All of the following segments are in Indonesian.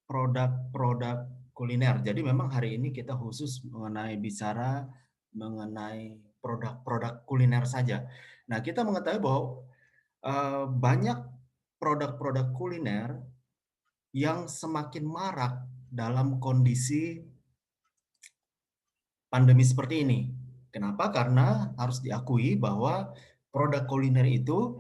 produk-produk kuliner. Jadi memang hari ini kita khusus bicara mengenai produk-produk kuliner saja. Nah, kita mengetahui bahwa banyak produk-produk kuliner yang semakin marak dalam kondisi pandemi seperti ini. Kenapa? Karena harus diakui bahwa produk kuliner itu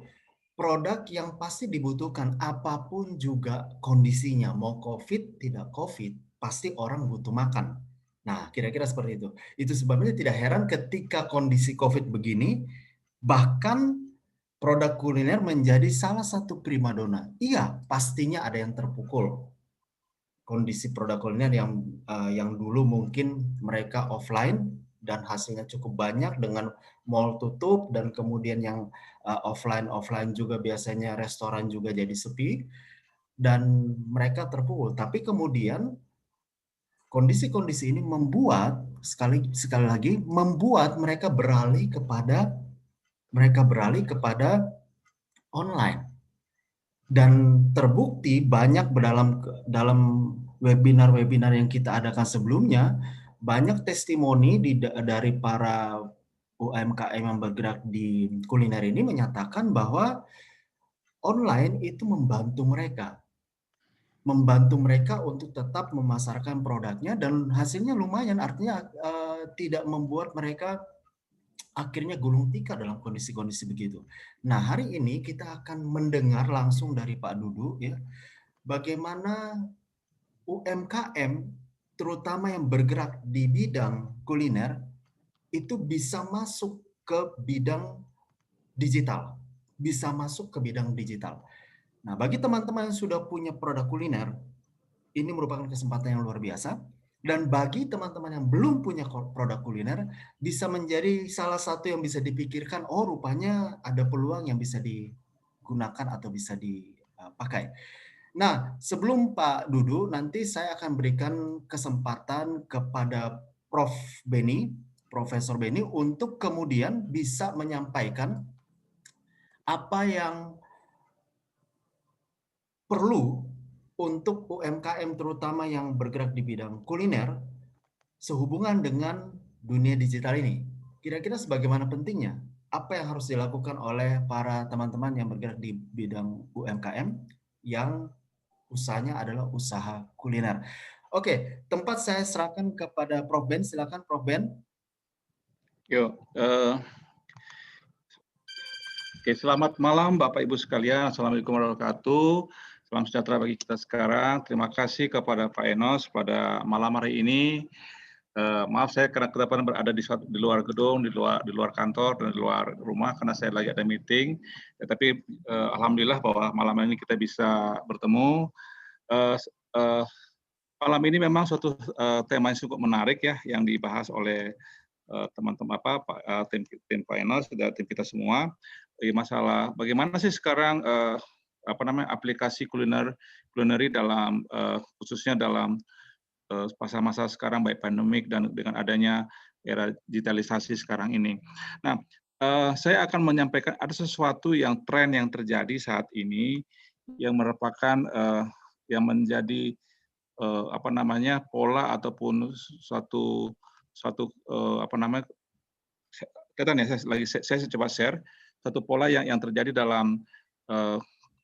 produk yang pasti dibutuhkan apapun juga kondisinya, mau COVID, tidak COVID, pasti orang butuh makan. Nah, kira-kira seperti itu. Itu sebabnya tidak heran ketika kondisi COVID begini, bahkan produk kuliner menjadi salah satu primadona. Iya, pastinya ada yang terpukul. Kondisi produk kuliner yang dulu mungkin mereka offline dan hasilnya cukup banyak dengan mall tutup dan kemudian yang offline juga biasanya restoran juga jadi sepi dan mereka terpukul. Tapi kemudian kondisi-kondisi ini membuat sekali sekali lagi membuat mereka beralih kepada online. Dan terbukti banyak dalam webinar-webinar yang kita adakan sebelumnya, banyak testimoni dari para UMKM yang bergerak di kuliner ini menyatakan bahwa online itu membantu mereka untuk tetap memasarkan produknya dan hasilnya lumayan, artinya tidak membuat mereka akhirnya gulung tikar dalam kondisi-kondisi begitu. Nah, hari ini kita akan mendengar langsung dari Pak Dudu ya, bagaimana UMKM, terutama yang bergerak di bidang kuliner, itu bisa masuk ke bidang digital. Bisa masuk ke bidang digital. Nah, bagi teman-teman yang sudah punya produk kuliner, ini merupakan kesempatan yang luar biasa. Dan bagi teman-teman yang belum punya produk kuliner, bisa menjadi salah satu yang bisa dipikirkan, oh rupanya ada peluang yang bisa digunakan atau bisa dipakai. Nah, sebelum Pak Dudu, nanti saya akan berikan kesempatan kepada Prof. Beni, Profesor Beni, untuk kemudian bisa menyampaikan apa yang perlu untuk UMKM terutama yang bergerak di bidang kuliner sehubungan dengan dunia digital ini. Kira-kira sebagaimana pentingnya? Apa yang harus dilakukan oleh para teman-teman yang bergerak di bidang UMKM yang usahanya adalah usaha kuliner. Oke, tempat saya serahkan kepada Prof. Ben. Silakan Prof. Ben. Yuk, oke, selamat malam Bapak Ibu sekalian. Assalamualaikum warahmatullahi wabarakatuh. Salam sejahtera bagi kita sekarang. Terima kasih kepada Pak Enos pada malam hari ini. Maaf saya karena kedapatan berada di luar gedung, di luar kantor dan di luar rumah karena saya lagi ada meeting. Ya, tapi alhamdulillah bahwa malam ini kita bisa bertemu. Malam ini memang suatu tema yang cukup menarik ya yang dibahas oleh teman-teman tim Pak Enos dan tim kita semua. Masalah bagaimana sih sekarang aplikasi kulineri dalam khususnya dalam masa-masa sekarang baik pandemik dan dengan adanya era digitalisasi sekarang ini. Nah, saya akan menyampaikan ada sesuatu yang tren yang terjadi saat ini yang merupakan yang menjadi pola ataupun suatu kelihatan ya saya coba share satu pola yang terjadi dalam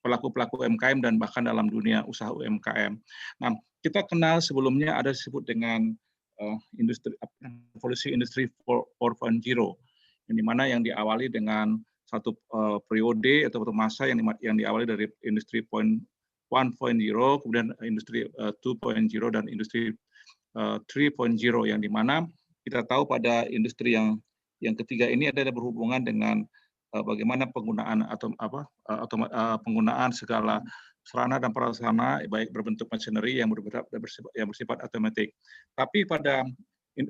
pelaku-pelaku UMKM dan bahkan dalam dunia usaha UMKM. Nah, kita kenal sebelumnya ada disebut dengan revolusi industri 4.0 yang dimana yang diawali dengan satu periode atau masa yang diawali dari industri 1.0, kemudian industri 2.0 dan industri 3.0 yang dimana kita tahu pada industri yang ketiga ini ada berhubungan dengan bagaimana penggunaan penggunaan segala sarana dan prasarana baik berbentuk machinery yang bersifat otomatis. Tapi pada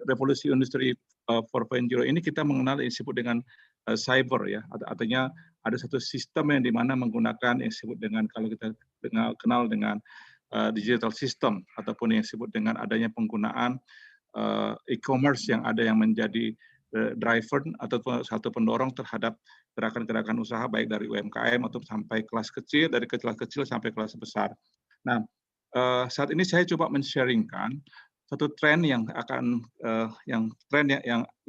revolusi industri 4.0 ini kita mengenal yang disebut dengan cyber ya, artinya ada satu sistem yang dimana menggunakan yang disebut dengan kalau kita kenal dengan digital system ataupun yang disebut dengan adanya penggunaan e-commerce yang ada yang menjadi driver atau satu pendorong terhadap gerakan-gerakan usaha baik dari UMKM atau sampai kelas kecil, dari kelas kecil sampai kelas besar. Nah, saat ini saya coba men-sharingkan satu tren yang akan yang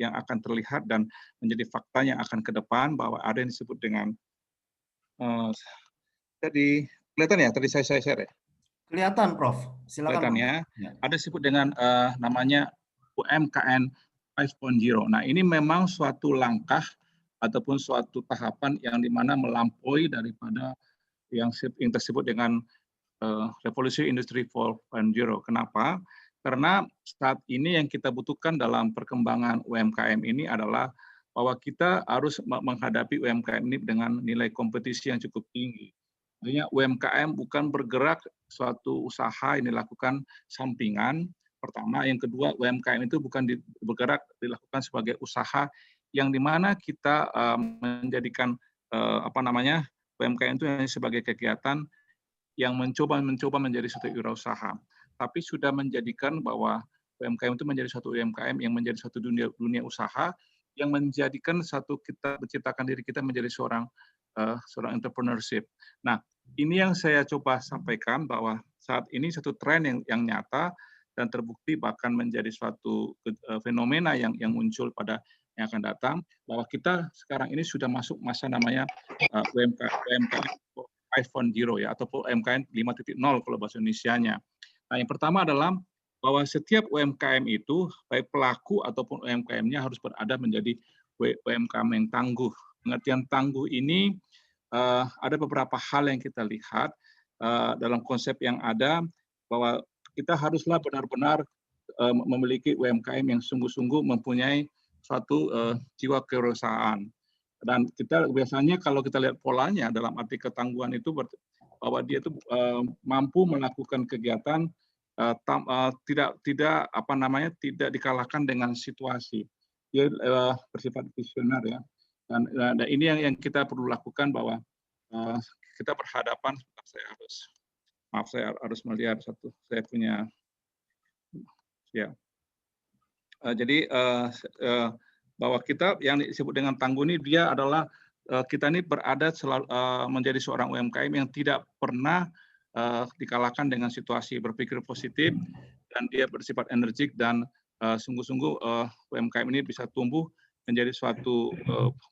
akan terlihat dan menjadi fakta yang akan ke depan, bahwa ada yang disebut dengan tadi kelihatan ya, tadi saya share ya? Kelihatan, Prof. Silakan, Kelihatan Prof. ya. Ya. Ada disebut dengan namanya UMKM 5.0. Nah, ini memang suatu langkah ataupun suatu tahapan yang dimana melampaui daripada yang tersebut dengan revolusi industri 4.0. Kenapa? Karena saat ini yang kita butuhkan dalam perkembangan UMKM ini adalah bahwa kita harus menghadapi UMKM ini dengan nilai kompetisi yang cukup tinggi. Artinya UMKM bukan bergerak suatu usaha yang dilakukan sampingan. Pertama, yang kedua, UMKM itu bukan bergerak dilakukan sebagai usaha yang dimana kita menjadikan UMKM itu sebagai kegiatan yang mencoba menjadi suatu wirausaha, tapi sudah menjadikan bahwa UMKM itu menjadi suatu UMKM yang menjadi suatu dunia usaha yang menjadikan kita menciptakan diri kita menjadi seorang entrepreneurship. Nah, ini yang saya coba sampaikan bahwa saat ini satu tren yang nyata dan terbukti bahkan menjadi suatu fenomena yang muncul pada yang akan datang, bahwa kita sekarang ini sudah masuk masa namanya UMKM 5.0 ya, atau UMKM 5.0 kalau bahasa Indonesianya. Nah, yang pertama adalah bahwa setiap UMKM itu, baik pelaku ataupun UMKM-nya harus berada menjadi UMKM yang tangguh. Pengertian tangguh ini ada beberapa hal yang kita lihat dalam konsep yang ada, bahwa kita haruslah benar-benar memiliki UMKM yang sungguh-sungguh mempunyai suatu jiwa kewirausahaan. Dan kita biasanya kalau kita lihat polanya dalam arti ketangguhan itu bahwa dia itu mampu melakukan kegiatan tidak dikalahkan dengan situasi. Dia bersifat visioner ya. Dan ini yang kita perlu lakukan, bahwa kita berhadapan. Saya harus melihat saya punya ya. Jadi bahwa kita yang disebut dengan tangguh ini, dia adalah kita ini berada selalu menjadi seorang UMKM yang tidak pernah dikalahkan dengan situasi, berpikir positif, dan dia bersifat energik, dan sungguh-sungguh UMKM ini bisa tumbuh menjadi suatu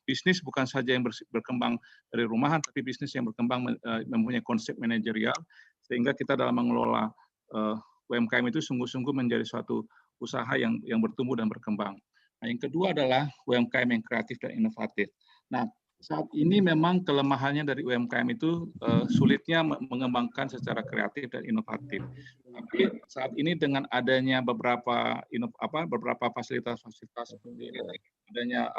bisnis bukan saja yang berkembang dari rumahan, tapi bisnis yang berkembang mempunyai konsep manajerial, sehingga kita dalam mengelola UMKM itu sungguh-sungguh menjadi suatu usaha yang bertumbuh dan berkembang. Nah, yang kedua adalah UMKM yang kreatif dan inovatif. Nah, saat ini memang kelemahannya dari UMKM itu sulitnya mengembangkan secara kreatif dan inovatif. Tapi saat ini dengan adanya beberapa fasilitas-fasilitas seperti adanya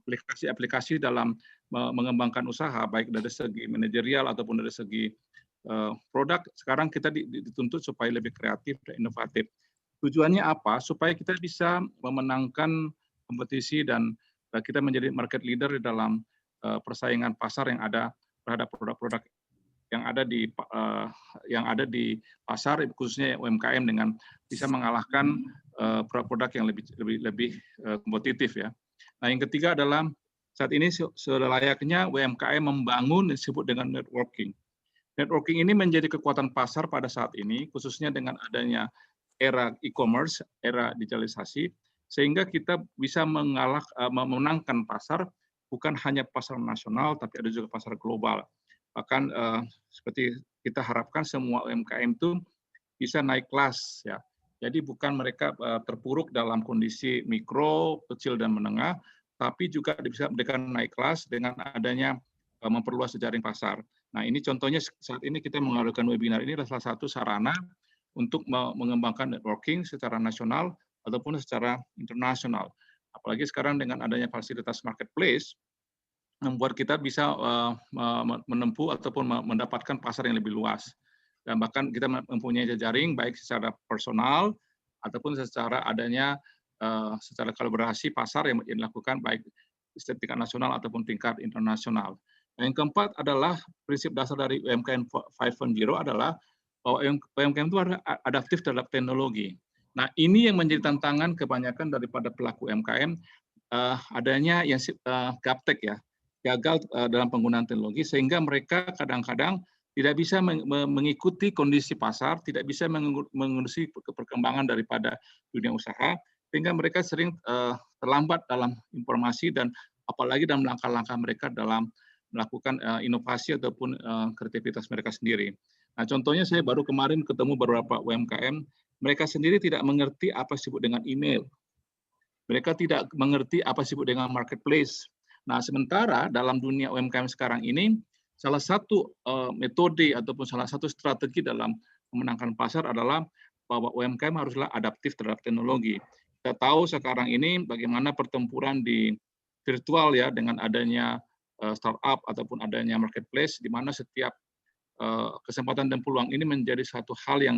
aplikasi-aplikasi dalam mengembangkan usaha, baik dari segi manajerial ataupun dari segi produk, sekarang kita dituntut supaya lebih kreatif dan inovatif. Tujuannya apa? Supaya kita bisa memenangkan kompetisi dan kita menjadi market leader di dalam persaingan pasar yang ada terhadap produk-produk yang ada di pasar, khususnya UMKM, dengan bisa mengalahkan produk-produk yang lebih kompetitif ya. Nah, yang ketiga adalah saat ini sudah layaknya UMKM membangun disebut dengan networking. Networking ini menjadi kekuatan pasar pada saat ini, khususnya dengan adanya era e-commerce, era digitalisasi, sehingga kita bisa memenangkan pasar, bukan hanya pasar nasional, tapi ada juga pasar global. Bahkan seperti kita harapkan semua UMKM itu bisa naik kelas, ya. Jadi bukan mereka terpuruk dalam kondisi mikro, kecil, dan menengah, tapi juga bisa mereka naik kelas dengan adanya memperluas jejaring pasar. Nah, ini contohnya saat ini kita mengadakan webinar ini adalah salah satu sarana untuk mengembangkan networking secara nasional ataupun secara internasional. Apalagi sekarang dengan adanya fasilitas marketplace, membuat kita bisa menempuh ataupun mendapatkan pasar yang lebih luas. Dan bahkan kita mempunyai jejaring baik secara personal ataupun secara adanya secara kolaborasi pasar yang dilakukan baik tingkat nasional ataupun tingkat internasional. Nah, yang keempat adalah prinsip dasar dari UMKM 5.0 adalah bahwa UMKM itu adaptif terhadap teknologi. Nah, ini yang menjadi tantangan kebanyakan daripada pelaku UMKM, adanya yang gaptek ya, gagal dalam penggunaan teknologi, sehingga mereka kadang-kadang tidak bisa mengikuti kondisi pasar, tidak bisa mengurusi perkembangan daripada dunia usaha, sehingga mereka sering terlambat dalam informasi dan apalagi dalam langkah-langkah mereka dalam melakukan inovasi ataupun kreativitas mereka sendiri. Nah, contohnya saya baru kemarin ketemu beberapa UMKM, mereka sendiri tidak mengerti apa disebut dengan email. Mereka tidak mengerti apa disebut dengan marketplace. Nah, sementara dalam dunia UMKM sekarang ini, salah satu metode ataupun salah satu strategi dalam memenangkan pasar adalah bahwa UMKM haruslah adaptif terhadap teknologi. Kita tahu sekarang ini bagaimana pertempuran di virtual ya dengan adanya startup ataupun adanya marketplace, di mana setiap kesempatan dan peluang ini menjadi satu hal yang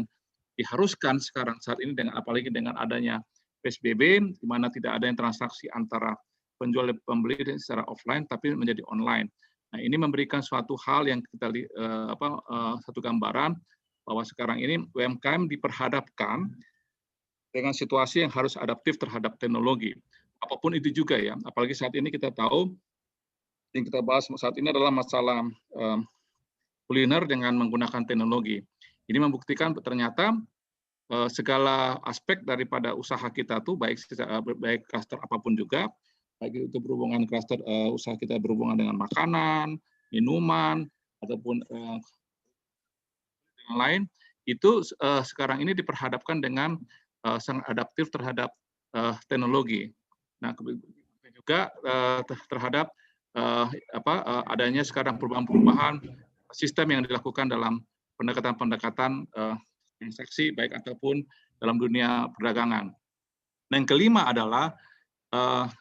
diharuskan sekarang saat ini dengan apalagi dengan adanya PSBB, di mana tidak ada yang transaksi antara penjual dan pembeli secara offline, tapi menjadi online. Nah, ini memberikan suatu hal yang kita satu gambaran bahwa sekarang ini UMKM diperhadapkan dengan situasi yang harus adaptif terhadap teknologi. Apapun itu juga ya, apalagi saat ini kita tahu yang kita bahas saat ini adalah masalah kuliner dengan menggunakan teknologi. Ini membuktikan ternyata segala aspek daripada usaha kita tuh baik klaster apapun juga, baik itu berhubungan klaster usaha kita berhubungan dengan makanan, minuman ataupun yang lain itu sekarang ini diperhadapkan dengan sangat adaptif terhadap teknologi. Nah, juga terhadap adanya sekarang perubahan-perubahan sistem yang dilakukan dalam pendekatan-pendekatan transaksi baik ataupun dalam dunia perdagangan. Dan yang kelima adalah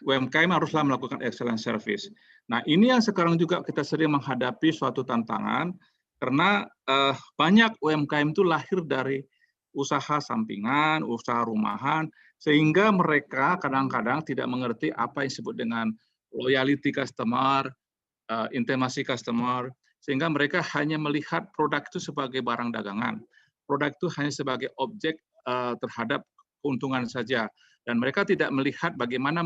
UMKM haruslah melakukan excellent service. Nah, ini yang sekarang juga kita sering menghadapi suatu tantangan karena banyak UMKM itu lahir dari usaha sampingan, usaha rumahan, sehingga mereka kadang-kadang tidak mengerti apa yang disebut dengan loyalty customer, intimasi customer, sehingga mereka hanya melihat produk itu sebagai barang dagangan. Produk itu hanya sebagai objek terhadap keuntungan saja. Dan mereka tidak melihat bagaimana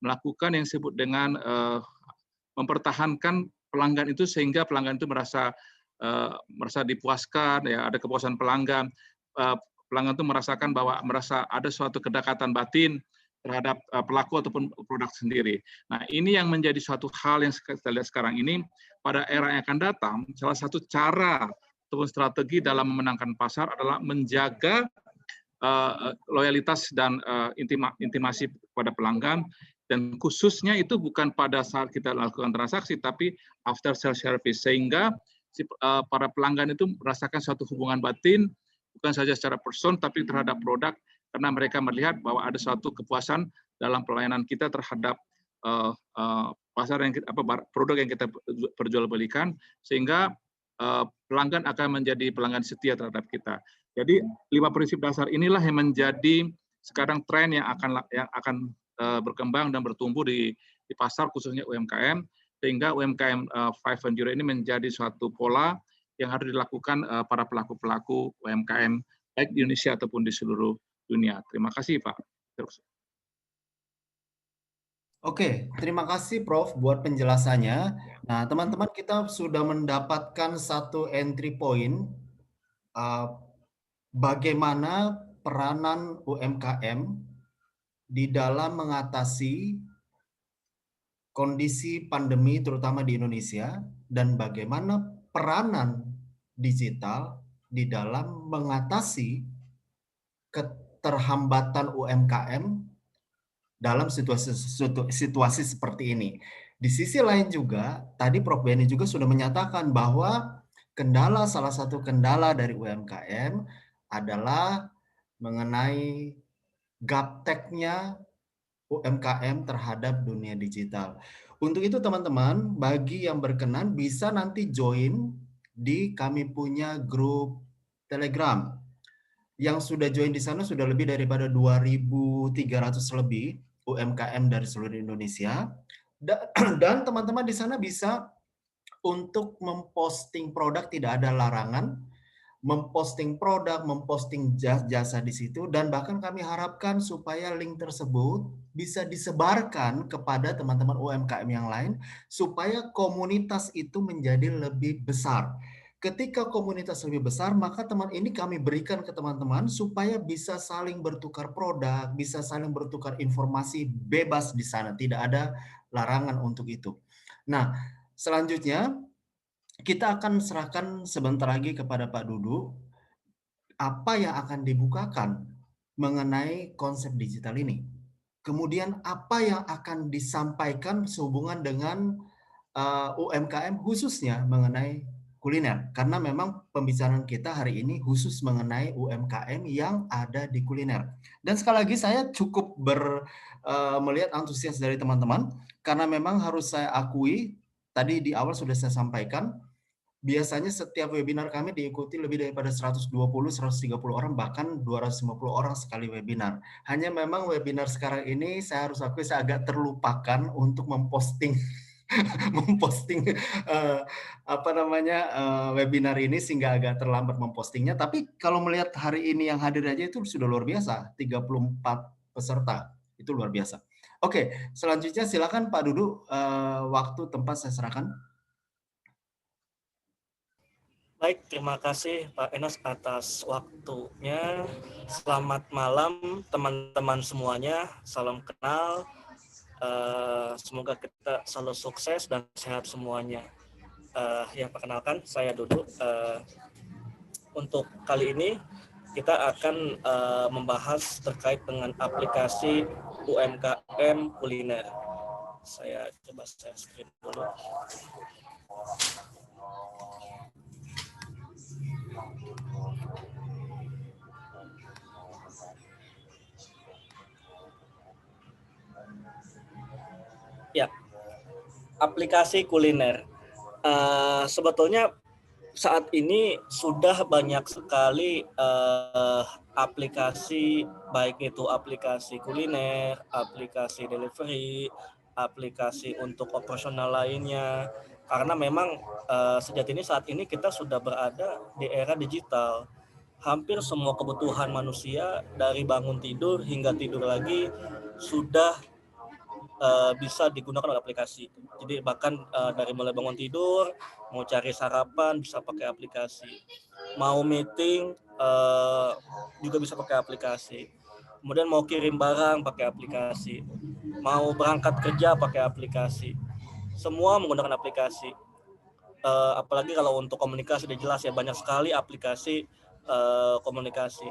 melakukan yang disebut dengan mempertahankan pelanggan itu sehingga pelanggan itu merasa dipuaskan, ya ada kepuasan pelanggan. Pelanggan itu merasakan bahwa merasa ada suatu kedekatan batin terhadap pelaku ataupun produk sendiri. Nah, ini yang menjadi suatu hal yang kita lihat sekarang ini pada era yang akan datang. Salah satu cara ataupun strategi dalam memenangkan pasar adalah menjaga loyalitas dan intimasi kepada pelanggan, dan khususnya itu bukan pada saat kita lakukan transaksi, tapi after sales service, sehingga para pelanggan itu merasakan suatu hubungan batin, bukan saja secara person, tapi terhadap produk, karena mereka melihat bahwa ada suatu kepuasan dalam pelayanan kita terhadap pasar yang produk yang kita perjualbelikan, sehingga pelanggan akan menjadi pelanggan setia terhadap kita. Jadi 5 prinsip dasar inilah yang menjadi sekarang tren yang akan berkembang dan bertumbuh di pasar khususnya UMKM, sehingga UMKM 5.0 ini menjadi suatu pola yang harus dilakukan para pelaku-pelaku UMKM baik di Indonesia ataupun di seluruh dunia. Terima kasih, Pak. Terus. Oke, terima kasih Prof buat penjelasannya. Nah, teman-teman kita sudah mendapatkan satu entry point bagaimana peranan UMKM di dalam mengatasi kondisi pandemi terutama di Indonesia dan bagaimana peranan digital di dalam mengatasi keterhambatan UMKM dalam situasi seperti ini. Di sisi lain juga, tadi Prof. Beni juga sudah menyatakan bahwa salah satu kendala dari UMKM adalah mengenai gapteknya UMKM terhadap dunia digital. Untuk itu teman-teman, bagi yang berkenan bisa nanti join di kami punya grup Telegram. Yang sudah join di sana sudah lebih daripada 2.300 lebih UMKM dari seluruh Indonesia. Dan teman-teman di sana bisa untuk memposting produk, tidak ada larangan, memposting produk, memposting jasa di situ, dan bahkan kami harapkan supaya link tersebut bisa disebarkan kepada teman-teman UMKM yang lain supaya komunitas itu menjadi lebih besar. ketika komunitas lebih besar, maka teman ini kami berikan ke teman-teman supaya bisa saling bertukar produk, bisa saling bertukar informasi bebas di sana, tidak ada larangan untuk itu. Nah, selanjutnya kita akan serahkan sebentar lagi kepada Pak Dudu, apa yang akan dibukakan mengenai konsep digital ini. Kemudian apa yang akan disampaikan sehubungan dengan UMKM khususnya mengenai kuliner. Karena memang pembicaraan kita hari ini khusus mengenai UMKM yang ada di kuliner. Dan sekali lagi saya cukup melihat antusias dari teman-teman, karena memang harus saya akui, tadi di awal sudah saya sampaikan, biasanya setiap webinar kami diikuti lebih daripada 120, 130 orang, bahkan 250 orang sekali webinar. Hanya memang webinar sekarang ini saya harus akui saya agak terlupakan untuk memposting memposting webinar ini sehingga agak terlambat mempostingnya. Tapi kalau melihat hari ini yang hadir aja itu sudah luar biasa, 34 peserta. Itu luar biasa. Oke, selanjutnya silakan Pak Dudu, waktu tempat saya serahkan. Baik, terima kasih Pak Enos atas waktunya. Selamat malam teman-teman semuanya. Salam kenal. Semoga kita selalu sukses dan sehat semuanya. Yang perkenalkan, saya Dudu. Untuk kali ini kita akan membahas terkait dengan aplikasi UMKM kuliner. Saya coba share screen dulu. Ya, aplikasi kuliner. Sebetulnya saat ini sudah banyak sekali aplikasi, baik itu aplikasi kuliner, aplikasi delivery, aplikasi untuk operasional lainnya. Karena memang sejatinya saat ini kita sudah berada di era digital. Hampir semua kebutuhan manusia dari bangun tidur hingga tidur lagi sudah bisa digunakan oleh aplikasi. Jadi bahkan dari mulai bangun tidur, mau cari sarapan bisa pakai aplikasi, mau meeting juga bisa pakai aplikasi. Kemudian mau kirim barang pakai aplikasi, mau berangkat kerja pakai aplikasi. Semua menggunakan aplikasi. Apalagi kalau untuk komunikasi udah jelas ya, banyak sekali aplikasi komunikasi.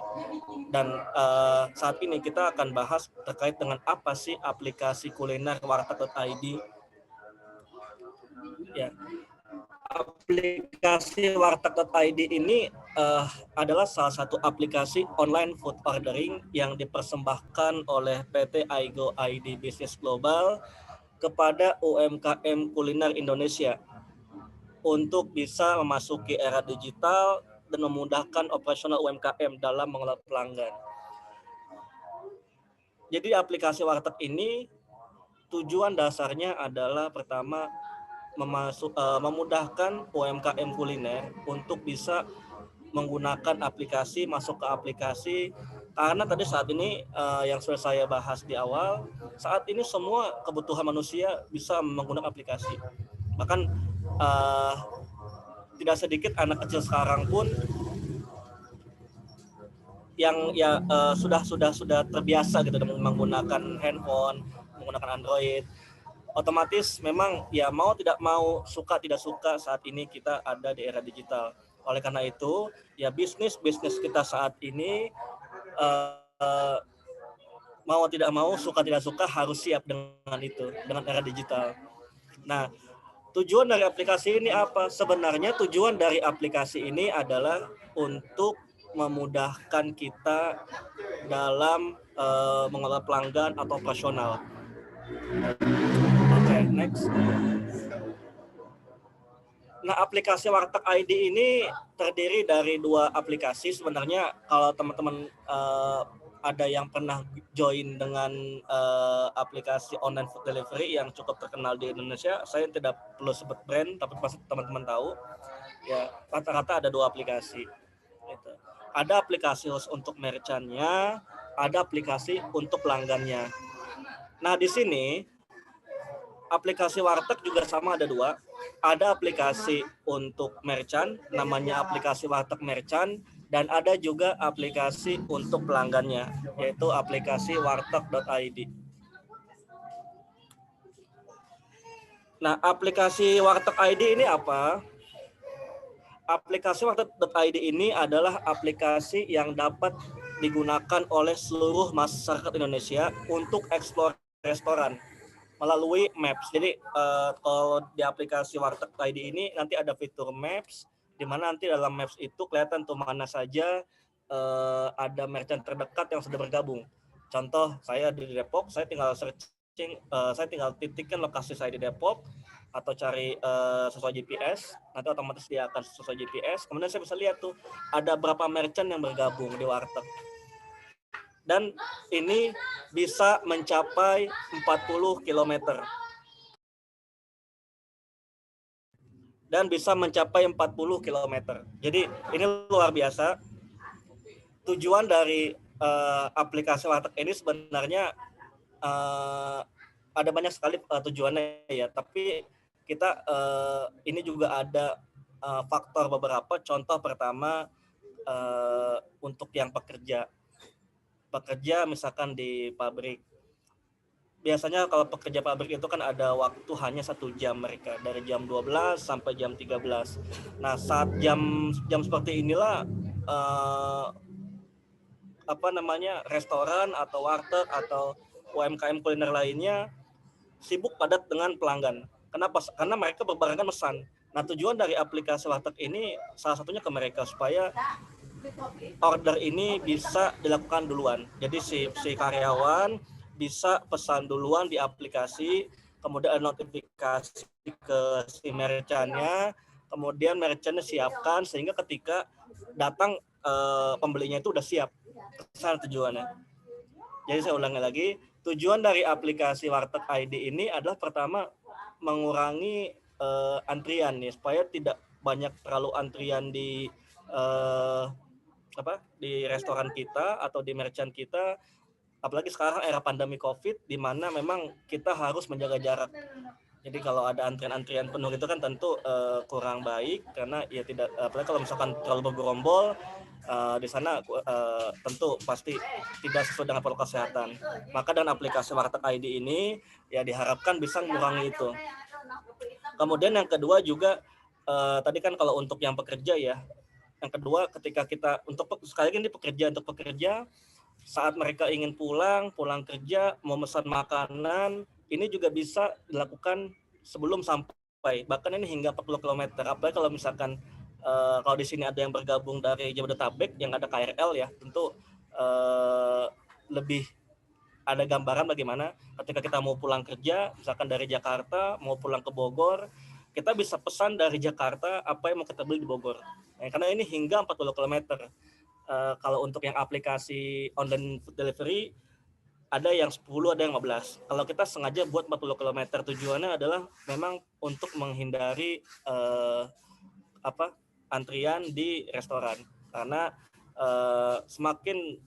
Dan saat ini kita akan bahas terkait dengan apa sih aplikasi kuliner warteg.id. Ya, aplikasi warteg.id ini adalah salah satu aplikasi online food ordering yang dipersembahkan oleh PT Aigo ID Business Global kepada UMKM kuliner Indonesia untuk bisa memasuki era digital dan memudahkan operasional UMKM dalam mengelola pelanggan. Jadi aplikasi warteg ini tujuan dasarnya adalah pertama memudahkan UMKM kuliner untuk bisa menggunakan aplikasi, masuk ke aplikasi, karena tadi saat ini yang sudah saya bahas di awal, saat ini semua kebutuhan manusia bisa menggunakan aplikasi. Bahkan tidak sedikit anak kecil sekarang pun yang sudah terbiasa gitu menggunakan handphone, menggunakan Android. Otomatis memang ya mau tidak mau, suka tidak suka, saat ini kita ada di era digital. Oleh karena itu ya bisnis kita saat ini mau tidak mau, suka tidak suka harus siap dengan itu, dengan era digital. Nah, tujuan dari aplikasi ini apa? Sebenarnya tujuan dari aplikasi ini adalah untuk memudahkan kita dalam mengelola pelanggan atau operasional. Oke, next. Nah, aplikasi Warteg ID ini terdiri dari 2 aplikasi. Sebenarnya kalau teman-teman ada yang pernah join dengan aplikasi online food delivery yang cukup terkenal di Indonesia, saya tidak perlu sebut brand, tapi pasti teman-teman tahu. Ya, rata-rata ada 2 aplikasi. Gitu. Ada aplikasi untuk merchant-nya, ada aplikasi untuk pelanggannya. Nah, di sini aplikasi Warteg juga sama, ada 2. ada aplikasi untuk merchant, namanya aplikasi Warteg Merchant, dan ada juga aplikasi untuk pelanggannya, yaitu aplikasi warteg.id. Nah, aplikasi Warteg ID ini apa? Aplikasi Warteg.id ini adalah aplikasi yang dapat digunakan oleh seluruh masyarakat Indonesia untuk eksplor restoran melalui Maps. Jadi kalau di aplikasi Warteg.id ini nanti ada fitur Maps, di mana nanti dalam Maps itu kelihatan tuh mana saja ada merchant terdekat yang sudah bergabung. Contoh, saya di Depok, saya tinggal searching, saya tinggal titikkan lokasi saya di Depok, atau cari sesuai GPS, nanti otomatis dia akan sesuai GPS. Kemudian saya bisa lihat tuh ada berapa merchant yang bergabung di Warteg. Dan ini bisa mencapai 40 km. Dan bisa mencapai 40 km. Jadi ini luar biasa. Tujuan dari aplikasi Warteg ini sebenarnya ada banyak sekali tujuannya ya, tapi kita ini juga ada faktor beberapa. Contoh pertama, untuk yang pekerja misalkan di pabrik, biasanya kalau pekerja pabrik itu kan ada waktu hanya 1 jam mereka, dari jam 12 sampai jam 13. Nah, saat jam seperti inilah restoran atau warteg atau UMKM kuliner lainnya sibuk padat dengan pelanggan. Kenapa? Karena mereka berbarengan pesan. Nah, tujuan dari aplikasi Warteg ini salah satunya ke mereka supaya order ini bisa dilakukan duluan. Jadi si karyawan bisa pesan duluan di aplikasi, kemudian ada notifikasi ke si merchant-nya, kemudian merchant-nya siapkan sehingga ketika datang pembelinya itu udah siap. Kesana tujuannya. Jadi saya ulangi lagi, tujuan dari aplikasi Warteg ID ini adalah pertama mengurangi antrian nih, supaya tidak banyak terlalu antrian di restoran kita atau di merchant kita, apalagi sekarang era pandemi COVID di mana memang kita harus menjaga jarak. Jadi kalau ada antrian-antrian penuh itu kan tentu kurang baik, karena ya tidak, apalagi kalau misalkan terlalu bergerombol di sana tentu pasti tidak sesuai dengan protokol kesehatan. Maka dengan aplikasi Warteg ID ini ya diharapkan bisa mengurangi itu. Kemudian yang kedua juga tadi kan kalau untuk yang pekerja ya. Yang kedua, ketika kita sekali lagi ini untuk pekerja saat mereka ingin pulang kerja, mau memesan makanan, ini juga bisa dilakukan sebelum sampai, bahkan ini hingga 40 km. Apalagi kalau misalkan kalau di sini ada yang bergabung dari Jabodetabek yang ada KRL ya, tentu lebih ada gambaran bagaimana ketika kita mau pulang kerja, misalkan dari Jakarta mau pulang ke Bogor, kita bisa pesan dari Jakarta apa yang mau kita beli di Bogor. Karena ini hingga 40 km. Kalau untuk yang aplikasi online food delivery ada yang 10, ada yang 15. Kalau kita sengaja buat 40 km, tujuannya adalah memang untuk menghindari antrian di restoran. Karena semakin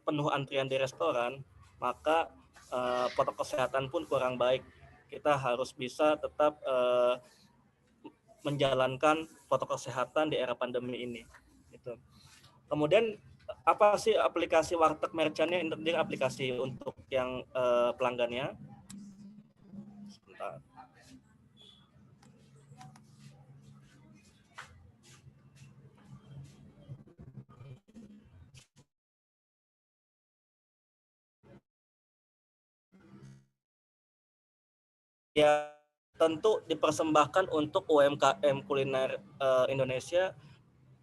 penuh antrian di restoran, maka protokol kesehatan pun kurang baik. Kita harus bisa tetap menjalankan protokol kesehatan di era pandemi ini. Gitu. Kemudian apa sih aplikasi Warteg Merchant-nya? Ini aplikasi untuk yang pelanggannya. Sebentar. Ya, tentu dipersembahkan untuk UMKM kuliner Indonesia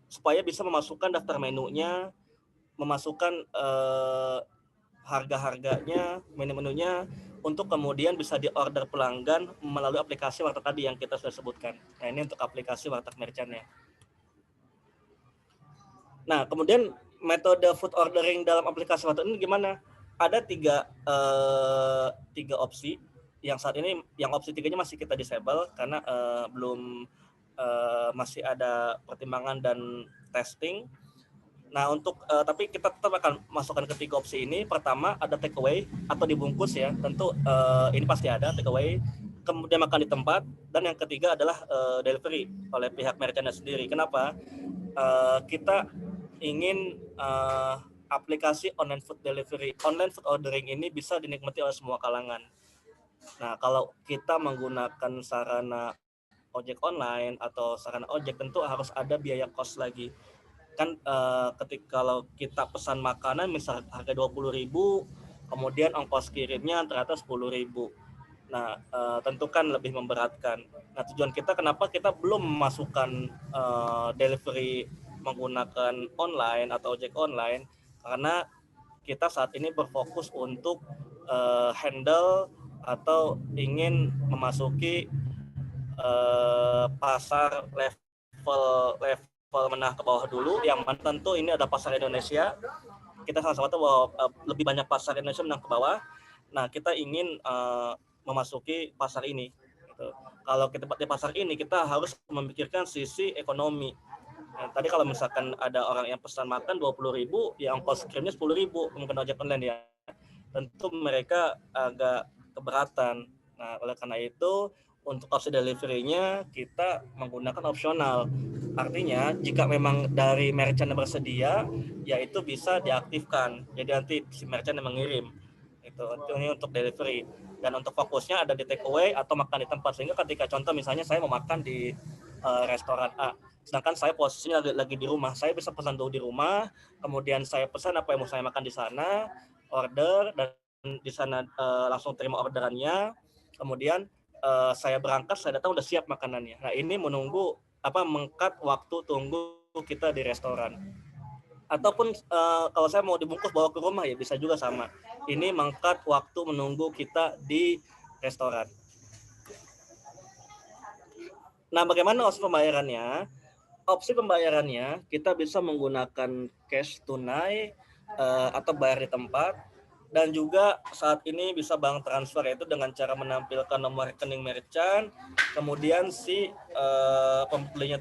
supaya bisa memasukkan daftar menunya, memasukkan harga-harganya, menu-menunya, untuk kemudian bisa diorder pelanggan melalui aplikasi Warteg tadi yang kita sudah sebutkan. Nah, ini untuk aplikasi Warteg Merchant-nya. Nah, kemudian metode food ordering dalam aplikasi Warteg ini gimana? Ada tiga opsi. Yang saat ini, yang opsi 3-nya masih kita disable karena belum masih ada pertimbangan dan testing. Nah, tapi kita tetap akan masukkan ke 3 opsi ini. Pertama, ada takeaway atau dibungkus ya. Tentu ini pasti ada takeaway. kemudian makan di tempat, dan yang ketiga adalah delivery oleh pihak merchant sendiri. Kenapa? Kita ingin aplikasi online food delivery, online food ordering ini bisa dinikmati oleh semua kalangan. Nah, kalau kita menggunakan sarana ojek online atau sarana ojek, tentu harus ada biaya kos lagi. Kan ketika kalau kita pesan makanan misal harga 20.000, kemudian ongkos kirimnya ternyata 10.000. Nah, tentu kan lebih memberatkan. Nah, tujuan kita kenapa kita belum memasukkan delivery menggunakan online atau ojek online, karena kita saat ini berfokus untuk handle atau ingin memasuki pasar level menengah ke bawah dulu, yang mana tentu ini ada pasar Indonesia. Kita sama-sama tahu bahwa lebih banyak pasar Indonesia menengah ke bawah. Nah, kita ingin memasuki pasar ini. Gitu. Kalau kita di pasar ini, kita harus memikirkan sisi ekonomi. Nah, tadi kalau misalkan ada orang yang pesan makan 20.000, ya ongkos kirimnya 10.000 mungkin ojek online ya. Tentu mereka agak keberatan. Nah, oleh karena itu untuk opsi delivery-nya kita menggunakan opsional. Artinya jika memang dari merchant yang bersedia, ya itu bisa diaktifkan. Jadi nanti si merchant yang mengirim. Itu ini untuk delivery. Dan untuk fokusnya ada di take away atau makan di tempat. Sehingga ketika contoh misalnya saya mau makan di restoran A, sedangkan saya posisinya lagi di rumah, saya bisa pesan dulu di rumah, kemudian saya pesan apa yang mau saya makan di sana, order, dan di sana langsung terima orderannya, kemudian saya berangkat, saya datang udah siap makanannya. Nah, ini menunggu mengkat waktu tunggu kita di restoran. Ataupun kalau saya mau dibungkus bawa ke rumah ya bisa juga sama. Ini mengkat waktu menunggu kita di restoran. Nah, bagaimana opsi pembayarannya? Opsi pembayarannya kita bisa menggunakan cash tunai atau bayar di tempat, dan juga saat ini bisa bank transfer, yaitu dengan cara menampilkan nomor rekening merchant, kemudian si pembelinya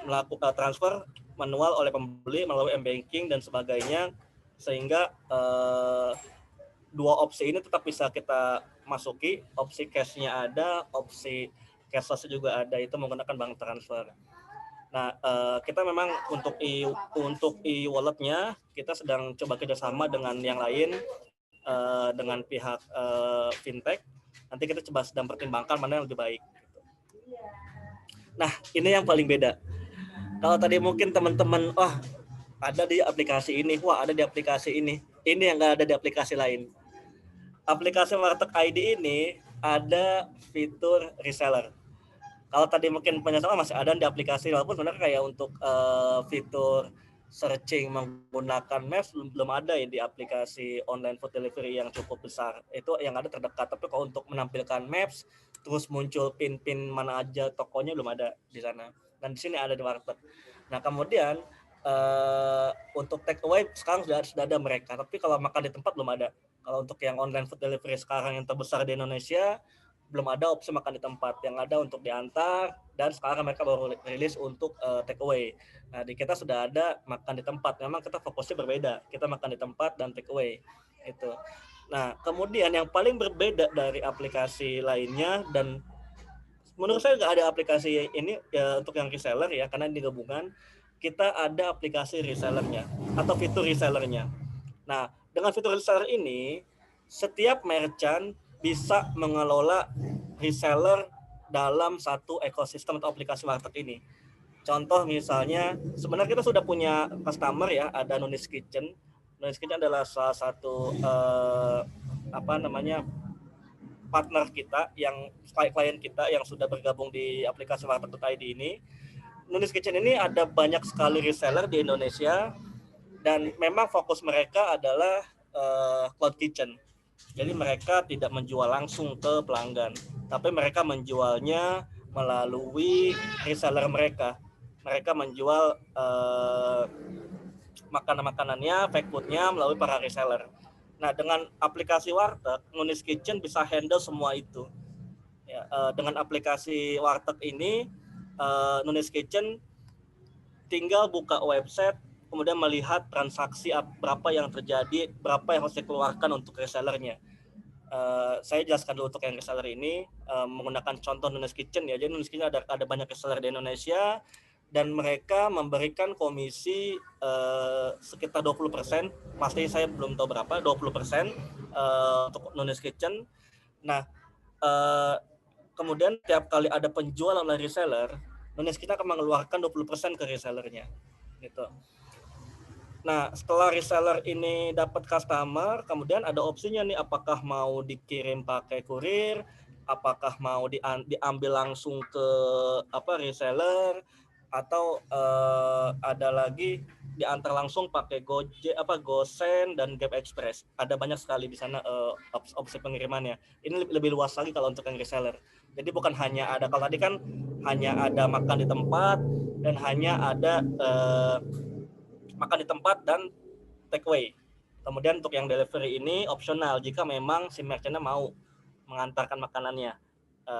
melakukan transfer manual oleh pembeli melalui m-banking dan sebagainya, sehingga dua opsi ini tetap bisa kita masuki. Opsi cash-nya ada, opsi cashless juga ada, itu menggunakan bank transfer. Nah, kita memang untuk e-walletnya kita sedang coba kerjasama dengan yang lain, dengan pihak fintech. Nanti kita coba sedang pertimbangkan mana yang lebih baik. Nah, ini yang paling beda. Kalau tadi mungkin teman-teman, ada di aplikasi ini, ada di aplikasi ini yang nggak ada di aplikasi lain. Aplikasi Warteg ID ini ada fitur reseller. Kalau tadi mungkin penyesuaian masih ada di aplikasi, walaupun sebenarnya kayak untuk fitur searching menggunakan Maps belum ada ya di aplikasi online food delivery yang cukup besar. Itu yang ada terdekat. Tapi kalau untuk menampilkan Maps, terus muncul pin-pin mana aja tokonya belum ada di sana. Dan di sini ada di Warteg. Nah, kemudian untuk take away sekarang sudah ada mereka. Tapi kalau makan di tempat belum ada. Kalau untuk yang online food delivery sekarang yang terbesar di Indonesia, belum ada opsi makan di tempat, yang ada untuk diantar, dan sekarang mereka baru rilis untuk take away. Nah, di kita sudah ada makan di tempat. Memang kita fokusnya berbeda, kita makan di tempat dan take away itu. Nah, kemudian yang paling berbeda dari aplikasi lainnya, dan menurut saya nggak ada aplikasi ini ya, untuk yang reseller ya, karena ini gabungan, kita ada aplikasi resellernya atau fitur resellernya. Nah, dengan fitur reseller ini, setiap merchant bisa mengelola reseller dalam satu ekosistem atau aplikasi Warteg ini. Contoh misalnya, sebenarnya kita sudah punya customer ya, ada Nunis Kitchen. Nunis Kitchen adalah salah satu partner kita, yang klien kita yang sudah bergabung di aplikasi Warteg.id ini. Nunis Kitchen ini ada banyak sekali reseller di Indonesia, dan memang fokus mereka adalah cloud kitchen. Jadi mereka tidak menjual langsung ke pelanggan, tapi mereka menjualnya melalui reseller mereka. Mereka menjual makanan-makanannya, fake foodnya melalui para reseller. Nah, dengan aplikasi Warteg, Nunis Kitchen bisa handle semua itu. Ya, dengan aplikasi Warteg ini, Nunis Kitchen tinggal buka website, kemudian melihat transaksi berapa yang terjadi, berapa yang harus dikeluarkan untuk resellernya. Saya jelaskan dulu untuk yang reseller ini menggunakan contoh Nunes Kitchen ya. Jadi Nunes Kitchen ada banyak reseller di Indonesia dan mereka memberikan komisi sekitar 20%, pasti saya belum tahu berapa, 20% untuk Nunes Kitchen. Nah, kemudian tiap kali ada penjualan oleh reseller, Nunes kita akan mengeluarkan 20% ke resellernya gitu. Nah, setelah reseller ini dapat customer, kemudian ada opsinya nih, apakah mau dikirim pakai kurir, apakah mau diambil langsung ke reseller, atau ada lagi diantar langsung pakai Gojek, GoSend dan Grab Express. Ada banyak sekali di sana opsi pengirimannya. Ini lebih luas lagi kalau untuk yang reseller. Jadi bukan hanya ada, kalau tadi kan hanya ada makan di tempat dan hanya ada makan di tempat dan take away. Kemudian untuk yang delivery ini opsional jika memang si merchant mau mengantarkan makanannya.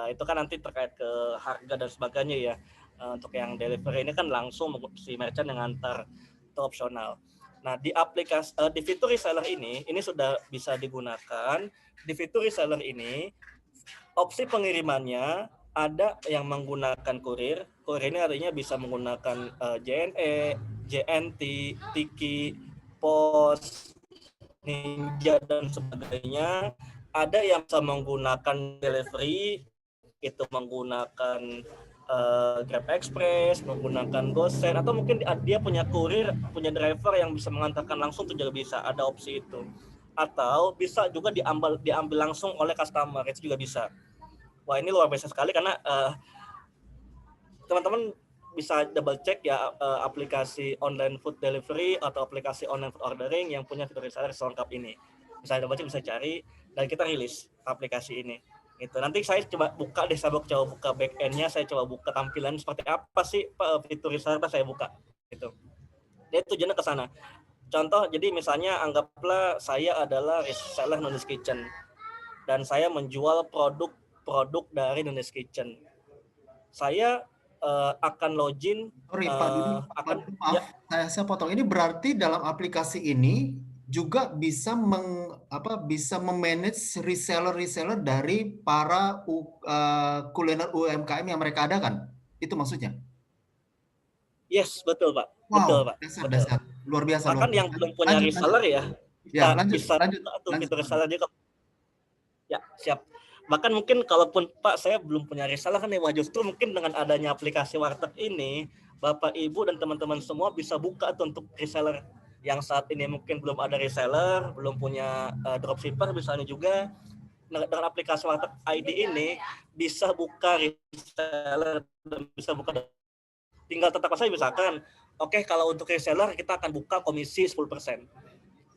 Itu kan nanti terkait ke harga dan sebagainya ya. Untuk yang delivery ini kan langsung si merchant yang ngantar, itu opsional. Nah, di aplikasi di fitur reseller ini sudah bisa digunakan. Di fitur reseller ini opsi pengirimannya ada yang menggunakan kurir. Kurir ini artinya bisa menggunakan JNE, JNT, Tiki, Pos, Ninja dan sebagainya. Ada yang bisa menggunakan delivery, itu menggunakan Grab Express, menggunakan GoSend, atau mungkin dia punya kurir, punya driver yang bisa mengantarkan langsung, itu juga bisa, ada opsi itu. Atau bisa juga diambil langsung oleh customer, itu juga bisa. Wah, ini luar biasa sekali karena teman-teman bisa double check ya aplikasi online food delivery atau aplikasi online food ordering yang punya fitur reseller selengkap ini. Bisa double check, bisa cari, dan kita rilis aplikasi ini. Itu nanti saya coba buka deh, saya coba buka back end-nya, saya coba buka tampilan seperti apa sih fitur reseller, saya buka gitu. Dia tujuannya ke sana. Contoh, jadi misalnya anggaplah saya adalah reseller Nunes Kitchen dan saya menjual produk dari Nunes Kitchen. Saya akan login. Sorry Pak Dudi, maaf, ya. Saya potong. Ini berarti dalam aplikasi ini juga bisa bisa memanage reseller dari para kuliner UMKM yang mereka adakan. Itu maksudnya? Yes, betul Pak. Wow, Betul Pak. dasar. Luar biasa. Bahkan yang belum punya reseller ya, bisa lanjut. reseller juga. Ya, siap. Bahkan mungkin kalaupun Pak saya belum punya reseller kan ya, justru mungkin dengan adanya aplikasi Warteg ini, Bapak Ibu dan teman-teman semua bisa buka tuh untuk reseller yang saat ini mungkin belum ada reseller, belum punya dropshipper misalnya juga. Dengan aplikasi Warteg ID ini bisa buka reseller dan bisa buka, tinggal tetapkan saja misalkan, oke, kalau untuk reseller kita akan buka komisi 10%.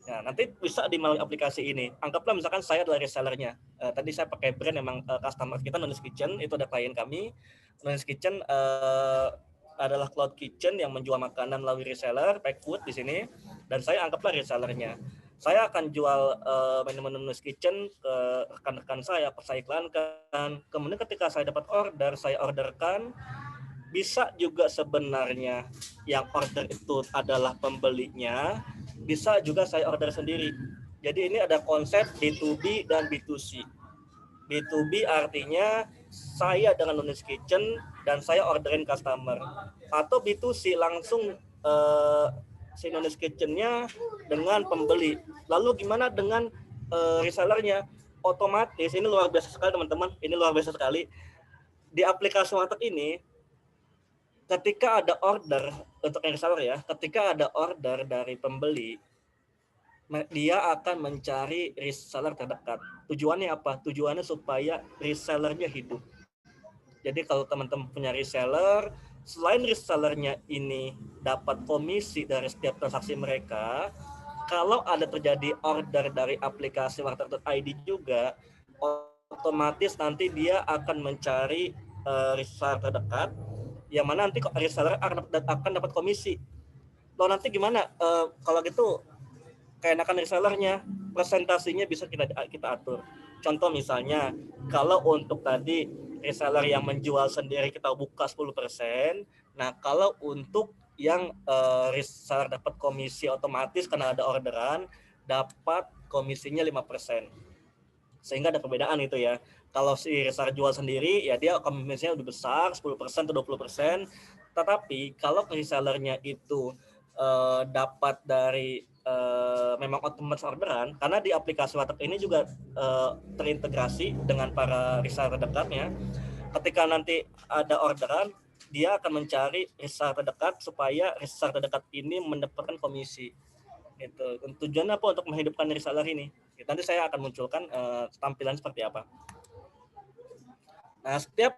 Nah, nanti bisa di melalui aplikasi ini. Anggaplah misalkan saya adalah resellernya. Tadi saya pakai brand memang customer kita Nunes Kitchen, itu ada klien kami. Nunes Kitchen adalah cloud kitchen yang menjual makanan melalui reseller, pack food di sini. Dan saya anggaplah resellernya. Saya akan jual menu-menu Nunes Kitchen ke rekan-rekan saya iklankan. Kemudian ketika saya dapat order, saya orderkan. Bisa juga sebenarnya yang order itu adalah pembelinya, bisa juga saya order sendiri. Jadi ini ada konsep B2B dan B2C. B2B artinya saya dengan Nunes Kitchen dan saya orderin customer. Atau B2C langsung si Nunes Kitchen-nya dengan pembeli. Lalu gimana dengan resellernya? Otomatis, ini luar biasa sekali teman-teman, ini luar biasa sekali. Di aplikasi Warteg ini, ketika ada order untuk yang reseller ya, ketika ada order dari pembeli, dia akan mencari reseller terdekat. Tujuannya apa? Tujuannya supaya resellernya hidup. Jadi kalau teman-teman punya reseller, selain resellernya ini dapat komisi dari setiap transaksi mereka, kalau ada terjadi order dari aplikasi Warteg.id juga, otomatis nanti dia akan mencari reseller terdekat, yang mana nanti reseller akan dapat komisi. Loh, nanti gimana kalau gitu keenakan resellernya, presentasinya bisa kita atur. Contoh misalnya, kalau untuk tadi reseller yang menjual sendiri kita buka 10%, nah kalau untuk yang reseller dapat komisi otomatis karena ada orderan, dapat komisinya 5%. sehingga ada perbedaan itu ya. Kalau si reseller jual sendiri ya dia komisinya lebih besar 10% atau 20%, tetapi kalau resellernya itu dapat dari memang otomatis orderan, karena di aplikasi Warteg ini juga terintegrasi dengan para reseller terdekatnya. Ketika nanti ada orderan, dia akan mencari reseller terdekat supaya reseller terdekat ini mendapatkan komisi. Itu tujuannya apa? Untuk menghidupkan reseller ini. Nanti saya akan munculkan tampilan seperti apa. Nah, setiap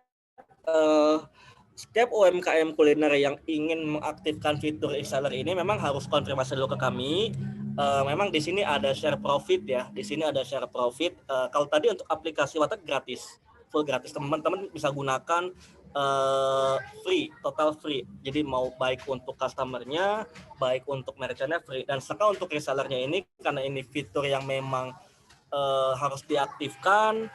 UMKM kuliner yang ingin mengaktifkan fitur reseller ini memang harus konfirmasi dulu ke kami. Memang di sini ada share profit ya. Di sini ada share profit. Kalau tadi untuk aplikasi Warteg gratis, full gratis. Teman-teman bisa gunakan free, total free. Jadi mau baik untuk customernya, baik untuk merchantnya free. Dan sekarang untuk resellernya ini karena ini fitur yang memang harus diaktifkan,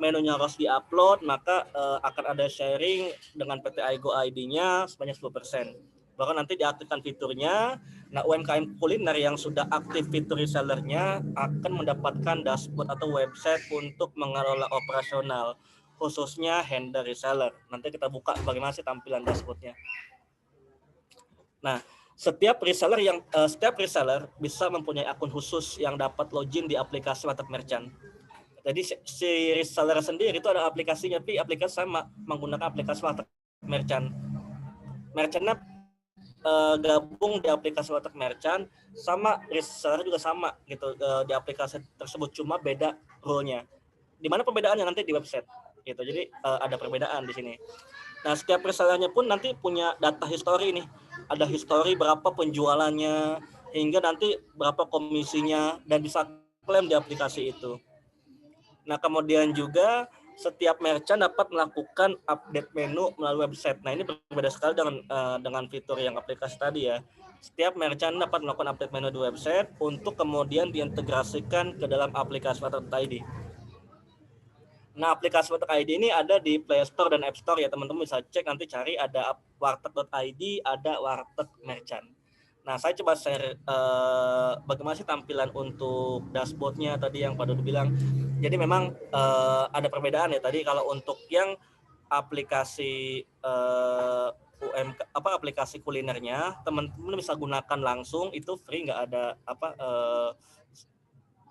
menunya harus diupload, maka akan ada sharing dengan PT Aigo ID-nya sebanyak 10%. Baru nanti diaktifkan fiturnya. Nah, UMKM kuliner yang sudah aktif fitur resellernya akan mendapatkan dashboard atau website untuk mengelola operasional, khususnya handle reseller. Nanti kita buka bagaimana sih tampilan dashboardnya. Nah, setiap reseller bisa mempunyai akun khusus yang dapat login di aplikasi Warteg Merchant. Jadi si reseller sendiri itu ada aplikasinya, tapi aplikasi sama menggunakan aplikasi Warteg Merchant. Merchantnya gabung di aplikasi Warteg Merchant, sama reseller juga sama gitu di aplikasi tersebut, cuma beda role-nya. Di mana perbedaannya nanti di website gitu. Jadi ada perbedaan di sini. Nah, setiap resellernya pun nanti punya data history nih. Ada history berapa penjualannya, hingga nanti berapa komisinya, dan bisa klaim di aplikasi itu. Nah, kemudian juga setiap merchant dapat melakukan update menu melalui website. Nah, ini berbeda sekali dengan fitur yang aplikasi tadi ya. Setiap merchant dapat melakukan update menu di website untuk kemudian diintegrasikan ke dalam aplikasi Warteg.id. Nah, aplikasi Warteg.id ini ada di Play Store dan App Store ya, teman-teman bisa cek, nanti cari ada Warteg.id, ada Warteg Merchant. Nah, saya coba share bagaimana sih tampilan untuk dashboardnya tadi yang Pak Dodo bilang. Jadi memang ada perbedaan ya tadi. Kalau untuk yang aplikasi aplikasi kulinernya, teman-teman bisa gunakan langsung, itu free, nggak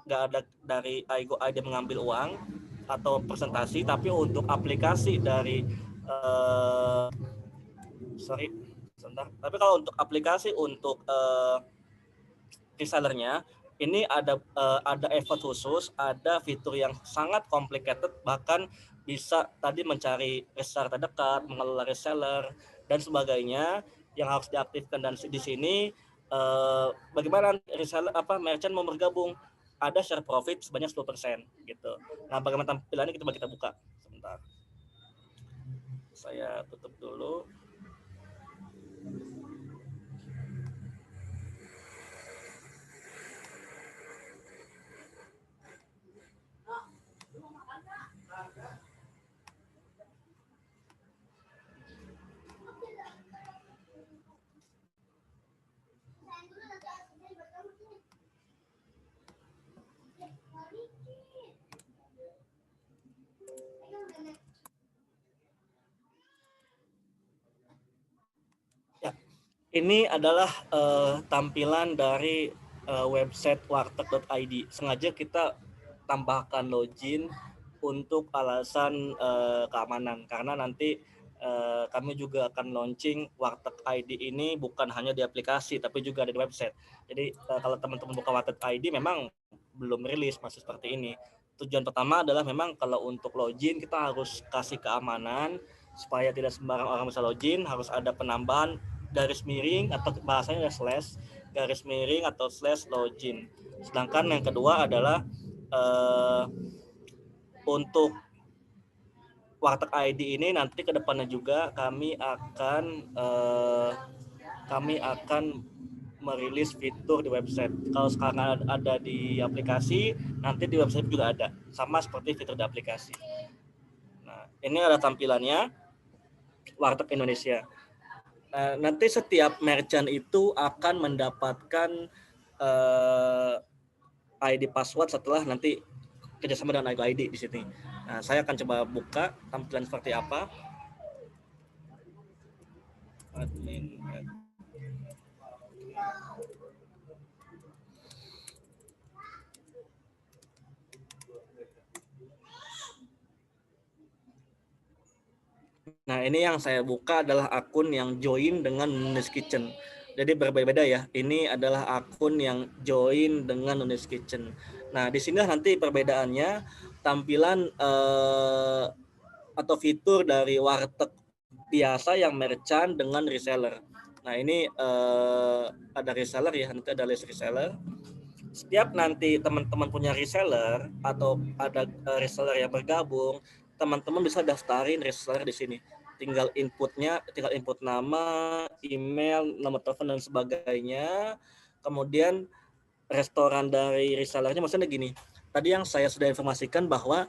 ada dari Aigo ID mengambil uang atau presentasi. Tapi untuk aplikasi dari tapi kalau untuk aplikasi untuk resellernya ini ada effort khusus, ada fitur yang sangat complicated, bahkan bisa tadi mencari reseller terdekat, mengelola reseller dan sebagainya yang harus diaktifkan. Dan di sini bagaimana reseller merchant mau bergabung, ada share profit sebanyak 10% gitu. Nah, bagaimana tampilannya kita buka sebentar. Saya tutup dulu. Ini adalah tampilan dari website warteg.id. Sengaja kita tambahkan login untuk alasan keamanan, karena nanti kami juga akan launching Warteg ID ini bukan hanya di aplikasi, tapi juga ada di website. Jadi kalau teman-teman buka Warteg ID memang belum rilis, masih seperti ini. Tujuan pertama adalah memang kalau untuk login kita harus kasih keamanan supaya tidak sembarang orang bisa login, harus ada penambahan garis miring atau bahasanya slash garis miring atau slash login. Sedangkan yang kedua adalah untuk Warteg ID ini nanti ke depannya juga kami akan merilis fitur di website. Kalau sekarang ada di aplikasi, nanti di website juga ada, sama seperti fitur di aplikasi. Nah, ini ada tampilannya Warteg Indonesia. Nanti setiap merchant itu akan mendapatkan ID password setelah nanti kerjasama dengan Aiko ID di sini. Nah, saya akan coba buka tampilan seperti apa. Admin. Nah, ini yang saya buka adalah akun yang join dengan Nunis Kitchen. Jadi berbeda-beda ya. Ini adalah akun yang join dengan Nunis Kitchen. Nah, di sini nanti perbedaannya tampilan atau fitur dari warteg biasa yang merchant dengan reseller. Nah, ini ada reseller ya, nanti ada list reseller. Setiap nanti teman-teman punya reseller atau ada reseller yang bergabung, teman-teman bisa daftarin reseller di sini. Tinggal input nama, email, nomor telepon dan sebagainya. Kemudian restoran dari resellernya, maksudnya gini. Tadi yang saya sudah informasikan bahwa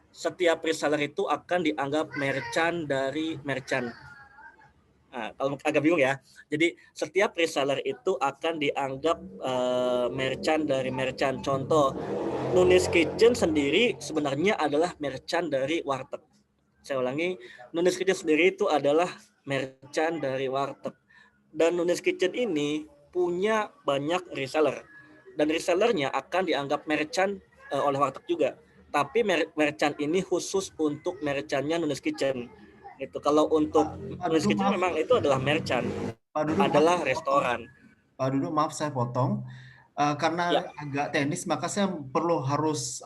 setiap reseller itu akan dianggap merchant dari merchant. Nah, kalau agak bingung ya. Jadi setiap reseller itu akan dianggap merchant dari merchant. Contoh, Nunis Kitchen sendiri sebenarnya adalah merchant dari warteg. Saya ulangi, Nunis Kitchen sendiri itu adalah merchant dari warteg. Dan Nunis Kitchen ini punya banyak reseller. Dan resellernya akan dianggap merchant oleh warteg juga. Tapi merchant ini khusus untuk merchantnya Nunis Kitchen. Itu kalau untuk Nunis Kitchen memang itu adalah merchant, adalah restoran. Pak Duduk, maaf saya potong. Karena agak teknis, maka saya perlu harus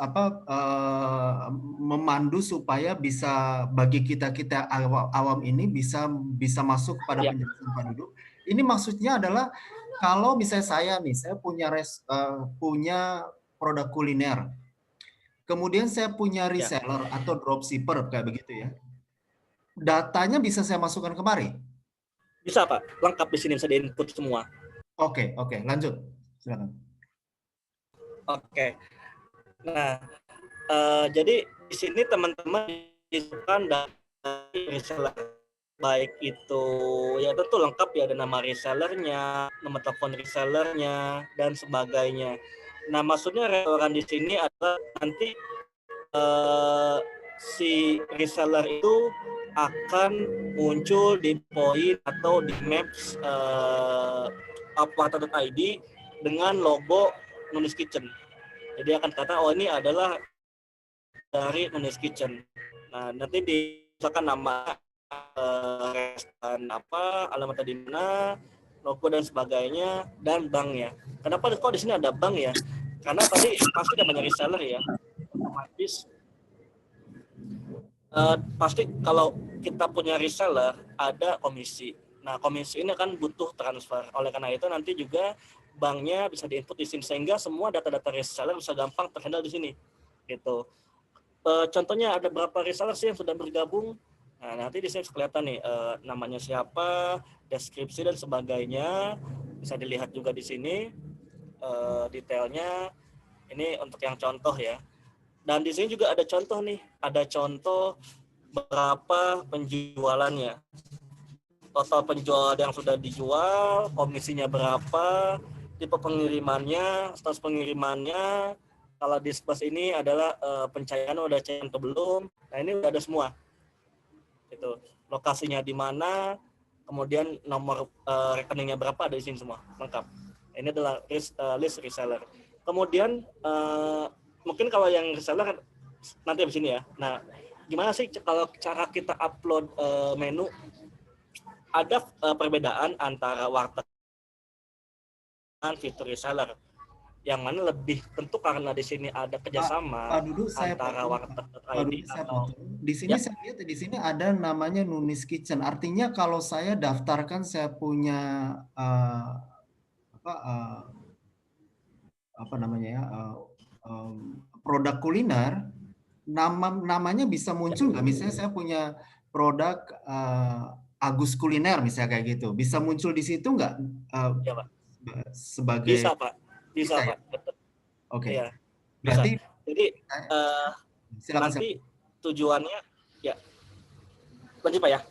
memandu supaya bisa bagi kita awam ini bisa masuk pada penjelasan Pak Duduk. Ini maksudnya adalah kalau misalnya saya punya produk kuliner, kemudian saya punya reseller atau dropshipper kayak begitu ya. Datanya bisa saya masukkan kemari? Bisa Pak, lengkap di sini bisa di-input semua. Oke, lanjut. Silakan. Oke. Nah, jadi di sini teman-teman disebutkan dari reseller, baik itu ya tentu lengkap ya, ada nama resellernya, nomor telepon resellernya dan sebagainya. Nah, maksudnya restoran di sini adalah nanti si reseller itu akan muncul di poin atau di maps warteg.id dengan logo Nunis Kitchen. Jadi akan kata, oh ini adalah dari Nunis Kitchen. Nah, nanti misalkan nama restoran apa, alamatnya di mana, logo dan sebagainya, dan banknya. Kenapa kok di sini ada bank ya? Karena tadi pasti ada banyak reseller ya, otomatis pasti kalau kita punya reseller ada komisi. Nah, komisi ini kan butuh transfer. Oleh karena itu nanti juga banknya bisa diinput di sini sehingga semua data-data reseller bisa gampang terhandle di sini. Gitu. Contohnya ada berapa reseller sih yang sudah bergabung? Nah, nanti di sini kelihatan nih namanya siapa, deskripsi dan sebagainya. Bisa dilihat juga di sini detailnya. Ini untuk yang contoh ya. Dan di sini juga ada contoh nih, ada contoh berapa penjualannya, total penjualan yang sudah dijual, komisinya berapa, tipe pengirimannya, status pengirimannya, kalau di space ini adalah pencairan udah cair atau belum. Nah, ini udah ada semua. Itu lokasinya di mana, kemudian nomor rekeningnya berapa, ada di sini semua lengkap. Ini adalah list reseller. Kemudian mungkin kalau yang reseller nanti habis ini ya. Nah, gimana sih kalau cara kita upload menu? Ada perbedaan antara warteg dan fitur reseller. Yang mana lebih tentu karena di sini ada kerjasama antara warteg.id atau di sini saya lihat di sini ada namanya Nunis Kitchen. Artinya kalau saya daftarkan saya punya produk kuliner, namanya bisa muncul nggak? Misalnya saya punya produk Agus Kuliner misalnya kayak gitu, bisa muncul di situ nggak? Ya, Pak. Sebagai bisa Pak, bisa Pak. Ya? Oke. Ya, berarti bisa. Jadi nanti tujuannya ya. Lanjut Pak ya.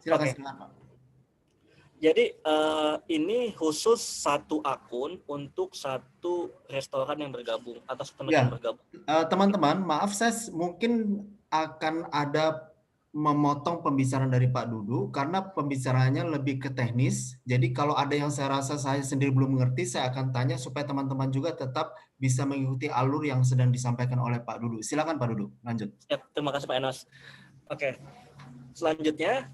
Silakan Pak. Jadi ini khusus satu akun untuk satu restoran yang bergabung atau satu menu yang bergabung. Teman-teman, maaf saya mungkin akan ada memotong pembicaraan dari Pak Dudu karena pembicaraannya lebih ke teknis. Jadi kalau ada yang saya rasa saya sendiri belum mengerti, saya akan tanya supaya teman-teman juga tetap bisa mengikuti alur yang sedang disampaikan oleh Pak Dudu. Silakan Pak Dudu, lanjut. Siap, terima kasih Pak Enos. Oke, selanjutnya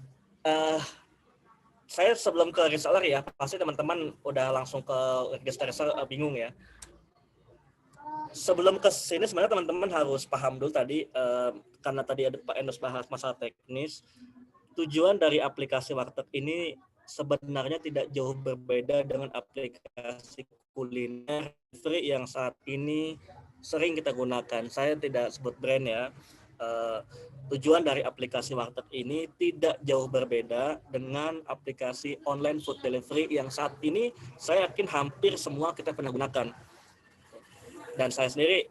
saya sebelum ke reseller ya, pasti teman-teman udah langsung ke register reseller bingung ya. Sebelum ke sini sebenarnya teman-teman harus paham dulu tadi, karena tadi ada Pak Enos bahas masalah teknis, tujuan dari aplikasi Warteg ini sebenarnya tidak jauh berbeda dengan aplikasi kuliner yang saat ini sering kita gunakan. Saya tidak sebut brand ya. Tujuan dari aplikasi Warteg ini tidak jauh berbeda dengan aplikasi online food delivery yang saat ini saya yakin hampir semua kita pernah gunakan. Dan saya sendiri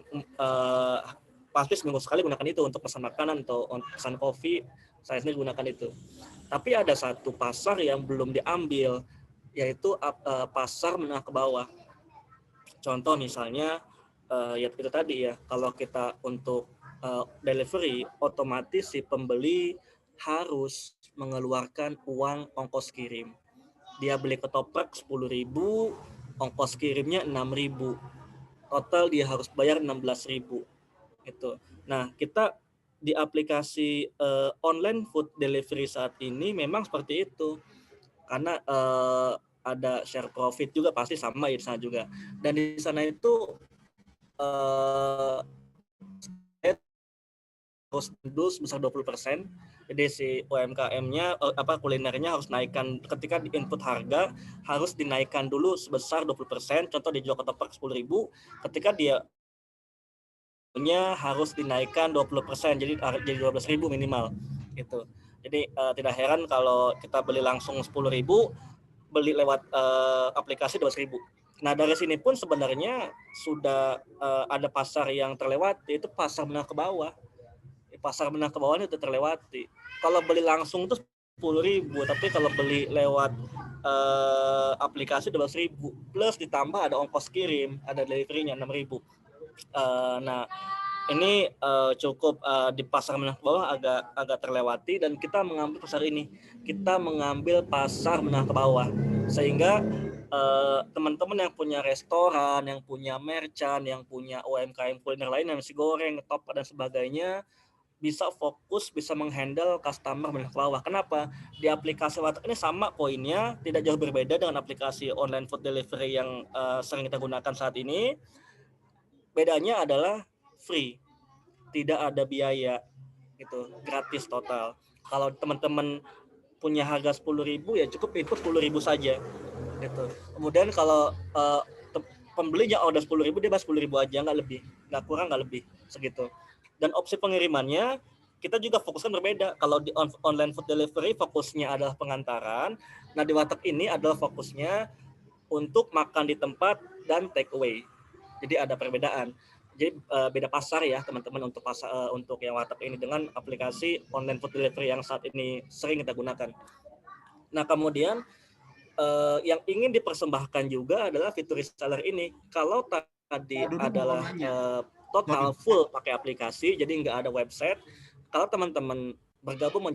pasti seminggu sekali gunakan itu untuk pesan makanan atau pesan kopi, saya sendiri gunakan itu. Tapi ada satu pasar yang belum diambil, yaitu pasar menengah ke bawah. Contoh misalnya, ya itu tadi ya, kalau kita untuk delivery, otomatis si pembeli harus mengeluarkan uang ongkos kirim. Dia beli ketoprak 10.000, ongkos kirimnya 6.000. Total dia harus bayar 16.000. Itu. Nah, kita di aplikasi online food delivery saat ini memang seperti itu. Karena ada share profit juga pasti sama ya di sana juga. Dan di sana itu harus dulu sebesar 20%. Jadi si UMKM-nya kulinernya harus naikkan, ketika di input harga harus dinaikkan dulu sebesar 20%. Contoh dijual ketoprak 10.000, ketika dia punya harus dinaikkan 20%, jadi 12.000 minimal gitu. Jadi tidak heran kalau kita beli langsung 10.000, beli lewat aplikasi 12.000. Nah, dari sini pun sebenarnya sudah ada pasar yang terlewati, itu pasar menengah ke bawah. Pasar menengah ke bawah itu terlewati. Kalau beli langsung itu 10.000, tapi kalau beli lewat aplikasi 12.000 plus ditambah ada ongkos kirim, ada delivery-nya 6.000. Nah, ini cukup di pasar menengah ke bawah agak terlewati, dan kita mengambil pasar ini. Kita mengambil pasar menengah ke bawah, sehingga teman-teman yang punya restoran, yang punya merchant, yang punya UMKM kuliner lain, nasi goreng, ketoprak dan sebagainya, bisa fokus, bisa menghandle customer menengah ke bawah. Kenapa? Di aplikasi Warteg ini sama poinnya, tidak jauh berbeda dengan aplikasi online food delivery yang sering kita gunakan saat ini. Bedanya adalah free, tidak ada biaya, gitu, gratis total. Kalau teman-teman punya harga 10.000 ya cukup input 10.000 saja, gitu. Kemudian kalau pembelinya order 10.000, dia bayar 10.000 aja, nggak lebih, nggak kurang, nggak lebih, segitu. Dan opsi pengirimannya kita juga fokuskan berbeda. Kalau di online food delivery fokusnya adalah pengantaran. Nah, di Warteg ini adalah fokusnya untuk makan di tempat dan take away. Jadi ada perbedaan. Jadi beda pasar ya teman-teman untuk pasar untuk yang Warteg ini dengan aplikasi online food delivery yang saat ini sering kita gunakan. Nah, kemudian yang ingin dipersembahkan juga adalah fitur reseller ini. Kalau tadi adalah total full pakai aplikasi, jadi nggak ada website. Kalau teman-teman bergabung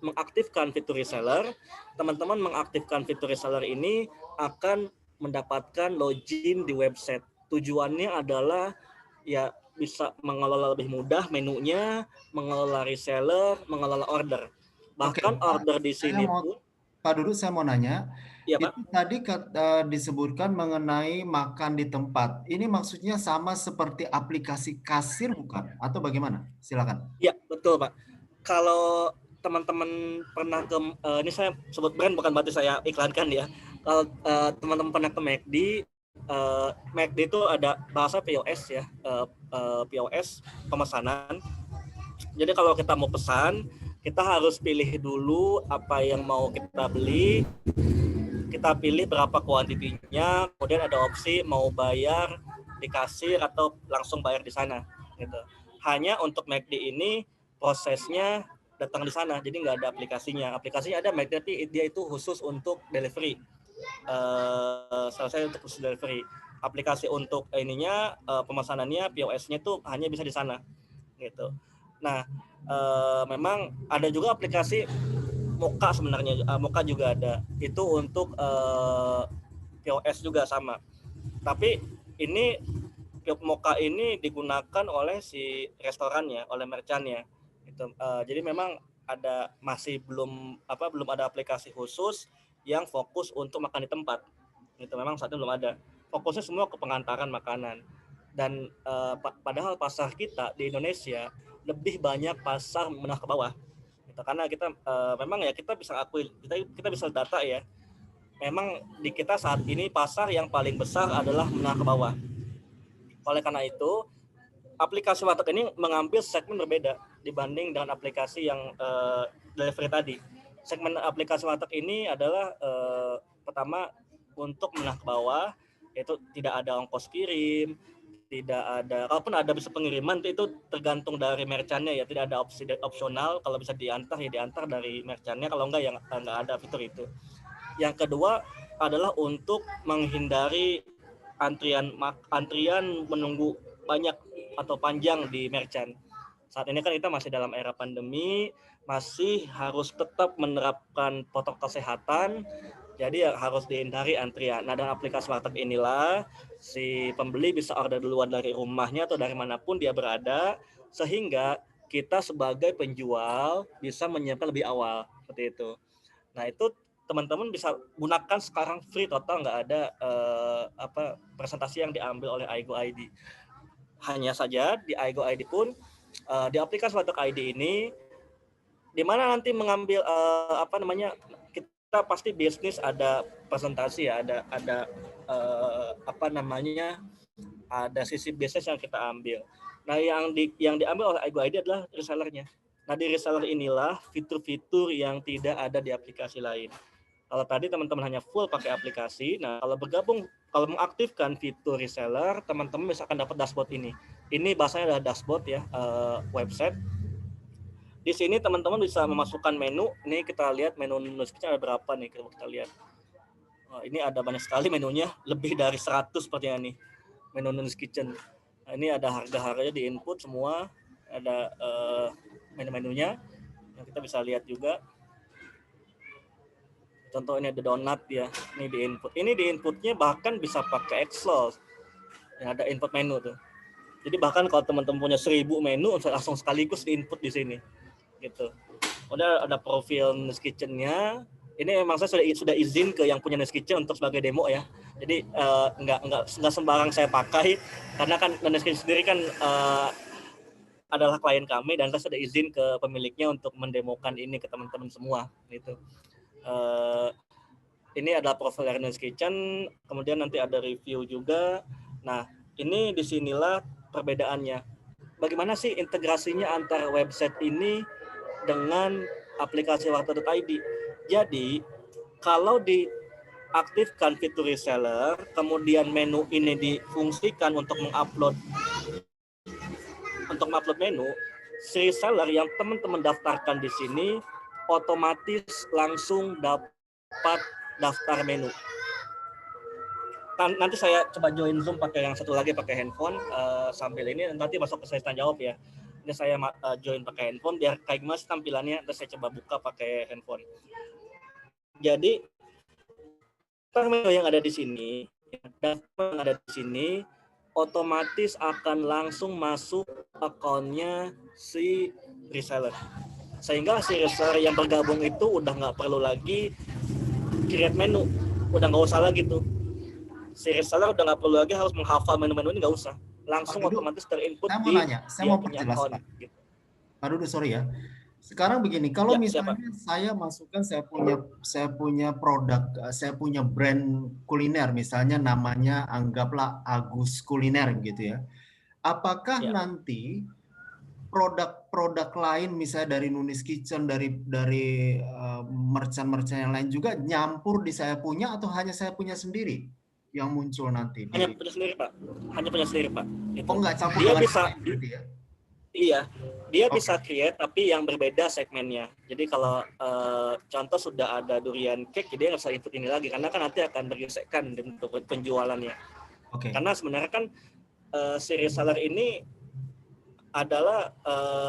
mengaktifkan fitur reseller, teman-teman mengaktifkan fitur reseller ini akan mendapatkan login di website. Tujuannya adalah ya bisa mengelola lebih mudah menunya, mengelola reseller, mengelola order. Bahkan order di sini pun. Pak Dudu, saya mau nanya. Ya, Pak. Itu tadi disebutkan mengenai makan di tempat. Ini maksudnya sama seperti aplikasi kasir bukan? Atau bagaimana? Silakan. Ya, betul Pak. Kalau teman-teman pernah ke, ini saya sebut brand bukan berarti saya iklankan ya. Kalau teman-teman pernah ke McD, McD itu ada bahasa POS ya, POS, pemesanan. Jadi kalau kita mau pesan, kita harus pilih dulu apa yang mau kita beli. Kita pilih berapa kuantitinya, kemudian ada opsi mau bayar di kasir atau langsung bayar di sana gitu. Hanya untuk McD ini prosesnya datang di sana, jadi nggak ada aplikasinya. Aplikasinya ada, tapi dia itu khusus untuk delivery. Selesai untuk khusus delivery. Aplikasi untuk ininya pemesanannya, POS-nya tuh hanya bisa di sana, gitu. Nah, memang ada juga aplikasi Moka sebenarnya, Moka juga ada. Itu untuk POS juga sama. Tapi ini Moka ini digunakan oleh si restorannya, oleh merchantnya. Gitu. Jadi memang masih belum ada aplikasi khusus yang fokus untuk makan di tempat. Itu memang saat ini belum ada. Fokusnya semua ke pengantaran makanan. Dan padahal pasar kita di Indonesia lebih banyak pasar menengah ke bawah. Gitu. Karena kita memang ya kita bisa akui, kita bisa data ya. Memang di kita saat ini pasar yang paling besar adalah menengah ke bawah. Oleh karena itu, aplikasi Warteg ini mengambil segmen berbeda dibanding dengan aplikasi yang delivery tadi. Segmen aplikasi Warteg ini adalah pertama untuk menengah ke bawah, yaitu tidak ada ongkos kirim, tidak ada, kalaupun ada bisa pengiriman itu tergantung dari merchantnya ya, tidak ada opsi opsional, kalau bisa diantar ya diantar dari merchantnya, kalau enggak ya enggak ada fitur itu. Yang kedua adalah untuk menghindari antrian menunggu banyak atau panjang di merchant. Saat ini kan kita masih dalam era pandemi, masih harus tetap menerapkan protokol kesehatan, jadi harus dihindari antrian. Nah, dengan aplikasi Warteg inilah si pembeli bisa order duluan dari rumahnya atau dari manapun dia berada, sehingga kita sebagai penjual bisa menyiapkan lebih awal, seperti itu. Nah, itu teman-teman bisa gunakan sekarang free total, nggak ada presentasi yang diambil oleh Aigo ID. Hanya saja di Aigo ID pun di aplikasi Warteg ID ini, di mana nanti mengambil kita pasti bisnis ada presentasi ya, ada ada sisi bisnis yang kita ambil. Nah, yang diambil oleh Aigo ID adalah resellernya. Nah, di reseller inilah fitur-fitur yang tidak ada di aplikasi lain. Kalau tadi teman-teman hanya full pakai aplikasi, nah kalau mengaktifkan fitur reseller, teman-teman bisa akan dapat dashboard ini. Ini bahasanya adalah dashboard ya, website. Di sini teman-teman bisa memasukkan menu. Ini kita lihat menu Nuskitchen ada berapa nih, kita lihat. Ini ada banyak sekali menunya, lebih dari 100 sepertinya nih menu Nuskitchen. Nah, ini ada harga-harganya di input semua, ada menu-menunya yang kita bisa lihat juga. Contoh ini ada donat ya, ini di input. Ini di inputnya bahkan bisa pakai Excel. Yang ada input menu tuh. Jadi bahkan kalau teman-teman punya 1000 menu, langsung sekaligus di input di sini. Gitu. Udah ada profil Nuskitchen-nya. Ini memang saya sudah izin ke yang punya Nuskitchen untuk sebagai demo ya. Jadi nggak sembarang saya pakai, karena kan Nuskitchen sendiri kan adalah klien kami, dan saya sudah izin ke pemiliknya untuk mendemokan ini ke teman-teman semua gitu. Ini adalah profil dari Nuskitchen, kemudian nanti ada review juga. Nah, ini disinilah perbedaannya. Bagaimana sih integrasinya antara website ini dengan aplikasi Warteg.id? Jadi, kalau diaktifkan fitur reseller, kemudian menu ini difungsikan untuk mengupload menu, si reseller yang teman-teman daftarkan di sini otomatis langsung dapat daftar menu. Nanti saya coba join Zoom pakai yang satu lagi pakai handphone sambil ini, nanti masuk ke sesi tanya jawab ya. Ini saya join pakai handphone biar kayak gimana tampilannya, terus saya coba buka pakai handphone. Jadi daftar menu yang ada di sini, otomatis akan langsung masuk akunnya si reseller. Sehingga si reseller yang bergabung itu udah nggak perlu lagi create menu, udah nggak usah lagi tuh. Si reseller udah nggak perlu lagi harus menghafal menu-menu ini, nggak usah. Langsung otomatis terinput di. Saya mau perjelas Pak. Gitu. Pak Dudu, sorry ya. Sekarang begini, kalau misalnya saya masukkan saya punya produk, saya punya brand kuliner, misalnya namanya anggaplah Agus Kuliner gitu ya. Apakah nanti produk-produk lain misalnya dari Nuskitchen, dari merchant-merchant yang lain juga nyampur di saya punya, atau hanya saya punya sendiri yang muncul nanti? Hanya punya sendiri Pak. Hanya punya sendiri Pak. Itu. Oh, nggak campur dia dengan bisa lain, ya? Iya, dia Oke. bisa create tapi yang berbeda segmennya. Jadi kalau contoh sudah ada durian cake, jadi nggak usah input ini lagi karena kan nanti akan bergesekkan untuk penjualannya. Oke. Karena sebenarnya kan si reseller ini adalah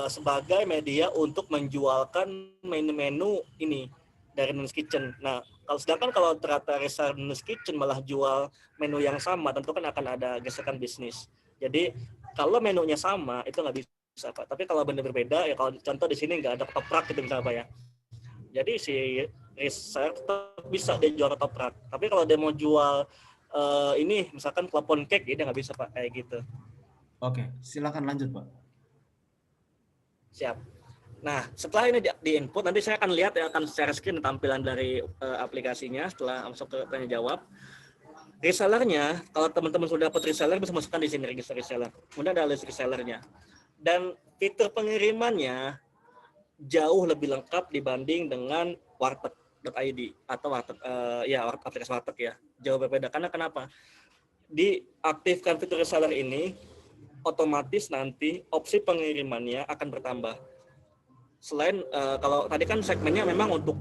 sebagai media untuk menjualkan menu-menu ini dari Nun's Kitchen. Nah, sedangkan kalau ternyata reseller Nun's Kitchen malah jual menu yang sama, tentu kan akan ada gesekan bisnis. Jadi kalau menunya sama itu nggak bisa Pak. Tapi kalau benar berbeda ya, kalau contoh di sini nggak ada ketoprak gitu misalnya Pak ya. Jadi si reseller tetap bisa dia jual ketoprak. Tapi kalau dia mau jual ini misalkan klepon cake, dia nggak bisa Pak kayak gitu. Oke, silakan lanjut Pak. Siap. Nah, setelah ini di input, nanti saya akan lihat ya, akan share screen tampilan dari aplikasinya setelah masuk ke tanya jawab. Resellernya, kalau teman-teman sudah dapat reseller, bisa masukkan di sini register reseller. Kemudian ada list resellernya. Dan fitur pengirimannya jauh lebih lengkap dibanding dengan warteg.id atau warteg, aplikasi warteg ya. Jauh berbeda. Karena kenapa? Diaktifkan fitur reseller ini, otomatis nanti opsi pengirimannya akan bertambah. Selain kalau tadi kan segmennya memang untuk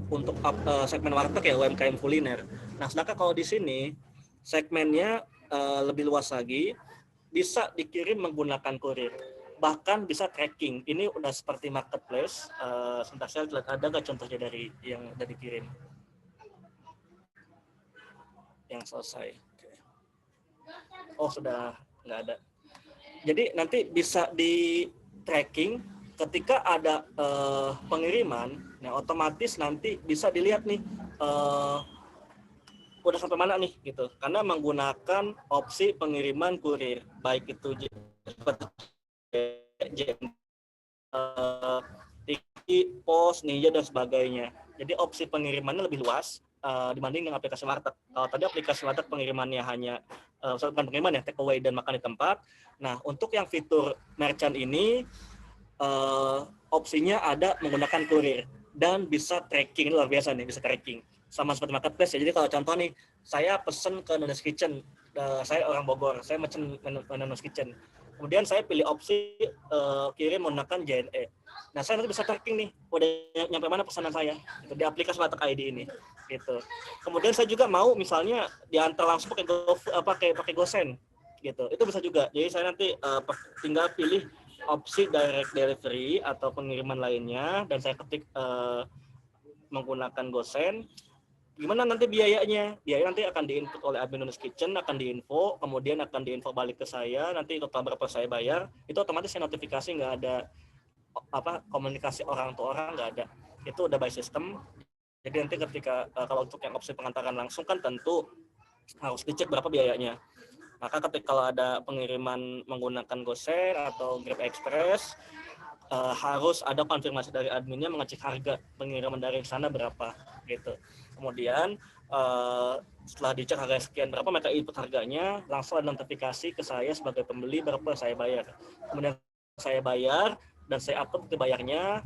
segmen warteg ya, UMKM kuliner. Nah, sedangkan kalau di sini segmennya lebih luas lagi, bisa dikirim menggunakan kurir, bahkan bisa tracking. Ini udah seperti marketplace. Sebentar saya lihat ada nggak contohnya dari yang udah dikirim, yang selesai. Oh, sudah nggak ada. Jadi nanti bisa di tracking ketika ada pengiriman, nah otomatis nanti bisa dilihat nih udah sampai mana nih gitu. Karena menggunakan opsi pengiriman kurir, baik itu pos, Ninja dan sebagainya. Jadi opsi pengirimannya lebih luas dibanding dengan aplikasi warteg. Kalau tadi aplikasi warteg pengirimannya hanya bukan pengiriman ya, take away dan makan di tempat. Nah, untuk yang fitur merchant ini opsinya ada menggunakan kurir dan bisa tracking. Ini luar biasa nih, bisa tracking. Sama seperti marketplace ya. Jadi kalau contoh nih, saya pesen ke Nun's Kitchen, saya orang Bogor, saya pesen Nun's Kitchen. Kemudian saya pilih opsi kirim menggunakan JNE. Nah, saya nanti bisa tracking nih, udah nyampe mana pesanan saya gitu, di aplikasi Warteg ID ini. Gitu. Kemudian saya juga mau misalnya diantar langsung pakai GoSend gitu. Itu bisa juga. Jadi saya nanti tinggal pilih opsi direct delivery atau pengiriman lainnya dan saya ketik menggunakan GoSend. Gimana nanti biayanya? Biaya nanti akan diinput oleh admin Nun's Kitchen, akan diinfo, kemudian akan diinfo balik ke saya, nanti total berapa saya bayar, itu otomatis saya notifikasi, nggak ada komunikasi orang to orang, nggak ada. Itu udah by system. Jadi nanti ketika kalau untuk yang opsi pengantaran langsung kan tentu harus dicek berapa biayanya. Maka ketika kalau ada pengiriman menggunakan GoShare atau Grab Express, harus ada konfirmasi dari adminnya mengecek harga pengiriman dari sana berapa gitu. Kemudian setelah dicek harga sekian berapa, mereka input harganya, langsung ada notifikasi ke saya sebagai pembeli berapa saya bayar. Kemudian saya bayar dan saya upload ke bayarnya,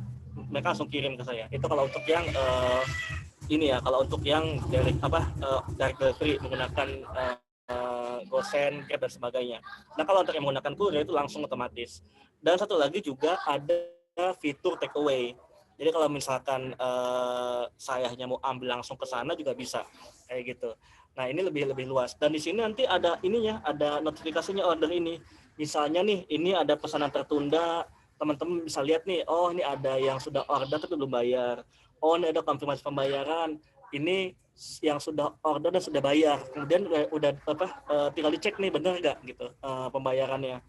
mereka langsung kirim ke saya. Itu kalau untuk yang ini ya, kalau untuk yang dari direct delivery menggunakan GoSend, Grab dan sebagainya. Nah, kalau untuk yang menggunakan kurir itu langsung otomatis. Dan satu lagi juga ada fitur take away. Jadi kalau misalkan saya hanya mau ambil langsung ke sana juga bisa kayak gitu. Nah, ini lebih luas. Dan di sini nanti ada ininya, ada notifikasinya order ini. Misalnya nih, ini ada pesanan tertunda, teman-teman bisa lihat nih, oh ini ada yang sudah order tapi belum bayar. Oh, ini ada konfirmasi pembayaran. Ini yang sudah order dan sudah bayar. Kemudian udah tinggal dicek nih benar nggak gitu pembayarannya.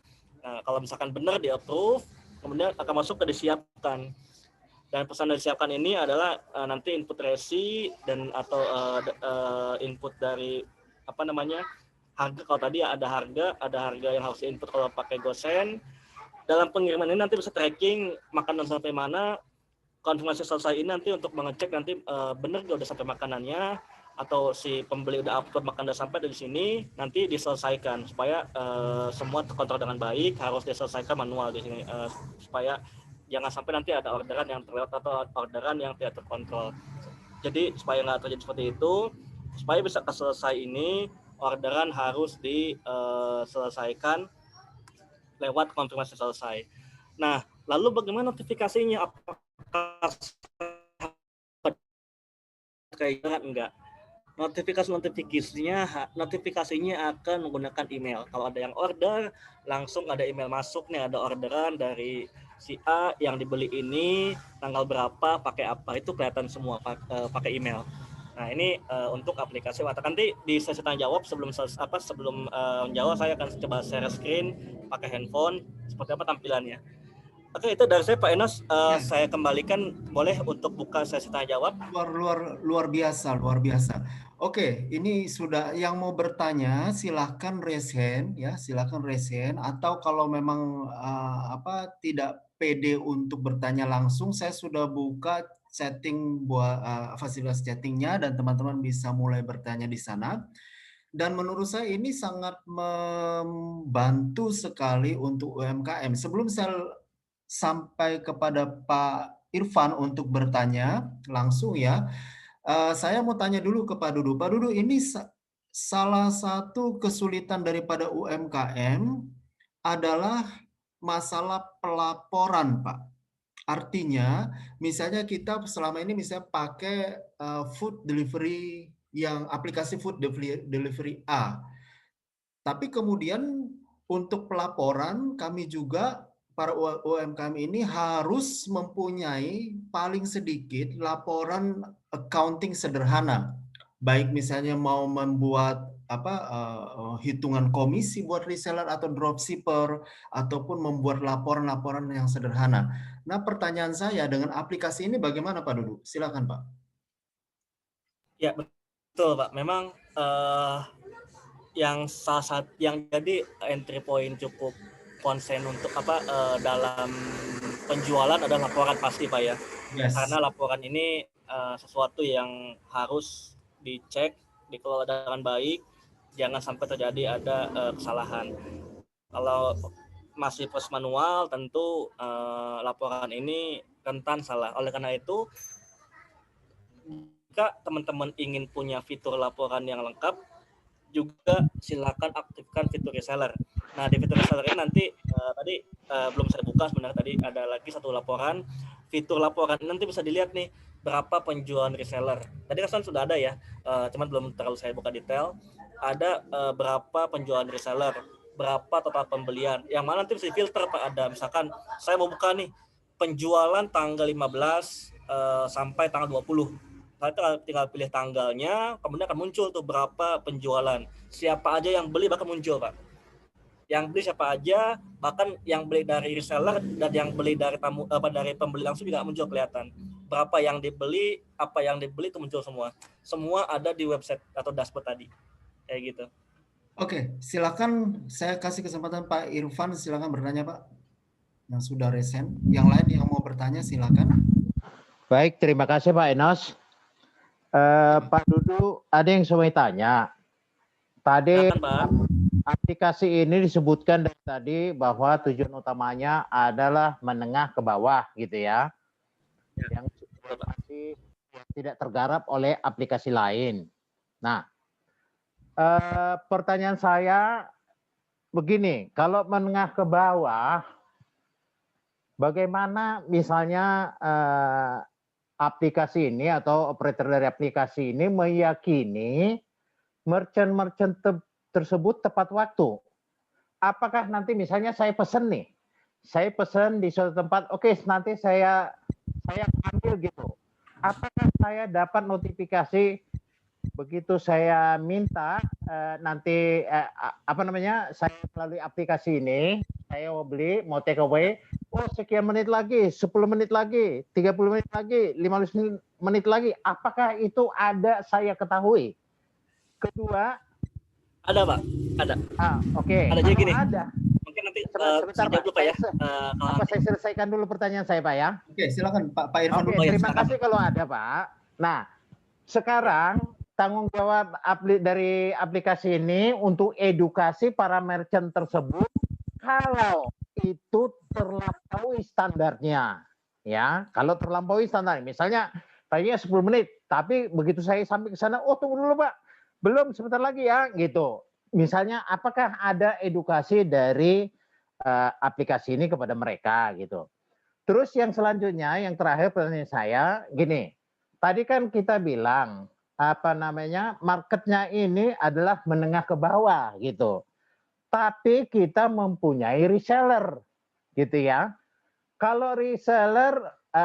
Nah, kalau misalkan benar di approve, kemudian akan masuk ke disiapkan. Dan pesan disiapkan ini adalah nanti input resi dan atau input dari harga. Kalau tadi ada harga yang harus input kalau pakai GoSend. Dalam pengiriman ini nanti bisa tracking makanan sampai mana. Konfirmasi selesai ini nanti untuk mengecek nanti benar nggak udah sampai makanannya, atau si pembeli udah upload makan udah sampai dari sini, nanti diselesaikan supaya semua terkontrol dengan baik. Harus diselesaikan manual di sini supaya jangan sampai nanti ada orderan yang terlewat atau orderan yang tidak terkontrol. Jadi supaya nggak terjadi seperti itu, supaya bisa keselesai ini, orderan harus diselesaikan lewat konfirmasi selesai. Nah, Lalu bagaimana notifikasinya? Apakah kayak enggak? Notifikasinya akan menggunakan email. Kalau ada yang order, langsung ada email masuk nih, ada orderan dari si A yang dibeli ini, tanggal berapa, pakai apa, itu kelihatan semua pakai email. Nah ini untuk aplikasi WhatsApp. Nanti di sesi tanya jawab sebelum jawab saya akan coba share screen pakai handphone seperti apa tampilannya. Oke, itu dari saya Pak Enos. Saya kembalikan, boleh untuk buka sesi tanya jawab. Luar biasa, luar biasa. Oke, ini sudah yang mau bertanya silahkan raise hand ya, silahkan raise hand, atau kalau memang tidak pede untuk bertanya langsung, saya sudah buka setting buat fasilitas chattingnya dan teman-teman bisa mulai bertanya di sana. Dan menurut saya ini sangat membantu sekali untuk UMKM. Sebelum saya sampai kepada Pak Irfan untuk bertanya langsung ya, saya mau tanya dulu ke Pak Dudu. Pak Dudu, ini salah satu kesulitan daripada UMKM adalah masalah pelaporan, Pak. Artinya, misalnya kita selama ini misalnya pakai food delivery yang aplikasi food delivery A. Tapi kemudian untuk pelaporan kami juga para UMKM ini harus mempunyai paling sedikit laporan accounting sederhana. Baik misalnya mau membuat hitungan komisi buat reseller atau dropshipper ataupun membuat laporan-laporan yang sederhana. Nah, pertanyaan saya dengan aplikasi ini bagaimana Pak Dudu? Silakan Pak. Ya, betul Pak. Memang yang jadi entry point cukup konsen untuk dalam penjualan adalah laporan pasti Pak ya. Yes. Karena laporan ini sesuatu yang harus dicek, dikelola dengan baik, jangan sampai terjadi ada kesalahan. Kalau masih proses manual, tentu laporan ini rentan salah. Oleh karena itu, jika teman-teman ingin punya fitur laporan yang lengkap, juga silakan aktifkan fitur reseller. Nah, di fitur reseller ini nanti tadi belum saya buka sebenarnya, tadi ada lagi satu laporan. Fitur laporan nanti bisa dilihat nih berapa penjualan reseller. Tadi kan sudah ada ya, cuman belum terlalu saya buka detail. Ada berapa penjualan reseller, berapa total pembelian. Yang mana nanti bisa filter Pak, ada misalkan saya mau buka nih penjualan tanggal 15 sampai tanggal 20. Kita tinggal pilih tanggalnya, kemudian akan muncul tuh berapa penjualan. Siapa aja yang beli bakal muncul, Pak. Yang beli siapa aja, bahkan yang beli dari reseller dan yang beli dari dari pembeli langsung juga muncul kelihatan. Berapa yang dibeli, apa yang dibeli itu muncul semua. Semua ada di website atau dashboard tadi. Kayak gitu. Oke, silakan saya kasih kesempatan Pak Irfan, silakan bertanya Pak. Yang sudah resen, yang lain yang mau bertanya silakan. Baik, terima kasih Pak Enos. Pak Dudu, ada yang saya tanya. Tadi aplikasi ini disebutkan dari tadi bahwa tujuan utamanya adalah menengah ke bawah gitu ya. Yang masih tidak tergarap oleh aplikasi lain. Nah, pertanyaan saya begini, kalau menengah ke bawah, bagaimana misalnya aplikasi ini atau operator dari aplikasi ini meyakini merchant-merchant tersebut tepat waktu? Apakah nanti misalnya saya pesan nih, saya pesan di suatu tempat, oke, nanti saya ambil gitu. Apakah saya dapat notifikasi begitu saya minta nanti saya melalui aplikasi ini, saya mau beli, mau take away, oh sekian menit lagi, 10 menit lagi, 30 menit lagi, 15 menit lagi, apakah itu ada saya ketahui? Kedua, ada Pak, ada. Oke. Ada jadi gini. Ada. Mungkin nanti sebentar Pak, dulu, Pak ya. Saya selesaikan dulu pertanyaan saya Pak ya. Oke, silakan Pak Irfan. Oke, terima kasih kalau ada Pak. Nah, sekarang tanggung jawab dari aplikasi ini untuk edukasi para merchant tersebut kalau itu terlampaui standarnya, ya. Kalau terlampaui standar, misalnya tadinya 10 menit, tapi begitu saya sampai ke sana, oh tunggu dulu Pak, belum sebentar lagi ya, gitu. Misalnya, apakah ada edukasi dari aplikasi ini kepada mereka, gitu. Terus yang selanjutnya, yang terakhir pertanyaan saya, gini. Tadi kan kita bilang, marketnya ini adalah menengah ke bawah gitu. Tapi kita mempunyai reseller, gitu ya. Kalau reseller,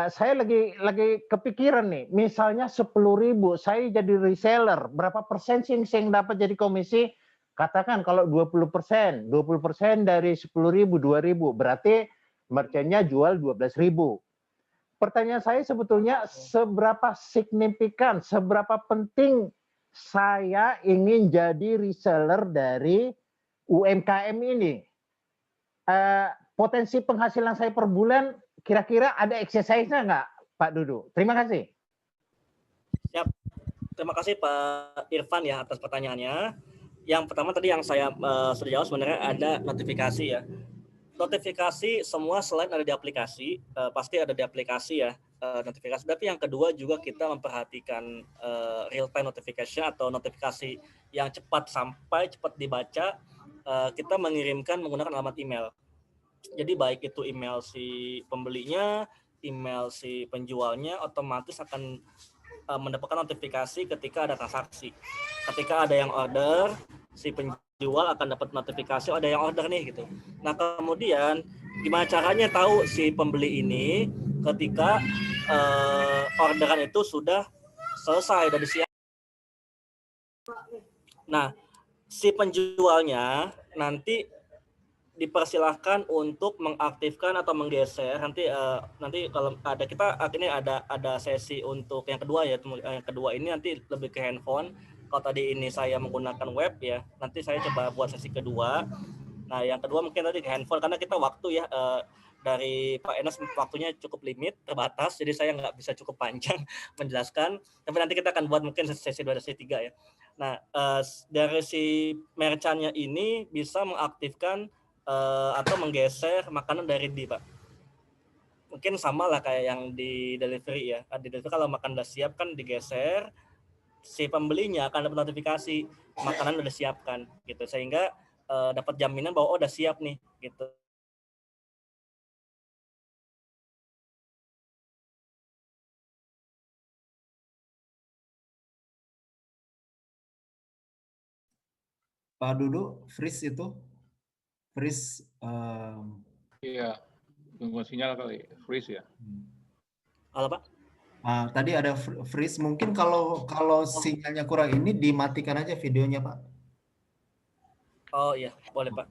saya lagi kepikiran nih, misalnya 10.000, saya jadi reseller, berapa persen sih yang dapat jadi komisi? Katakan kalau 20%, 20% dari 10.000, 2.000, berarti merchantnya jual 12.000. Pertanyaan saya sebetulnya seberapa signifikan, seberapa penting saya ingin jadi reseller dari UMKM ini. Potensi penghasilan saya per bulan kira-kira ada exercise-nya nggak, Pak Dudu? Terima kasih. Siap. Terima kasih Pak Irfan ya atas pertanyaannya. Yang pertama tadi yang saya sudah jawab sebenarnya ada notifikasi ya. Notifikasi semua selain ada di aplikasi, pasti ada di aplikasi ya notifikasi. Tapi yang kedua juga kita memperhatikan real time notification atau notifikasi yang cepat sampai cepat dibaca. Kita mengirimkan menggunakan alamat email. Jadi baik itu email si pembelinya, email si penjualnya, otomatis akan mendapatkan notifikasi ketika ada transaksi. Ketika ada yang order, si penjual akan dapat notifikasi ada yang order nih gitu. Nah kemudian gimana caranya tahu si pembeli ini ketika orderan itu sudah selesai dan disiap. Nah si penjualnya nanti dipersilahkan untuk mengaktifkan atau menggeser nanti kalau ada kita akhirnya ada sesi untuk yang kedua ya. Yang kedua ini nanti lebih ke handphone. Kalau tadi ini saya menggunakan web ya, nanti saya coba buat sesi kedua. Nah yang kedua mungkin tadi ke handphone karena kita waktu ya dari Pak Enos waktunya cukup limit terbatas, jadi saya nggak bisa cukup panjang menjelaskan. Tapi nanti kita akan buat mungkin sesi 2 sesi 3 ya. Nah dari si merchant-nya ini bisa mengaktifkan atau menggeser makanan dari di Pak. Mungkin sama lah kayak yang di delivery ya. Di delivery kalau makan udah siap kan digeser, si pembelinya akan dapat notifikasi makanan udah siapkan gitu, sehingga dapat jaminan bahwa udah siap nih gitu. Pak Dudu, freeze itu? Freeze. Iya, tunggu sinyal kali, freeze ya. Halo Pak? Tadi ada freeze, mungkin kalau sinyalnya kurang ini dimatikan aja videonya Pak. Oh iya, boleh Pak.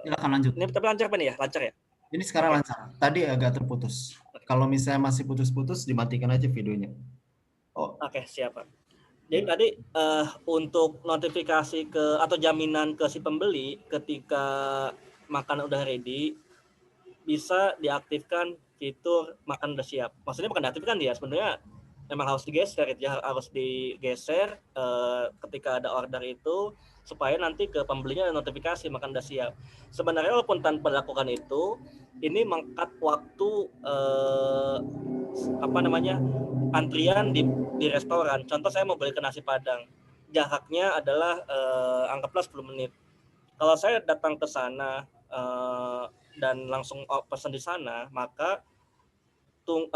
Silakan lanjut. Ini tapi lancar Pak nih ya? Lancar ya? Ini sekarang lancar. Tadi agak terputus. Kalau misalnya masih putus-putus, dimatikan aja videonya. Oke, siap Pak. Jadi tadi untuk notifikasi atau jaminan ke si pembeli ketika makanan udah ready, bisa diaktifkan fitur makan udah siap. Maksudnya bukan diaktifkan ya, sebenarnya memang harus digeser ya, harus digeser ketika ada order itu supaya nanti ke pembelinya ada notifikasi makan udah siap. Sebenarnya walaupun tanpa dilakukan itu, ini mengkat waktu antrian di restoran. Contoh saya mau beli ke nasi Padang, jaraknya adalah anggaplah 10 menit. Kalau saya datang ke sana dan langsung pesan di sana, maka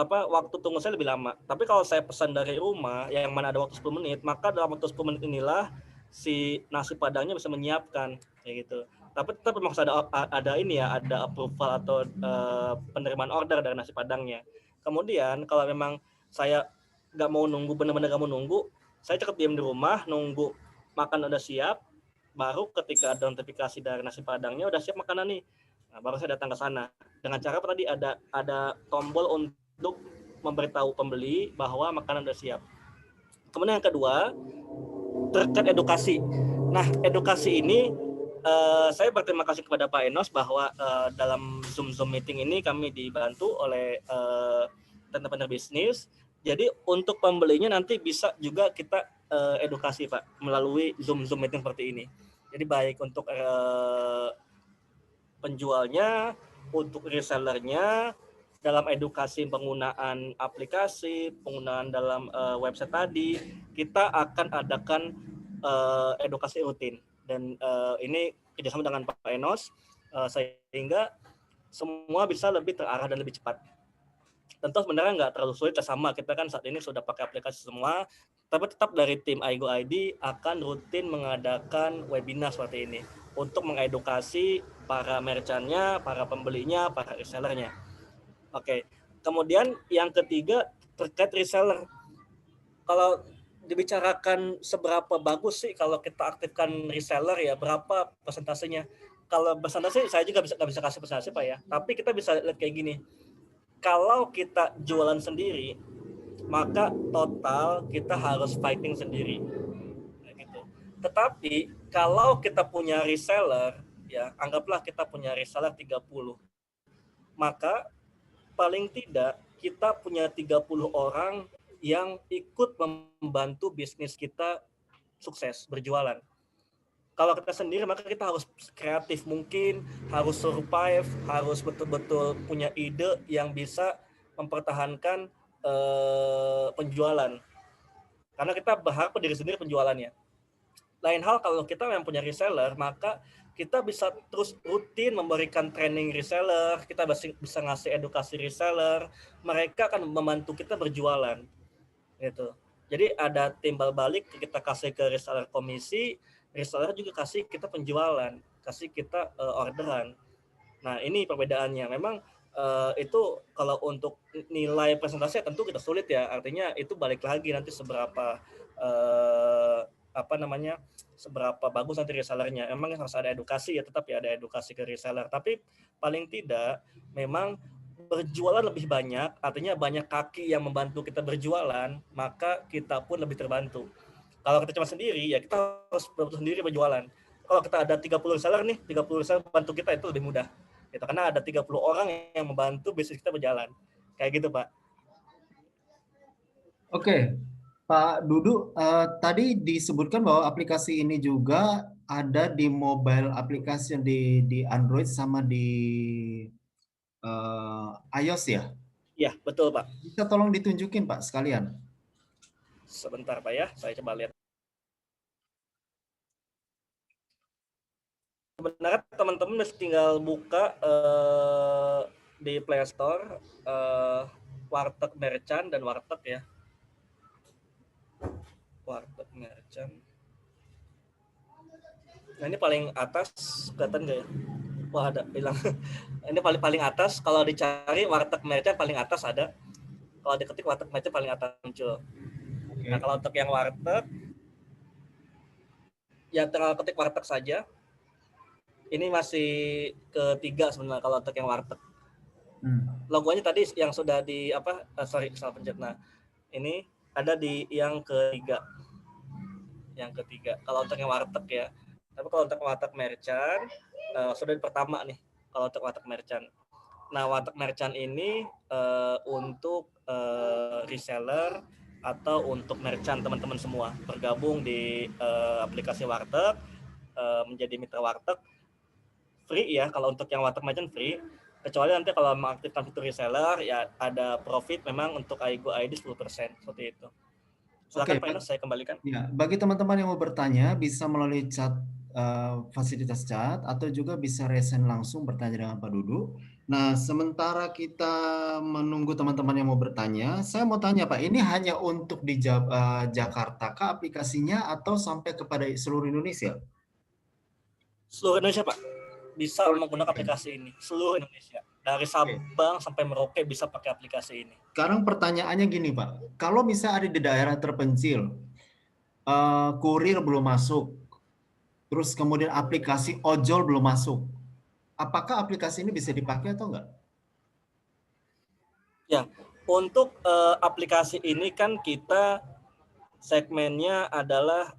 waktu tunggu saya lebih lama. Tapi kalau saya pesan dari rumah yang mana ada waktu 10 menit, maka dalam waktu 10 menit inilah si nasi Padangnya bisa menyiapkan kayak gitu. Tapi tetap memang ada ini ya, ada approval atau penerimaan order dari nasi Padangnya. Kemudian kalau memang saya nggak mau nunggu, benar-benar nggak mau nunggu, saya cukup diam di rumah nunggu makan udah siap, baru ketika ada notifikasi dari nasi Padangnya udah siap makanan nih, nah, baru saya datang ke sana dengan cara tadi ada tombol untuk memberitahu pembeli bahwa makanan udah siap. Kemudian yang kedua terkait edukasi. Nah edukasi ini saya berterima kasih kepada Pak Enos bahwa dalam Zoom meeting ini kami dibantu oleh partner bisnis. Jadi untuk pembelinya nanti bisa juga kita edukasi Pak melalui Zoom meeting seperti ini. Jadi baik untuk penjualnya, untuk resellernya, dalam edukasi penggunaan aplikasi, penggunaan dalam website tadi, kita akan adakan edukasi rutin. Dan ini kerjasama dengan Pak Enos, sehingga semua bisa lebih terarah dan lebih cepat. Tentu sebenarnya nggak terlalu sulit, sama kita kan saat ini sudah pakai aplikasi semua, tapi tetap dari tim Aigo ID akan rutin mengadakan webinar seperti ini untuk mengedukasi para merchant-nya, para pembelinya, para resellernya. Oke, kemudian yang ketiga terkait reseller. Kalau dibicarakan seberapa bagus sih kalau kita aktifkan reseller ya, berapa persentasenya? Kalau persentase saya juga nggak bisa kasih persentase Pak ya, tapi kita bisa lihat kayak gini. Kalau kita jualan sendiri, maka total kita harus fighting sendiri. Gitu. Tetapi kalau kita punya reseller, ya anggaplah kita punya reseller 30, maka paling tidak kita punya 30 orang yang ikut membantu bisnis kita sukses berjualan. Kalau kita sendiri maka kita harus kreatif mungkin, harus survive, harus betul-betul punya ide yang bisa mempertahankan penjualan. Karena kita berharap diri sendiri penjualannya. Lain hal kalau kita yang punya reseller, maka kita bisa terus rutin memberikan training reseller, kita bisa ngasih edukasi reseller, mereka akan membantu kita berjualan. Gitu. Jadi ada timbal balik, kita kasih ke reseller komisi, reseller juga kasih kita penjualan, kasih kita orderan. Nah ini perbedaannya. Memang itu kalau untuk nilai presentasi tentu kita sulit ya. Artinya itu balik lagi nanti seberapa seberapa bagus nanti resellernya. Emang harus ada edukasi ya, tetap ya ada edukasi ke reseller. Tapi paling tidak memang berjualan lebih banyak, artinya banyak kaki yang membantu kita berjualan, maka kita pun lebih terbantu. Kalau kita cuma sendiri, ya kita harus sendiri berjualan. Kalau kita ada 30 reseller nih, 30 reseller bantu kita itu lebih mudah. Gitu. Karena ada 30 orang yang membantu bisnis kita berjalan. Kayak gitu, Pak. Oke, Pak Dudu, tadi disebutkan bahwa aplikasi ini juga ada di mobile aplikasi di Android sama di iOS ya? Iya, betul Pak. Bisa tolong ditunjukin Pak sekalian? Sebentar Pak ya, saya coba lihat. Sebenarnya teman-teman mesti tinggal buka di Play Store Warteg Merchant dan Warteg ya. Warteg Merchant. Nah ini paling atas, kelihatan nggak ya? Wah ada, hilang. Ini paling atas, kalau dicari Warteg Merchant paling atas ada. Kalau diketik Warteg Merchant paling atas muncul. Okay. Nah kalau untuk yang Warteg, ya tinggal ketik Warteg saja. Ini masih ketiga sebenarnya kalau untuk yang Warteg. Logonya tadi yang sudah di salah pencet. Nah ini ada di yang ketiga. Yang ketiga. Kalau untuk yang Warteg ya. Tapi kalau untuk Warteg Merchant sudah di pertama nih. Kalau untuk Warteg Merchant. Nah Warteg Merchant ini untuk reseller atau untuk merchant teman-teman semua bergabung di aplikasi Warteg, menjadi mitra Warteg, free ya. Kalau untuk yang Warteg Merchant free, kecuali nanti kalau mengaktifkan fitur reseller ya ada profit memang untuk Aigo ID 10% seperti itu. Silakan Pak Enos, saya kembalikan. Ya, bagi teman-teman yang mau bertanya bisa melalui chat fasilitas chat atau juga bisa resen langsung bertanya dengan Pak Dudu. Nah, sementara kita menunggu teman-teman yang mau bertanya, saya mau tanya Pak, ini hanya untuk di Jakarta kah aplikasinya atau sampai kepada seluruh Indonesia? Seluruh Indonesia Pak, bisa menggunakan aplikasi ini, seluruh Indonesia. Dari Sabang sampai Merauke bisa pakai aplikasi ini. Sekarang pertanyaannya gini Pak, kalau misalnya ada di daerah terpencil, kurir belum masuk, terus kemudian aplikasi ojol belum masuk, apakah aplikasi ini bisa dipakai atau enggak? Ya, untuk aplikasi ini kan kita segmennya adalah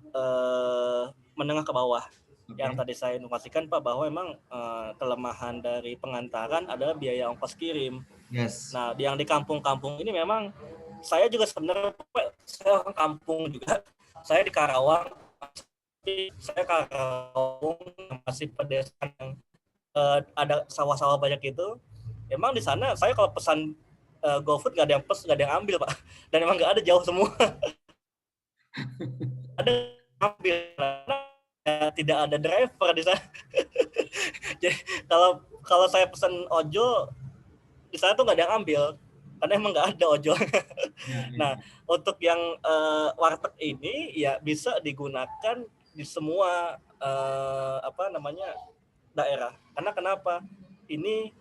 menengah ke bawah. Yang tadi saya informasikan Pak bahwa memang kelemahan dari pengantaran adalah biaya ongkos kirim. Yes. Nah, yang di kampung-kampung ini memang saya juga sebenarnya saya orang kampung juga. Saya di Karawang, saya Karawang masih pedesaan yang ada sawah-sawah banyak itu. Emang di sana saya kalau pesan GoFood nggak ada yang ambil Pak. Dan emang nggak ada, jauh semua. Ada ambil. Tidak ada driver di sana. Jadi kalau kalau saya pesan ojol di sana tuh nggak ada yang ambil karena emang nggak ada ojol. Nah, untuk yang warteg ini ya bisa digunakan di semua daerah. Karena kenapa? Ini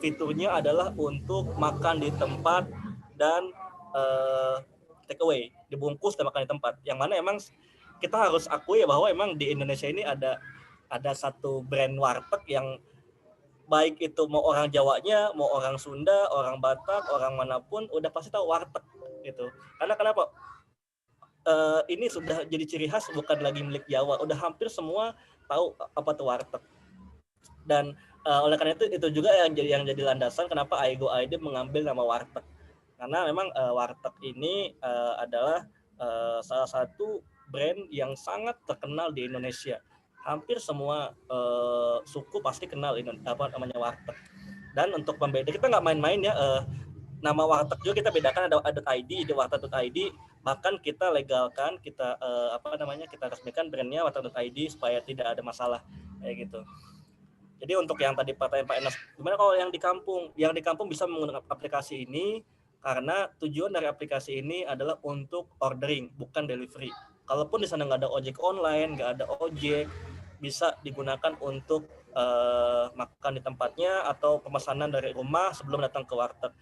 fiturnya adalah untuk makan di tempat dan take away, dibungkus dan makan di tempat. Yang mana emang kita harus akui bahwa emang di Indonesia ini ada satu brand warteg yang baik itu mau orang Jawanya, mau orang Sunda, orang Batak, orang manapun udah pasti tahu warteg gitu. Karena kenapa? Ini sudah jadi ciri khas, bukan lagi milik Jawa. Udah hampir semua tahu apa tuh warteg. Dan oleh karena itu juga yang jadi landasan kenapa Aigo ID mengambil nama warteg. Karena memang warteg ini adalah salah satu brand yang sangat terkenal di Indonesia. Hampir semua suku pasti kenal apa namanya warteg. Dan untuk pembeda kita nggak main-main ya. Nama warteg juga kita bedakan, ada .id, di warteg.id. Bahkan kita legalkan, kita kita resmikan brandnya warteg.id supaya tidak ada masalah kayak gitu. Jadi untuk yang tadi pertanyaan Pak Enos, gimana kalau yang di kampung? Yang di kampung bisa menggunakan aplikasi ini karena tujuan dari aplikasi ini adalah untuk ordering, bukan delivery. Kalaupun di sana nggak ada ojek online, nggak ada ojek, bisa digunakan untuk makan di tempatnya atau pemesanan dari rumah sebelum datang ke warteg.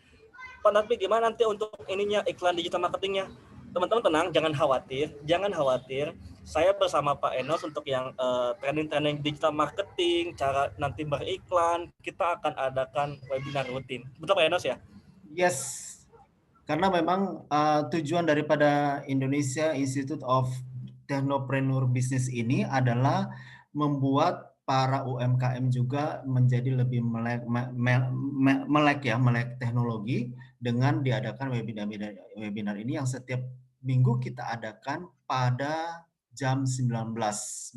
Pak, tapi gimana nanti untuk ininya, iklan digital marketingnya? Teman-teman tenang, jangan khawatir. Saya bersama Pak Enos untuk yang training digital marketing, cara nanti beriklan, kita akan adakan webinar rutin. Betul Pak Enos ya? Yes, karena memang tujuan daripada Indonesia Institute of Technopreneur Business ini adalah membuat para UMKM juga menjadi lebih melek teknologi dengan diadakan webinar ini yang setiap minggu kita adakan pada jam 19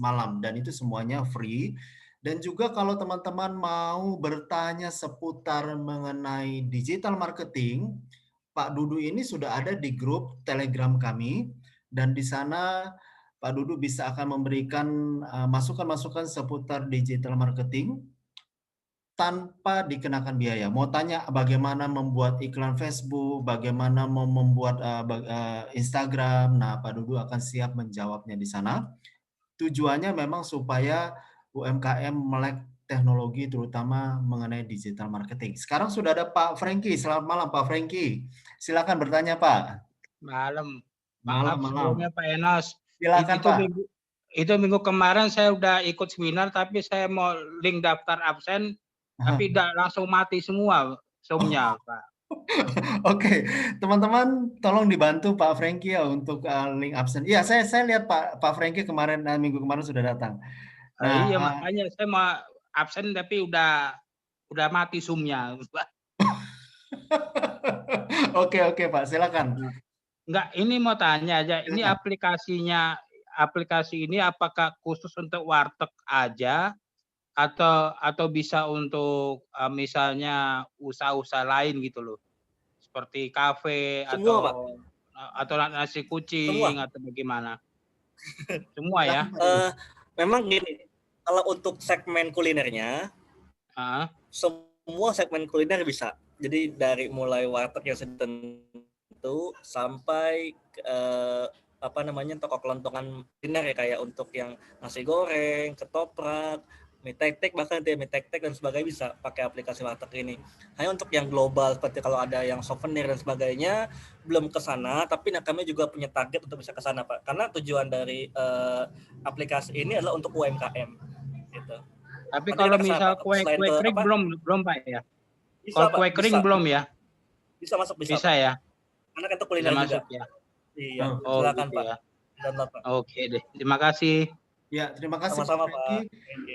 malam dan itu semuanya free. Dan juga kalau teman-teman mau bertanya seputar mengenai digital marketing, Pak Dudu ini sudah ada di grup Telegram kami dan di sana Pak Dudu bisa akan memberikan masukan-masukan seputar digital marketing tanpa dikenakan biaya. Mau tanya bagaimana membuat iklan Facebook, bagaimana membuat Instagram, nah Pak Dudu akan siap menjawabnya di sana. Tujuannya memang supaya UMKM melek teknologi terutama mengenai digital marketing. Sekarang sudah ada Pak Franky. Selamat malam Pak Franky. Silakan bertanya Pak. Malam. Malam. Sebelumnya Pak Enos. Silakan Pak. Itu minggu kemarin saya udah ikut seminar tapi saya mau link daftar absen tapi tidak langsung mati semua Zoom-nya Pak. Oke, teman-teman tolong dibantu Pak Franky ya untuk link absen. Iya, saya lihat Pak Franky kemarin minggu kemarin sudah datang. Nah, iya makanya saya mau absen tapi udah mati Zoom-nya. Oke Pak, silakan. Enggak, ini mau tanya aja. Ini aplikasi ini apakah khusus untuk warteg aja atau bisa untuk misalnya usaha-usaha lain gitu loh. Seperti kafe atau nasi kucing atau bagaimana? Semua ya. Memang gini, kalau untuk segmen kulinernya, semua segmen kuliner bisa. Jadi dari mulai warteg yang tertentu sampai toko kelontongan kuliner ya, kayak untuk yang nasi goreng, ketoprak, mie tek-tek, bahkan mie tek-tek dan sebagainya bisa pakai aplikasi warteg ini. Hanya untuk yang global seperti kalau ada yang souvenir dan sebagainya belum ke sana, tapi kami juga punya target untuk bisa ke sana Pak. Karena tujuan dari aplikasi ini adalah untuk UMKM gitu. Tapi kalau misal kue kering belum Pak ya? Kalau kue kering belum ya? Bisa masuk bisa ya? Karena itu kuliner juga. Ya? Iya, silakan gitu Pak. Ya. Pak. Oke deh, terima kasih. Ya, terima kasih sama-sama Pak.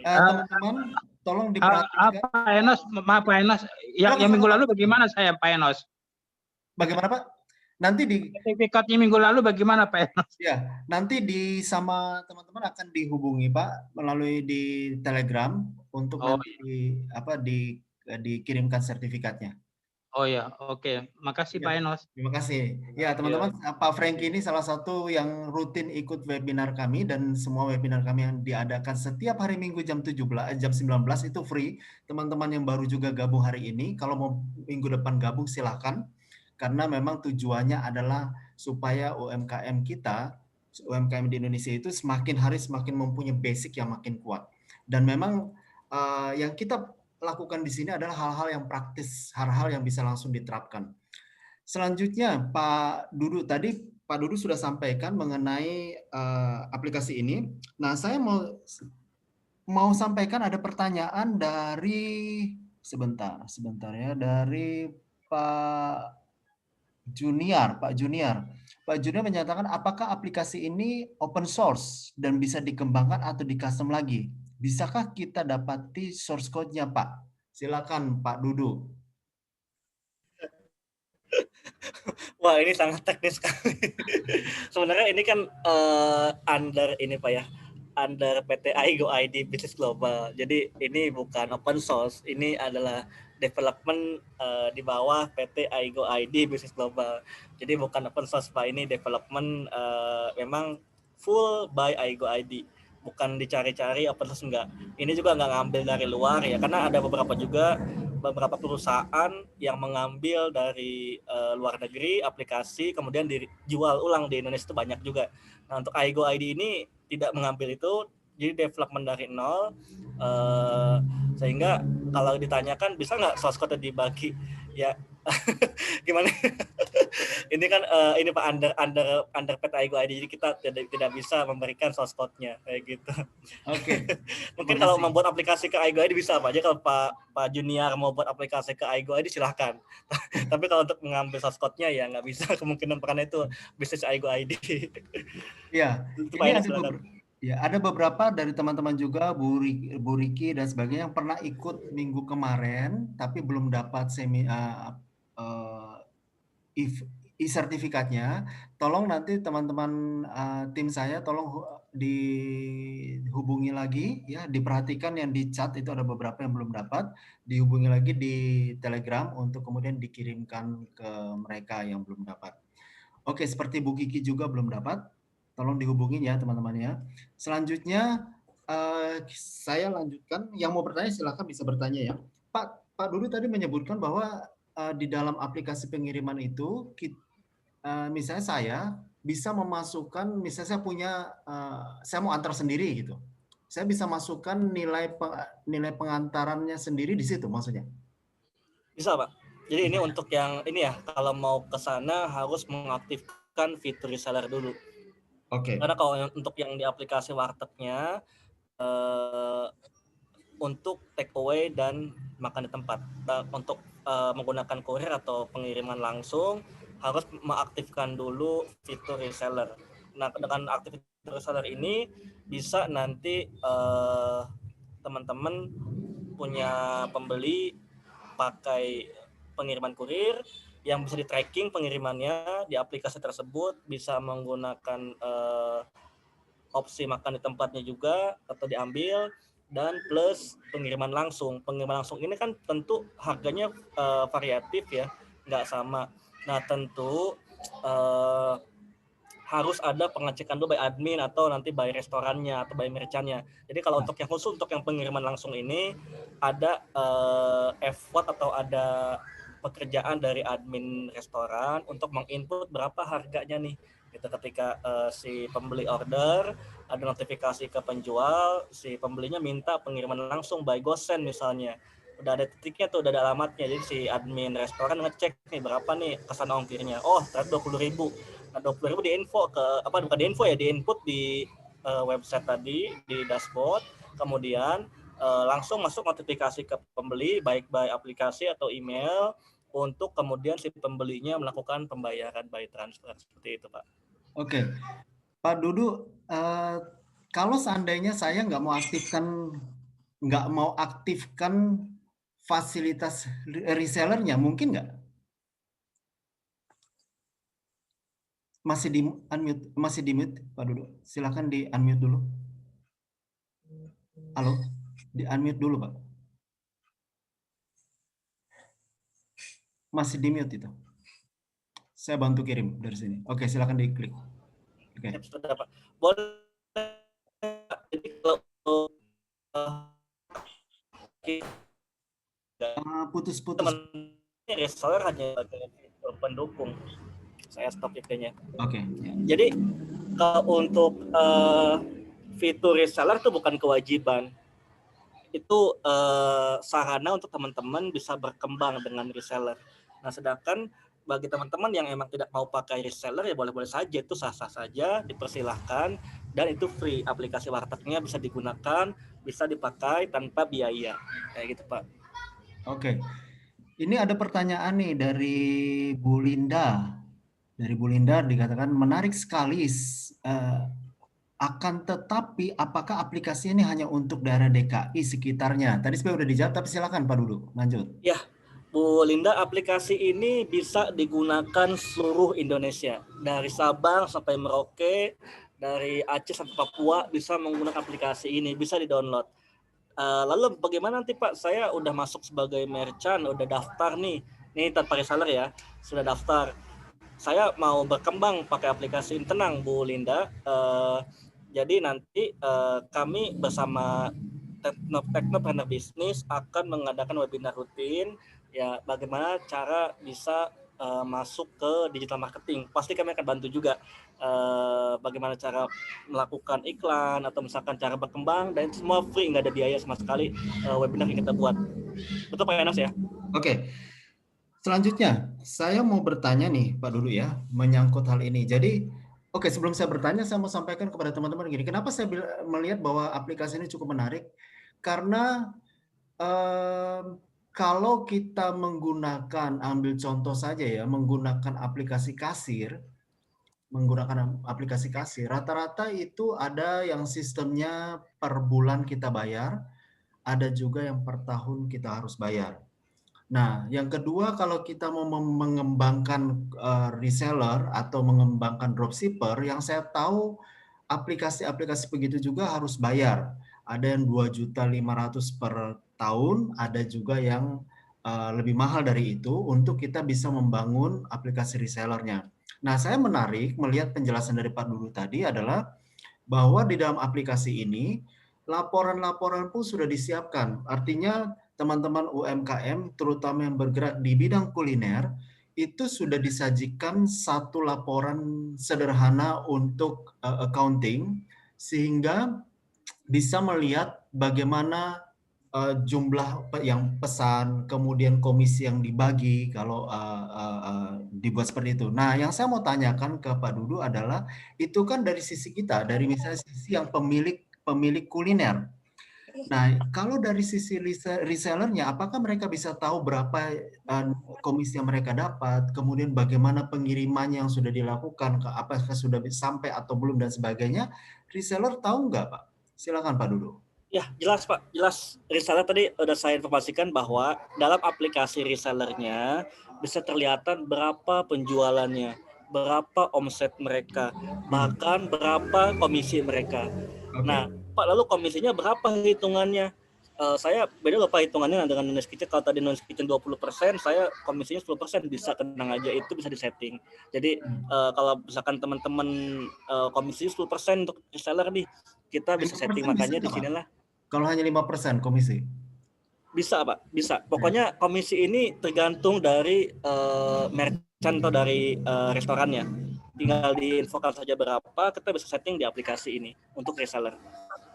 Teman-teman, tolong diperhatikan. Pak Enos, maaf Pak Enos, yang minggu lalu bagaimana saya Pak Enos? Bagaimana Pak? Nanti di sertifikatnya minggu lalu bagaimana Pak Enos? Ya, nanti sama teman-teman akan dihubungi Pak melalui di Telegram untuk nanti dikirimkan sertifikatnya. Oh ya, oke. Makasih Ya, Pak Enos. terima kasih. Ya, teman-teman, Pak Frank ini salah satu yang rutin ikut webinar kami dan semua webinar kami yang diadakan setiap hari Minggu jam 17, jam 19 itu free. Teman-teman yang baru juga gabung hari ini, kalau mau minggu depan gabung silahkan. Karena memang tujuannya adalah supaya UMKM kita, UMKM di Indonesia itu semakin hari semakin mempunyai basic yang makin kuat. Dan memang yang kita lakukan di sini adalah hal-hal yang praktis, hal-hal yang bisa langsung diterapkan. Selanjutnya, Pak Dudu tadi Pak Dudu sudah sampaikan mengenai aplikasi ini. Nah, saya mau sampaikan ada pertanyaan dari sebentar ya, dari Pak Junior. Pak Junior menyatakan apakah aplikasi ini open source dan bisa dikembangkan atau di custom lagi? Bisakah kita dapati source code-nya, Pak? Silakan Pak Dudu. Wah, ini sangat teknis sekali. Sebenarnya ini kan under ini Pak ya, under PT Aigo ID Business Global. Jadi ini bukan open source, ini adalah development di bawah PT Aigo ID Business Global. Jadi bukan open source Pak, ini development memang full by Aigo ID. Bukan dicari-cari open source, enggak. Ini juga enggak ngambil dari luar ya, karena ada beberapa perusahaan yang mengambil dari luar negeri aplikasi kemudian dijual ulang di Indonesia itu banyak juga. Nah, untuk Aigo ID ini tidak mengambil itu, jadi development dari nol, sehingga kalau ditanyakan bisa nggak source code dibagi ya gimana. Ini kan ini Pak under PT Aigo ID, jadi kita tidak bisa memberikan source code-nya kayak gitu. Oke. Mungkin kalau membuat aplikasi ke Aigo ID bisa Pak aja, kalau Pak Junior mau buat aplikasi ke Aigo ID silahkan. Tapi kalau untuk mengambil source code-nya ya nggak bisa, kemungkinan karena itu bisnis Aigo ID. Ya, Itu ini Pak, ada beberapa dari teman-teman juga, Bu Riki dan sebagainya yang pernah ikut minggu kemarin tapi belum dapat e-sertifikatnya. Tolong nanti teman-teman tim saya tolong dihubungi lagi ya, diperhatikan yang di chat itu ada beberapa yang belum dapat, dihubungi lagi di Telegram untuk kemudian dikirimkan ke mereka yang belum dapat. Oke, seperti Bu Kiki juga belum dapat, tolong dihubungin ya teman-teman ya. Selanjutnya saya lanjutkan, yang mau bertanya silakan bisa bertanya ya. Pak Dudu tadi menyebutkan bahwa di dalam aplikasi pengiriman itu misalnya saya bisa memasukkan, misalnya saya mau antar sendiri gitu. Saya bisa masukkan nilai pengantarannya sendiri di situ maksudnya. Bisa Pak. Jadi ini untuk yang ini ya, kalau mau ke sana harus mengaktifkan fitur reseller dulu. Oke. Karena kalau untuk yang di aplikasi wartegnya untuk take away dan makan di tempat. Untuk menggunakan kurir atau pengiriman langsung harus mengaktifkan dulu fitur reseller. Nah, dengan aktif fitur reseller ini bisa nanti teman-teman punya pembeli pakai pengiriman kurir yang bisa di tracking pengirimannya di aplikasi tersebut, bisa menggunakan opsi makan di tempatnya juga atau diambil, dan plus pengiriman langsung. Pengiriman langsung ini kan tentu harganya variatif ya, nggak sama. Nah, tentu harus ada pengecekan dulu by admin atau nanti by restorannya atau by merchantnya. Jadi kalau untuk yang khusus untuk yang pengiriman langsung ini ada effort atau ada pekerjaan dari admin restoran untuk menginput berapa harganya nih. Gitu, ketika si pembeli order, ada notifikasi ke penjual, si pembelinya minta pengiriman langsung by GoSend misalnya. Udah ada titiknya tuh, udah ada alamatnya. Jadi si admin restoran ngecek nih berapa nih kesan ongkirnya. Oh, ternyata 20.000. Nah, 20.000 diinfo ke bukan diinfo ya, diinput di website tadi di dashboard, kemudian langsung masuk notifikasi ke pembeli baik by aplikasi atau email, untuk kemudian si pembelinya melakukan pembayaran by transfer seperti itu Pak. Oke, Pak Dudu, kalau seandainya saya nggak mau aktifkan fasilitas resellernya, mungkin nggak? Masih di mute, Pak Dudu. Silakan di unmute dulu. Halo, di unmute dulu Pak. Masih di mute itu. Saya bantu kirim dari sini. Oke, silakan diklik. Oke. Sudah, Pak. Boleh. Jadi kalau Putus-putus. teman reseller hanya sebagai pendukung. Saya stop IP-nya. Oke. Jadi kalau untuk fitur reseller itu bukan kewajiban. Itu sarana untuk teman-teman bisa berkembang dengan reseller. Nah, sedangkan bagi teman-teman yang emang tidak mau pakai reseller ya boleh-boleh saja, itu sah-sah saja, dipersilahkan, dan itu free. Aplikasi Wartegnya bisa digunakan, bisa dipakai tanpa biaya. Kayak gitu, Pak. Oke. Ini ada pertanyaan nih dari Bu Linda. Dari Bu Linda dikatakan menarik sekali, akan tetapi apakah aplikasi ini hanya untuk daerah DKI sekitarnya? Tadi sebenarnya udah dijawab, tapi silakan Pak Dudu, lanjut. Ya, Bu Linda, aplikasi ini bisa digunakan seluruh Indonesia. Dari Sabang sampai Merauke, dari Aceh sampai Papua bisa menggunakan aplikasi ini, bisa di-download. Lalu bagaimana nanti Pak, saya udah masuk sebagai merchant, udah daftar nih tanpa reseller ya, sudah daftar. Saya mau berkembang pakai aplikasi ini, tenang Bu Linda. Jadi nanti kami bersama Teknopreneur Bisnis akan mengadakan webinar rutin ya bagaimana cara bisa masuk ke digital marketing. Pasti kami akan bantu juga bagaimana cara melakukan iklan atau misalkan cara berkembang, dan semua free, nggak ada biaya sama sekali webinar yang kita buat. Betul Pak Enos ya? Oke. Selanjutnya, saya mau bertanya nih Pak Dudu ya, menyangkut hal ini. Jadi, oke, sebelum saya bertanya, saya mau sampaikan kepada teman-teman gini, kenapa saya melihat bahwa aplikasi ini cukup menarik? Karena kalau kita menggunakan, ambil contoh saja ya, menggunakan aplikasi kasir, rata-rata itu ada yang sistemnya per bulan kita bayar, ada juga yang per tahun kita harus bayar. Nah, yang kedua kalau kita mau mengembangkan reseller atau mengembangkan dropshipper, yang saya tahu aplikasi-aplikasi begitu juga harus bayar. Ada yang 2.500.000 per tahun, ada juga yang lebih mahal dari itu untuk kita bisa membangun aplikasi resellernya. Nah, saya menarik melihat penjelasan dari Pak Dudu tadi adalah bahwa di dalam aplikasi ini laporan-laporan pun sudah disiapkan. Artinya teman-teman UMKM terutama yang bergerak di bidang kuliner itu sudah disajikan satu laporan sederhana untuk accounting sehingga bisa melihat bagaimana jumlah yang pesan, kemudian komisi yang dibagi kalau dibuat seperti itu. Nah, yang saya mau tanyakan ke Pak Dudu adalah itu kan dari sisi kita, dari misalnya sisi yang pemilik kuliner. Nah, kalau dari sisi resellernya, apakah mereka bisa tahu berapa komisi yang mereka dapat, kemudian bagaimana pengirimannya yang sudah dilakukan, apakah sudah sampai atau belum dan sebagainya? Reseller tahu nggak, Pak? Silakan Pak Dudu. Ya, jelas Pak, jelas. Reseller tadi udah saya informasikan bahwa dalam aplikasi resellernya bisa terlihatan berapa penjualannya, berapa omset mereka, bahkan berapa komisi mereka. Oke. Nah, Pak, lalu komisinya berapa hitungannya? Saya beda lupa hitungannya dengan Noise Kitchen. Kalau tadi Noise Kitchen 20%, saya komisinya 10%, bisa, tenang aja, itu bisa disetting. Jadi kalau misalkan teman-teman komisi 10% untuk reseller nih, kita bisa setting, makanya di sinilah. Kalau hanya 5% komisi? Bisa Pak, bisa. Pokoknya komisi ini tergantung dari merchant atau dari restorannya. Tinggal diinfokan saja berapa, kita bisa setting di aplikasi ini untuk reseller.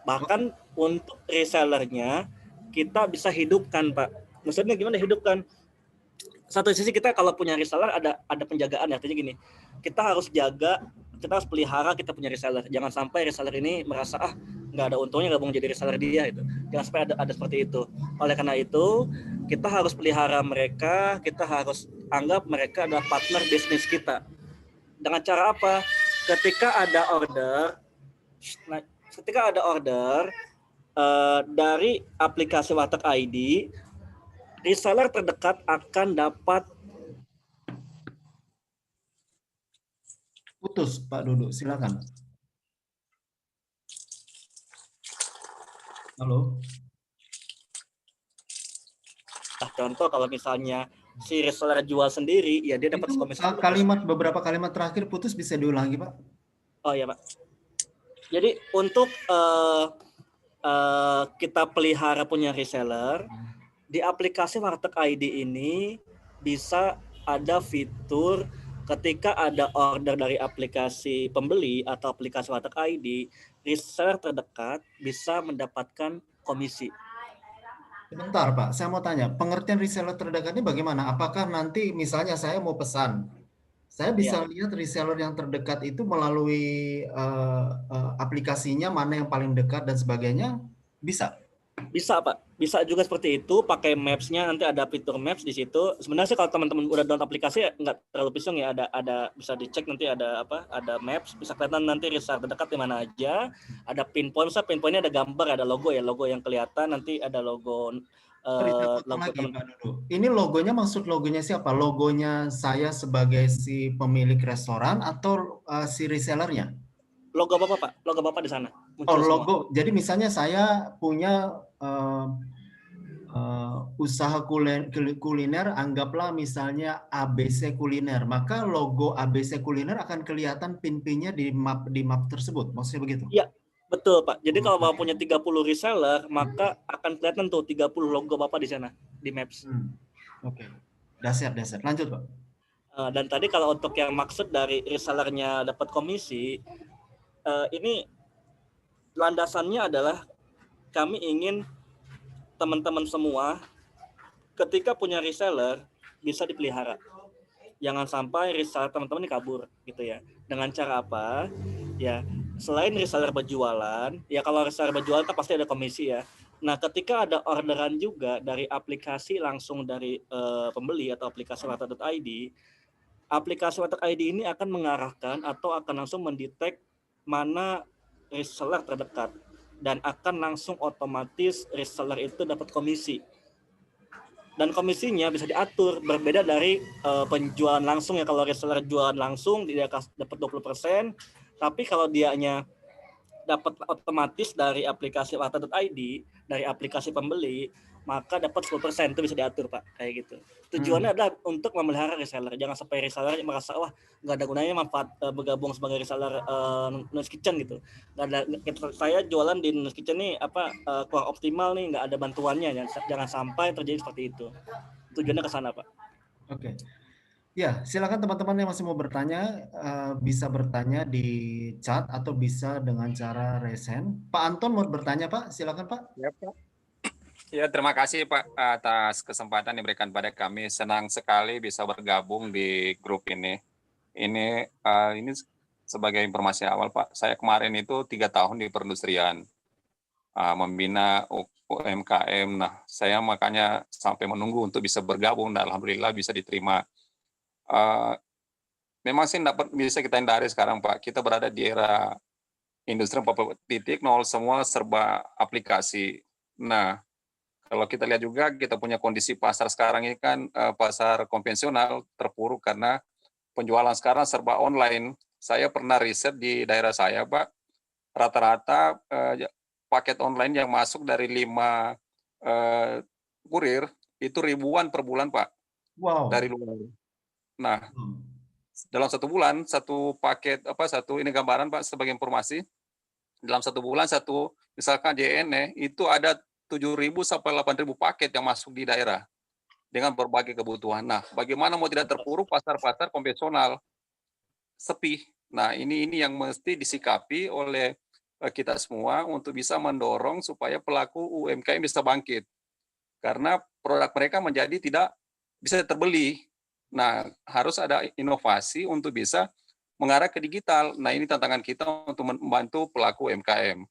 Bahkan untuk resellernya kita bisa hidupkan Pak. Maksudnya gimana hidupkan? Satu sisi kita kalau punya reseller ada penjagaan, artinya gini, kita harus jaga, kita harus pelihara kita punya reseller. Jangan sampai reseller ini merasa nggak ada untungnya gabung jadi reseller dia itu. Jangan sampai ada seperti itu. Oleh karena itu kita harus pelihara mereka, kita harus anggap mereka adalah partner bisnis kita. Dengan cara apa? Ketika ada order dari aplikasi Warteg ID, reseller terdekat akan dapat. Putus Pak Dudu, silakan. Halo. Contoh kalau misalnya si reseller jual sendiri, ya dia dapat Itu komisi. beberapa kalimat terakhir putus, bisa diulangi, Pak? Oh ya, Pak. Jadi untuk kita pelihara punya reseller, di aplikasi Warteg ID ini bisa ada fitur ketika ada order dari aplikasi pembeli atau aplikasi Warteg ID, reseller terdekat bisa mendapatkan komisi. Sebentar, Pak, saya mau tanya, pengertian reseller terdekat ini bagaimana? Apakah nanti misalnya saya mau pesan, saya bisa lihat reseller yang terdekat itu melalui aplikasinya, mana yang paling dekat dan sebagainya? Bisa? Bisa, Pak. Bisa juga seperti itu, pakai Maps-nya, nanti ada fitur Maps di situ. Sebenarnya sih kalau teman-teman udah download aplikasi ya nggak terlalu pusing ya, ada bisa dicek nanti ada Maps, bisa kelihatan nanti reseller terdekat di mana aja. Ada pinpoint, pinpoint-nya ada gambar, ada logo ya, logo yang kelihatan, nanti ada logo Pak Dudu. Ini logonya, maksud logonya siapa? Logonya saya sebagai si pemilik restoran atau si resellernya? Logo Bapak, Pak. Logo Bapak di sana. Oh, logo. Jadi misalnya saya punya usaha kuliner, anggaplah misalnya ABC Kuliner, maka logo ABC Kuliner akan kelihatan pin-pinnya di map tersebut. Maksudnya begitu? Iya, betul, Pak. Jadi kalau Bapak punya 30 reseller, maka akan kelihatan tuh 30 logo Bapak di sana di Maps. Oke. Dasar. Lanjut, Pak. Dan tadi kalau untuk yang maksud dari resellernya dapat komisi, ini landasannya adalah kami ingin teman-teman semua ketika punya reseller bisa dipelihara. Jangan sampai reseller teman-teman ini kabur gitu ya. Dengan cara apa? Ya, selain reseller berjualan, ya kalau reseller berjualan kan pasti ada komisi ya. Nah, ketika ada orderan juga dari aplikasi langsung dari pembeli atau aplikasi Warteg.id, aplikasi Warteg ID ini akan mengarahkan atau akan langsung mendetek mana reseller terdekat dan akan langsung otomatis reseller itu dapat komisi. Dan komisinya bisa diatur, berbeda dari penjualan langsung ya. Kalau reseller jualan langsung dia dapat 20%, tapi kalau dianya dapat otomatis dari aplikasi Warteg.id, dari aplikasi pembeli, maka dapat 10%, itu bisa diatur, Pak, kayak gitu. Tujuannya adalah untuk memelihara reseller, jangan sampai reseller merasa wah nggak ada gunanya manfaat bergabung sebagai reseller Nus Kitchen gitu. Nggak ada, saya jualan di Nus Kitchen nih kurang optimal nih, nggak ada bantuannya, jangan sampai terjadi seperti itu. Tujuannya ke sana, Pak. Oke. Ya, silakan teman-teman yang masih mau bertanya, bisa bertanya di chat atau bisa dengan cara raise hand. Pak Anton mau bertanya, Pak? Silakan, Pak. Ya, Pak. Ya, terima kasih Pak atas kesempatan diberikan pada kami. Senang sekali bisa bergabung di grup ini. Ini sebagai informasi awal Pak, saya kemarin itu 3 tahun di perindustrian, membina UMKM. Nah, saya makanya sampai menunggu untuk bisa bergabung dan alhamdulillah bisa diterima. Memang sih tidak bisa kita hindari sekarang Pak, kita berada di era industri 4.0, semua serba aplikasi. Nah, kalau kita lihat juga, kita punya kondisi pasar sekarang ini kan pasar konvensional terpuruk karena penjualan sekarang serba online. Saya pernah riset di daerah saya, Pak, rata-rata paket online yang masuk dari 5 kurir itu ribuan per bulan, Pak. Wow. Dari luar. Nah, dalam 1 bulan, satu paket ini gambaran, Pak, sebagai informasi. Dalam 1 bulan misalkan JNE itu ada 7.000 sampai 8.000 paket yang masuk di daerah dengan berbagai kebutuhan. Nah, bagaimana mau tidak terpuruk pasar-pasar konvensional sepi. Nah, ini yang mesti disikapi oleh kita semua untuk bisa mendorong supaya pelaku UMKM bisa bangkit. Karena produk mereka menjadi tidak bisa terbeli. Nah, harus ada inovasi untuk bisa mengarah ke digital. Nah, ini tantangan kita untuk membantu pelaku UMKM.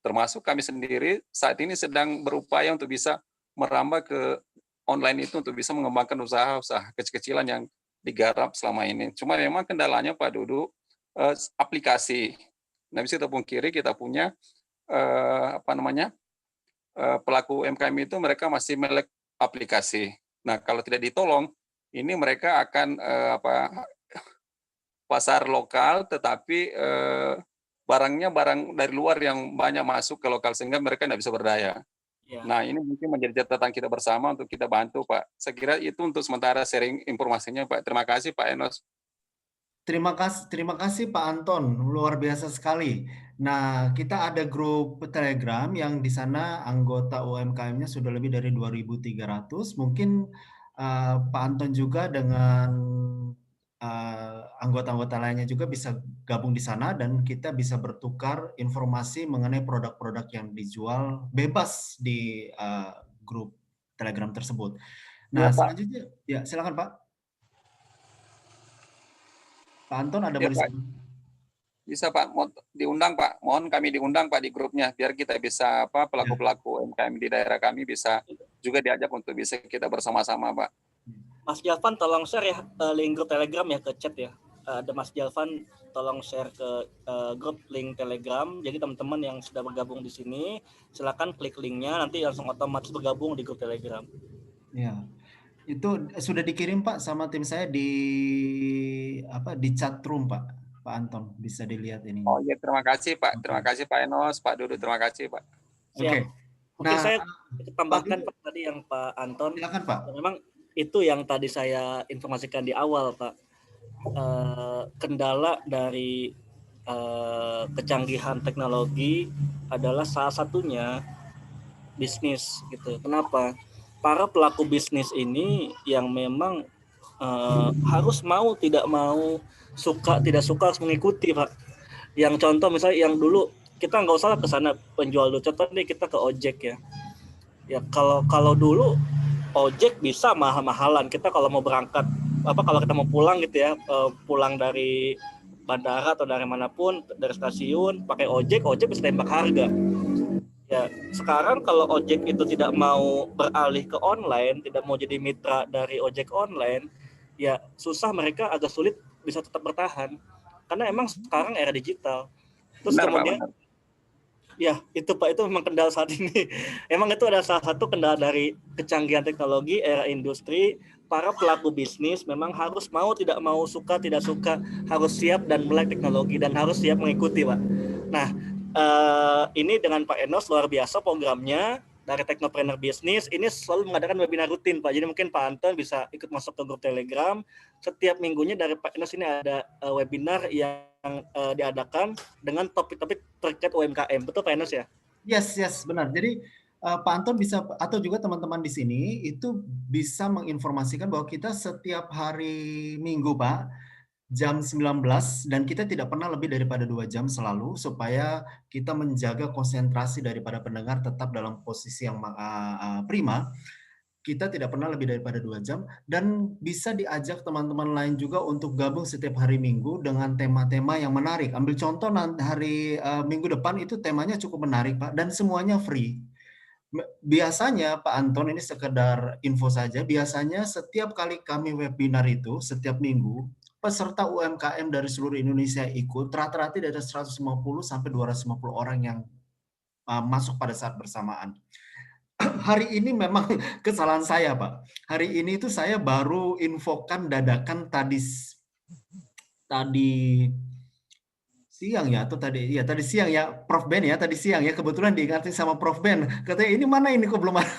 Termasuk kami sendiri saat ini sedang berupaya untuk bisa merambah ke online itu untuk bisa mengembangkan usaha-usaha kecil-kecilan yang digarap selama ini. Cuma memang kendalanya Pak Dudu, aplikasi. Nah, bisa kita pungkiri kita punya pelaku UMKM itu mereka masih melek aplikasi. Nah, kalau tidak ditolong, ini mereka akan pasar lokal tetapi barang dari luar yang banyak masuk ke lokal sehingga mereka tidak bisa berdaya. Ya. Nah, ini mungkin menjadi catatan kita bersama untuk kita bantu, Pak. Saya kira itu untuk sementara sharing informasinya, Pak. Terima kasih, Pak Enos. Terima kasih Pak Anton, luar biasa sekali. Nah, kita ada grup Telegram yang di sana anggota UMKM-nya sudah lebih dari 2.300. Mungkin Pak Anton juga dengan anggota-anggota lainnya juga bisa gabung di sana dan kita bisa bertukar informasi mengenai produk-produk yang dijual bebas di grup Telegram tersebut. Ya, Nah, Pak. selanjutnya, ya silakan Pak. Pak Anton ada Ya, mau Pak. Bisa Pak, diundang Pak. Mohon kami diundang Pak di grupnya biar kita bisa pelaku-pelaku UMKM di daerah kami bisa juga diajak untuk bisa kita bersama-sama Pak. Mas Jalvan tolong share ya link grup Telegram ya ke chat ya. Ada Mas Jalvan tolong share ke grup link Telegram. Jadi teman-teman yang sudah bergabung di sini silakan klik linknya nanti langsung otomatis bergabung di grup Telegram. Ya. Itu sudah dikirim Pak sama tim saya di chat room Pak. Pak Anton bisa dilihat ini. Oh iya, terima kasih Pak. Terima kasih Pak Enos, Pak Dudu, terima kasih Pak. Oke. Mungkin saya tambahkan Pak tadi yang Pak Anton. Silakan Pak. Memang itu yang tadi saya informasikan di awal Pak. Kendala dari kecanggihan teknologi adalah salah satunya bisnis gitu. Kenapa? Para pelaku bisnis ini yang memang harus mau tidak mau, suka tidak suka harus mengikuti Pak. Yang contoh misalnya yang dulu kita nggak usah ke sana penjual dulu. Contoh nih kita ke ojek ya. Ya kalau dulu ojek bisa mahal-mahalan. Kita kalau mau berangkat kalau kita mau pulang gitu ya, pulang dari bandara atau dari manapun, dari stasiun pakai ojek bisa tembak harga. Ya, sekarang kalau ojek itu tidak mau beralih ke online, tidak mau jadi mitra dari ojek online, ya susah, mereka agak sulit bisa tetap bertahan. Karena emang sekarang era digital. Terus benar, kemudian, Pak, ya itu Pak, itu memang kendala saat ini. Emang itu ada salah satu kendala dari kecanggihan teknologi, era industri. Para pelaku bisnis memang harus mau tidak mau, suka tidak suka, harus siap dan melek teknologi dan harus siap mengikuti Pak. Nah, ini dengan Pak Enos luar biasa programnya dari Teknopreneur Bisnis. Ini selalu mengadakan webinar rutin Pak. Jadi mungkin Pak Anton bisa ikut masuk ke grup Telegram. Setiap minggunya dari Pak Enos ini ada webinar yang diadakan dengan topik-topik terkait UMKM. Betul Pak Enos ya? Yes, benar. Jadi Pak Anton bisa atau juga teman-teman di sini itu bisa menginformasikan bahwa kita setiap hari Minggu Pak, jam 19 dan kita tidak pernah lebih daripada 2 jam selalu supaya kita menjaga konsentrasi daripada pendengar tetap dalam posisi yang prima. Kita tidak pernah lebih daripada 2 jam dan bisa diajak teman-teman lain juga untuk gabung setiap hari Minggu dengan tema-tema yang menarik. Ambil contoh hari Minggu depan itu temanya cukup menarik Pak dan semuanya free. Biasanya Pak Anton, ini sekedar info saja, biasanya setiap kali kami webinar itu setiap minggu peserta UMKM dari seluruh Indonesia ikut, rata-rata dari 150 sampai 250 orang yang masuk pada saat bersamaan. Hari ini memang kesalahan saya Pak. Hari ini itu saya baru infokan dadakan tadi siang ya, atau tadi siang ya, Prof Ben ya, tadi siang ya, kebetulan diingatin sama Prof Ben, katanya ini mana ini kok belum ada,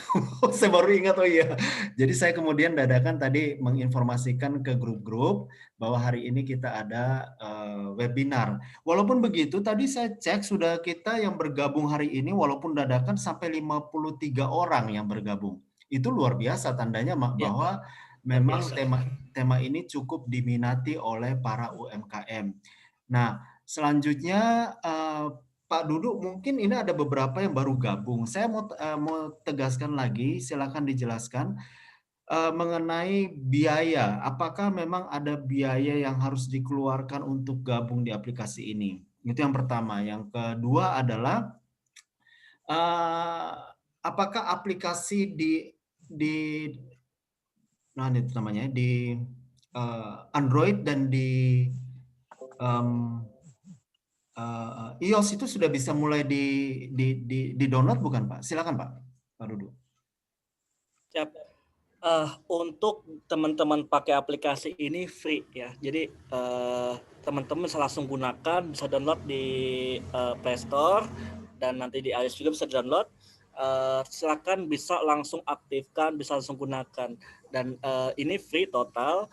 saya baru ingat, oh iya. Jadi saya kemudian dadakan tadi menginformasikan ke grup-grup bahwa hari ini kita ada webinar. Walaupun begitu, tadi saya cek sudah kita yang bergabung hari ini, walaupun dadakan sampai 53 orang yang bergabung. Itu luar biasa tandanya bahwa memang tema ini cukup diminati oleh para UMKM. Nah, selanjutnya Pak Dudu, mungkin ini ada beberapa yang baru gabung. Saya mau tegaskan lagi, silakan dijelaskan mengenai biaya. Apakah memang ada biaya yang harus dikeluarkan untuk gabung di aplikasi ini? Itu yang pertama. Yang kedua adalah apakah aplikasi di Android dan di iOS itu sudah bisa mulai di download bukan Pak? Silakan Pak Dudu. Siap. Untuk teman-teman pakai aplikasi ini free ya. Jadi teman-teman bisa langsung gunakan, bisa download di Play Store dan nanti di iOS juga bisa download. silakan bisa langsung aktifkan, bisa langsung gunakan. Dan ini free total.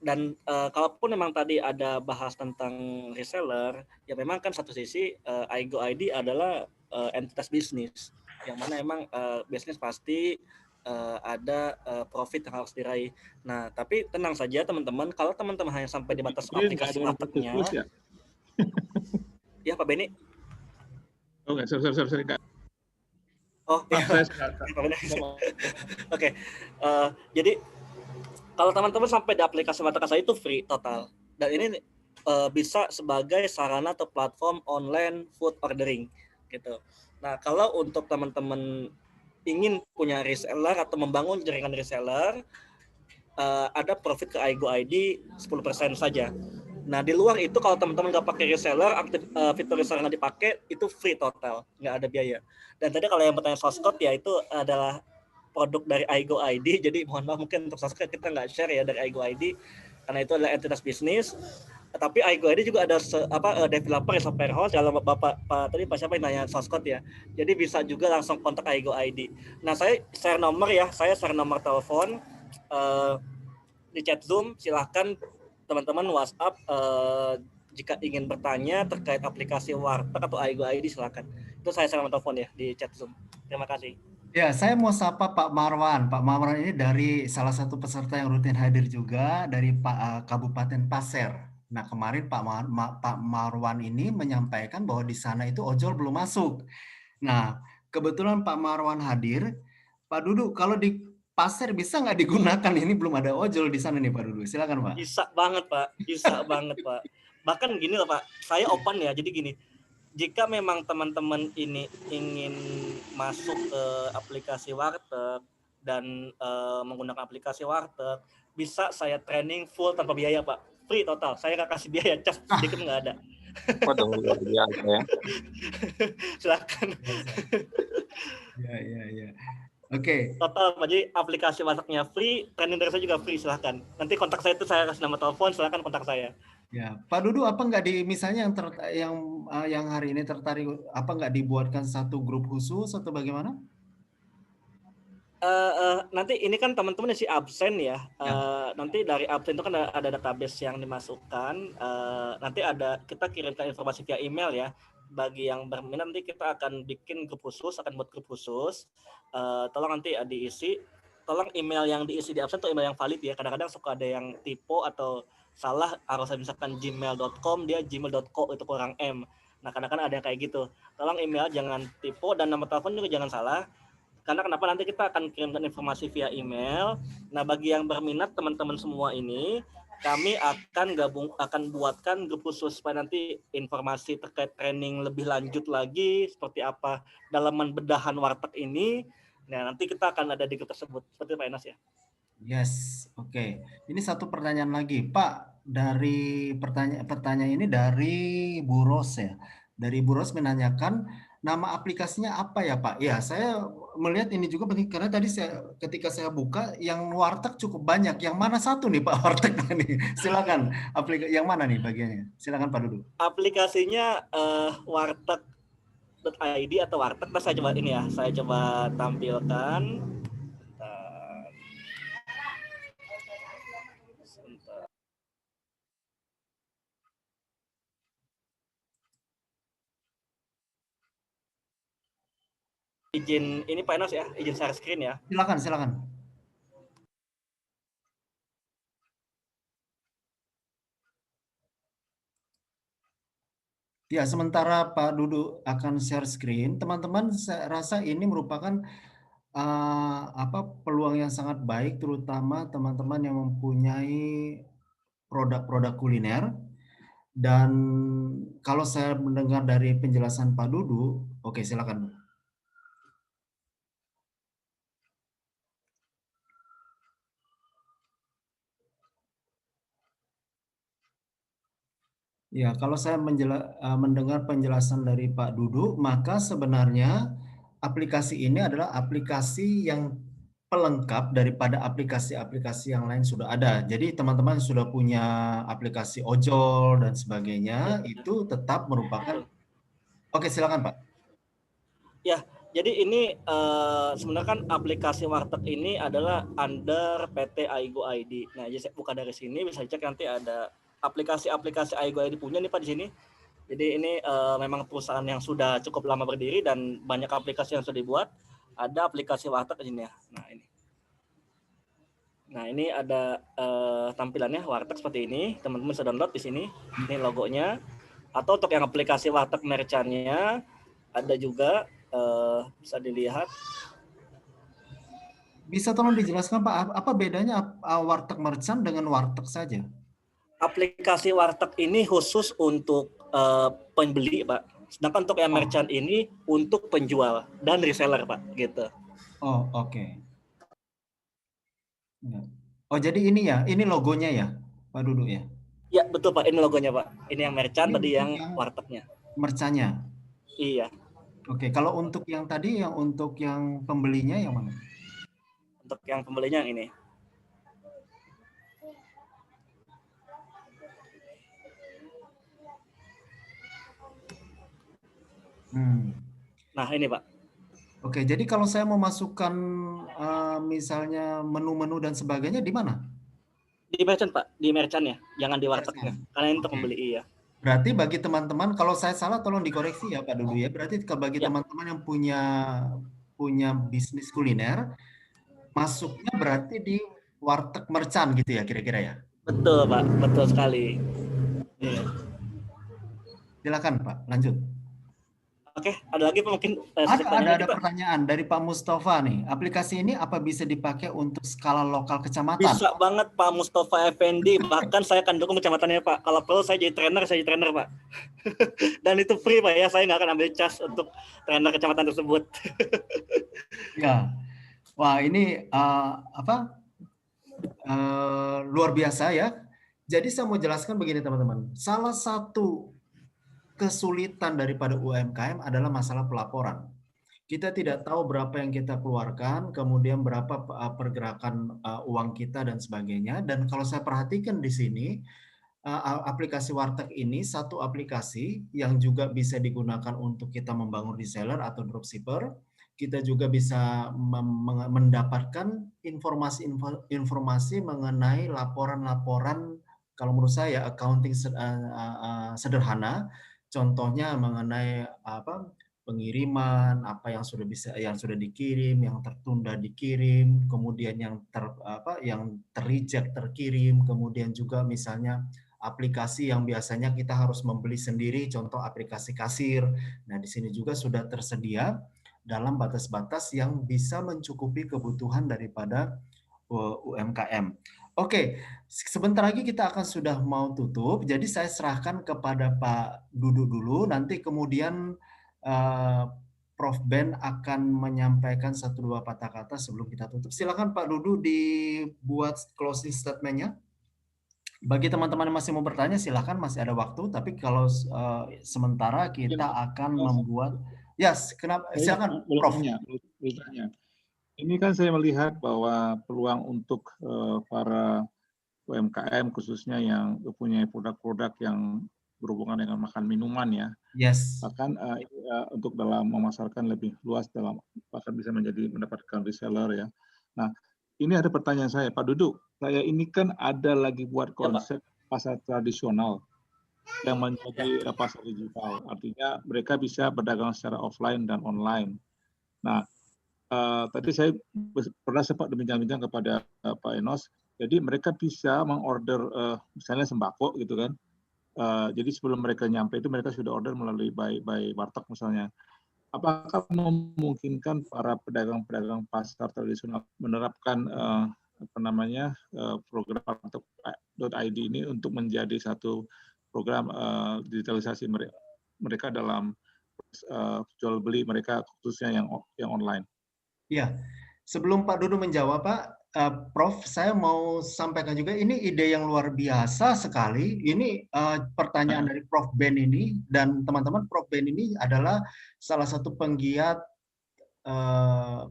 Dan kalaupun memang tadi ada bahas tentang reseller, ya memang kan satu sisi Aigo ID adalah entitas bisnis, yang mana emang bisnis pasti ada profit yang harus diraih. Nah, tapi tenang saja teman-teman, kalau teman-teman hanya sampai di batas aplikasi wartegnya, ya Pak Beni. Oh enggak, sorry. Oh, ya. Oke. Jadi kalau teman-teman sampai di aplikasi Warteg saya itu free total. Dan ini bisa sebagai sarana atau platform online food ordering gitu. Nah, kalau untuk teman-teman ingin punya reseller atau membangun jaringan reseller, ada profit ke Aigo ID 10% saja. Nah, di luar itu kalau teman-teman nggak pakai reseller, fitur reseller nggak dipakai, itu free total, nggak ada biaya. Dan tadi kalau yang bertanya source code, ya itu adalah produk dari Aigo ID, jadi mohon maaf mungkin untuk source code kita nggak share ya dari Aigo ID, karena itu adalah entitas bisnis. Tapi Aigo ID juga ada developer ya, software house. Kalau Pak tadi Pak siapa yang nanya source code ya, jadi bisa juga langsung kontak Aigo ID. Nah, saya share nomor ya, saya share nomor telepon di chat Zoom, silahkan teman-teman WhatsApp jika ingin bertanya terkait aplikasi Warteg atau Aigo ID, silakan. Itu saya share nomor telepon ya di chat Zoom. Terima kasih. Ya, saya mau sapa Pak Marwan. Pak Marwan ini dari salah satu peserta yang rutin hadir juga dari Kabupaten Pasir. Nah, kemarin Pak Marwan ini menyampaikan bahwa di sana itu ojol belum masuk. Nah, kebetulan Pak Marwan hadir. Pak Dudu, kalau di Pasir bisa nggak digunakan? Ini belum ada ojol di sana nih Pak Dudu. Silakan Pak. Bisa banget Pak, bisa banget Pak. Bahkan gini loh Pak, saya open ya. Jadi gini, jika memang teman-teman ini ingin masuk ke aplikasi Warteg dan menggunakan aplikasi Warteg, bisa saya training full tanpa biaya Pak, free total. Saya nggak kasih biaya, cas sedikit nggak ada. Waduh, luar biasa ya. Silakan. Ya. Oke. Total, jadi aplikasi Wartegnya free, training dari saya juga free, silahkan. Nanti kontak saya itu saya kasih nama telepon, silahkan kontak saya. Ya, Pak Dudu, apa nggak misalnya yang hari ini tertarik, apa nggak dibuatkan satu grup khusus atau bagaimana? Nanti ini kan teman-teman isi absen ya. Nanti dari absen itu kan ada database yang dimasukkan. Nanti kita kirimkan informasi via email ya. Bagi yang berminat nanti kita akan bikin grup khusus, akan buat grup khusus. Tolong nanti diisi. Tolong email yang diisi di absen itu email yang valid ya. Kadang-kadang suka ada yang typo atau salah, harus misalkan gmail.com, dia gmail.co itu kurang M. Nah, kadang-kadang ada yang kayak gitu. Tolong email jangan typo dan nomor telepon juga jangan salah. Karena kenapa nanti kita akan kirimkan informasi via email. Nah, bagi yang berminat teman-teman semua ini, kami akan buatkan grup khusus supaya nanti informasi terkait training lebih lanjut lagi seperti apa dalaman bedahan Warteg ini. Nah, nanti kita akan ada di grup tersebut. Seperti Pak Enas ya. Yes, oke. Ini satu pertanyaan lagi, Pak. Dari pertanyaan ini dari Bu Ros ya. Dari Bu Ros menanyakan nama aplikasinya apa ya, Pak? Ya, saya melihat ini juga penting karena tadi ketika saya buka yang Warteg cukup banyak. Yang mana satu nih Pak Wartegnya nih? Silakan. Yang mana nih bagiannya? Silakan Pak Dudu. Aplikasinya warteg.id atau Warteg. Saya coba ini ya. Saya coba tampilkan. Izin ini Pak Enos ya, izin share screen ya. Silakan. Ya, sementara Pak Dudu akan share screen, teman-teman saya rasa ini merupakan peluang yang sangat baik, terutama teman-teman yang mempunyai produk-produk kuliner. Dan kalau saya mendengar dari penjelasan Pak Dudu, oke silakan. Ya, kalau saya mendengar penjelasan dari Pak Dudu, maka sebenarnya aplikasi ini adalah aplikasi yang pelengkap daripada aplikasi-aplikasi yang lain sudah ada. Jadi teman-teman sudah punya aplikasi ojol dan sebagainya, itu tetap merupakan. Oke, silakan Pak. Ya, Jadi ini sebenarnya kan aplikasi Warteg ini adalah under PT Aigo ID. Nah, jadi saya buka dari sini bisa cek nanti ada aplikasi-aplikasi Aigo ID punya nih Pak di sini. Jadi ini memang perusahaan yang sudah cukup lama berdiri dan banyak aplikasi yang sudah dibuat. Ada aplikasi Warteg di sini ya. Nah ini ada tampilannya Warteg seperti ini. Teman-teman bisa download di sini. Ini logonya. Atau untuk yang aplikasi Warteg merchant-nya ada juga. Bisa dilihat. Bisa tolong dijelaskan Pak, apa bedanya Warteg Merchant dengan Warteg saja? Aplikasi Warteg ini khusus untuk pembeli Pak. Sedangkan untuk yang merchant ini untuk penjual dan reseller Pak, gitu. Oh oke. Oh jadi ini ya, ini logonya ya Pak Dudu ya? Ya betul Pak, ini logonya Pak. Ini yang merchant, tadi yang Wartegnya. Merchantnya? Iya. Oke, kalau untuk yang tadi, untuk yang pembelinya yang mana? Untuk yang pembelinya yang ini. Nah ini Pak. Oke, jadi kalau saya mau masukkan misalnya menu-menu dan sebagainya di mana? Di merchant Pak, di merchantnya, jangan di Wartegnya. Karena ini untuk pembeli iya. Berarti bagi teman-teman, kalau saya salah tolong dikoreksi ya Pak Dudu ya. Berarti bagi teman-teman yang punya bisnis kuliner, masuknya berarti di Warteg Merchant gitu ya kira-kira ya? Betul Pak, betul sekali. Iya. Silakan Pak, lanjut. Oke, ada lagi Pak mungkin? Ada pertanyaan dari Pak Mustafa nih. Aplikasi ini apa bisa dipakai untuk skala lokal kecamatan? Bisa banget Pak Mustafa Effendi. Bahkan saya akan dukung kecamatannya Pak. Kalau perlu saya jadi trainer Pak. Dan itu free Pak ya. Saya nggak akan ambil charge untuk trainer kecamatan tersebut. Ya, wah ini luar biasa ya. Jadi saya mau jelaskan begini teman-teman. Salah satu kesulitan daripada UMKM adalah masalah pelaporan. Kita tidak tahu berapa yang kita keluarkan, kemudian berapa pergerakan uang kita dan sebagainya. Dan kalau saya perhatikan di sini, aplikasi Warteg ini satu aplikasi yang juga bisa digunakan untuk kita membangun reseller atau dropshipper. Kita juga bisa mendapatkan informasi mengenai laporan-laporan, kalau menurut saya accounting sederhana. Contohnya mengenai pengiriman, apa yang sudah dikirim, yang tertunda dikirim, kemudian yang terreject terkirim, kemudian juga misalnya aplikasi yang biasanya kita harus membeli sendiri, contoh aplikasi kasir. Nah, di sini juga sudah tersedia dalam batas-batas yang bisa mencukupi kebutuhan daripada UMKM. Oke, sebentar lagi kita akan sudah mau tutup, jadi saya serahkan kepada Pak Dudu dulu, nanti kemudian Prof. Ben akan menyampaikan 1-2 patah kata sebelum kita tutup. Silakan Pak Dudu dibuat closing statement-nya. Bagi teman-teman yang masih mau bertanya, silakan, masih ada waktu, tapi kalau sementara kita akan membuat, kenapa? Silakan Prof. Ini kan saya melihat bahwa peluang untuk para UMKM khususnya yang punya produk-produk yang berhubungan dengan makan minuman ya. Yes. Bahkan untuk dalam memasarkan lebih luas bahkan bisa mendapatkan reseller ya. Nah, ini ada pertanyaan saya, Pak Dudu. Saya ini kan ada lagi buat konsep pasar tradisional yang menjadi pasar digital. Artinya mereka bisa berdagang secara offline dan online. Nah, tadi saya pernah sempat berbincang-bincang kepada Pak Enos, jadi mereka bisa mengorder misalnya sembako gitu kan. Jadi sebelum mereka nyampe itu mereka sudah order melalui by Warteg misalnya. Apakah memungkinkan para pedagang-pedagang pasar tradisional menerapkan program Warteg.id ini untuk menjadi satu program digitalisasi mereka dalam jual beli mereka khususnya yang online? Ya, sebelum Pak Dudu menjawab, Pak, Prof, saya mau sampaikan juga, ini ide yang luar biasa sekali. Ini pertanyaan dari Prof. Ben ini, dan teman-teman, Prof. Ben ini adalah salah satu penggiat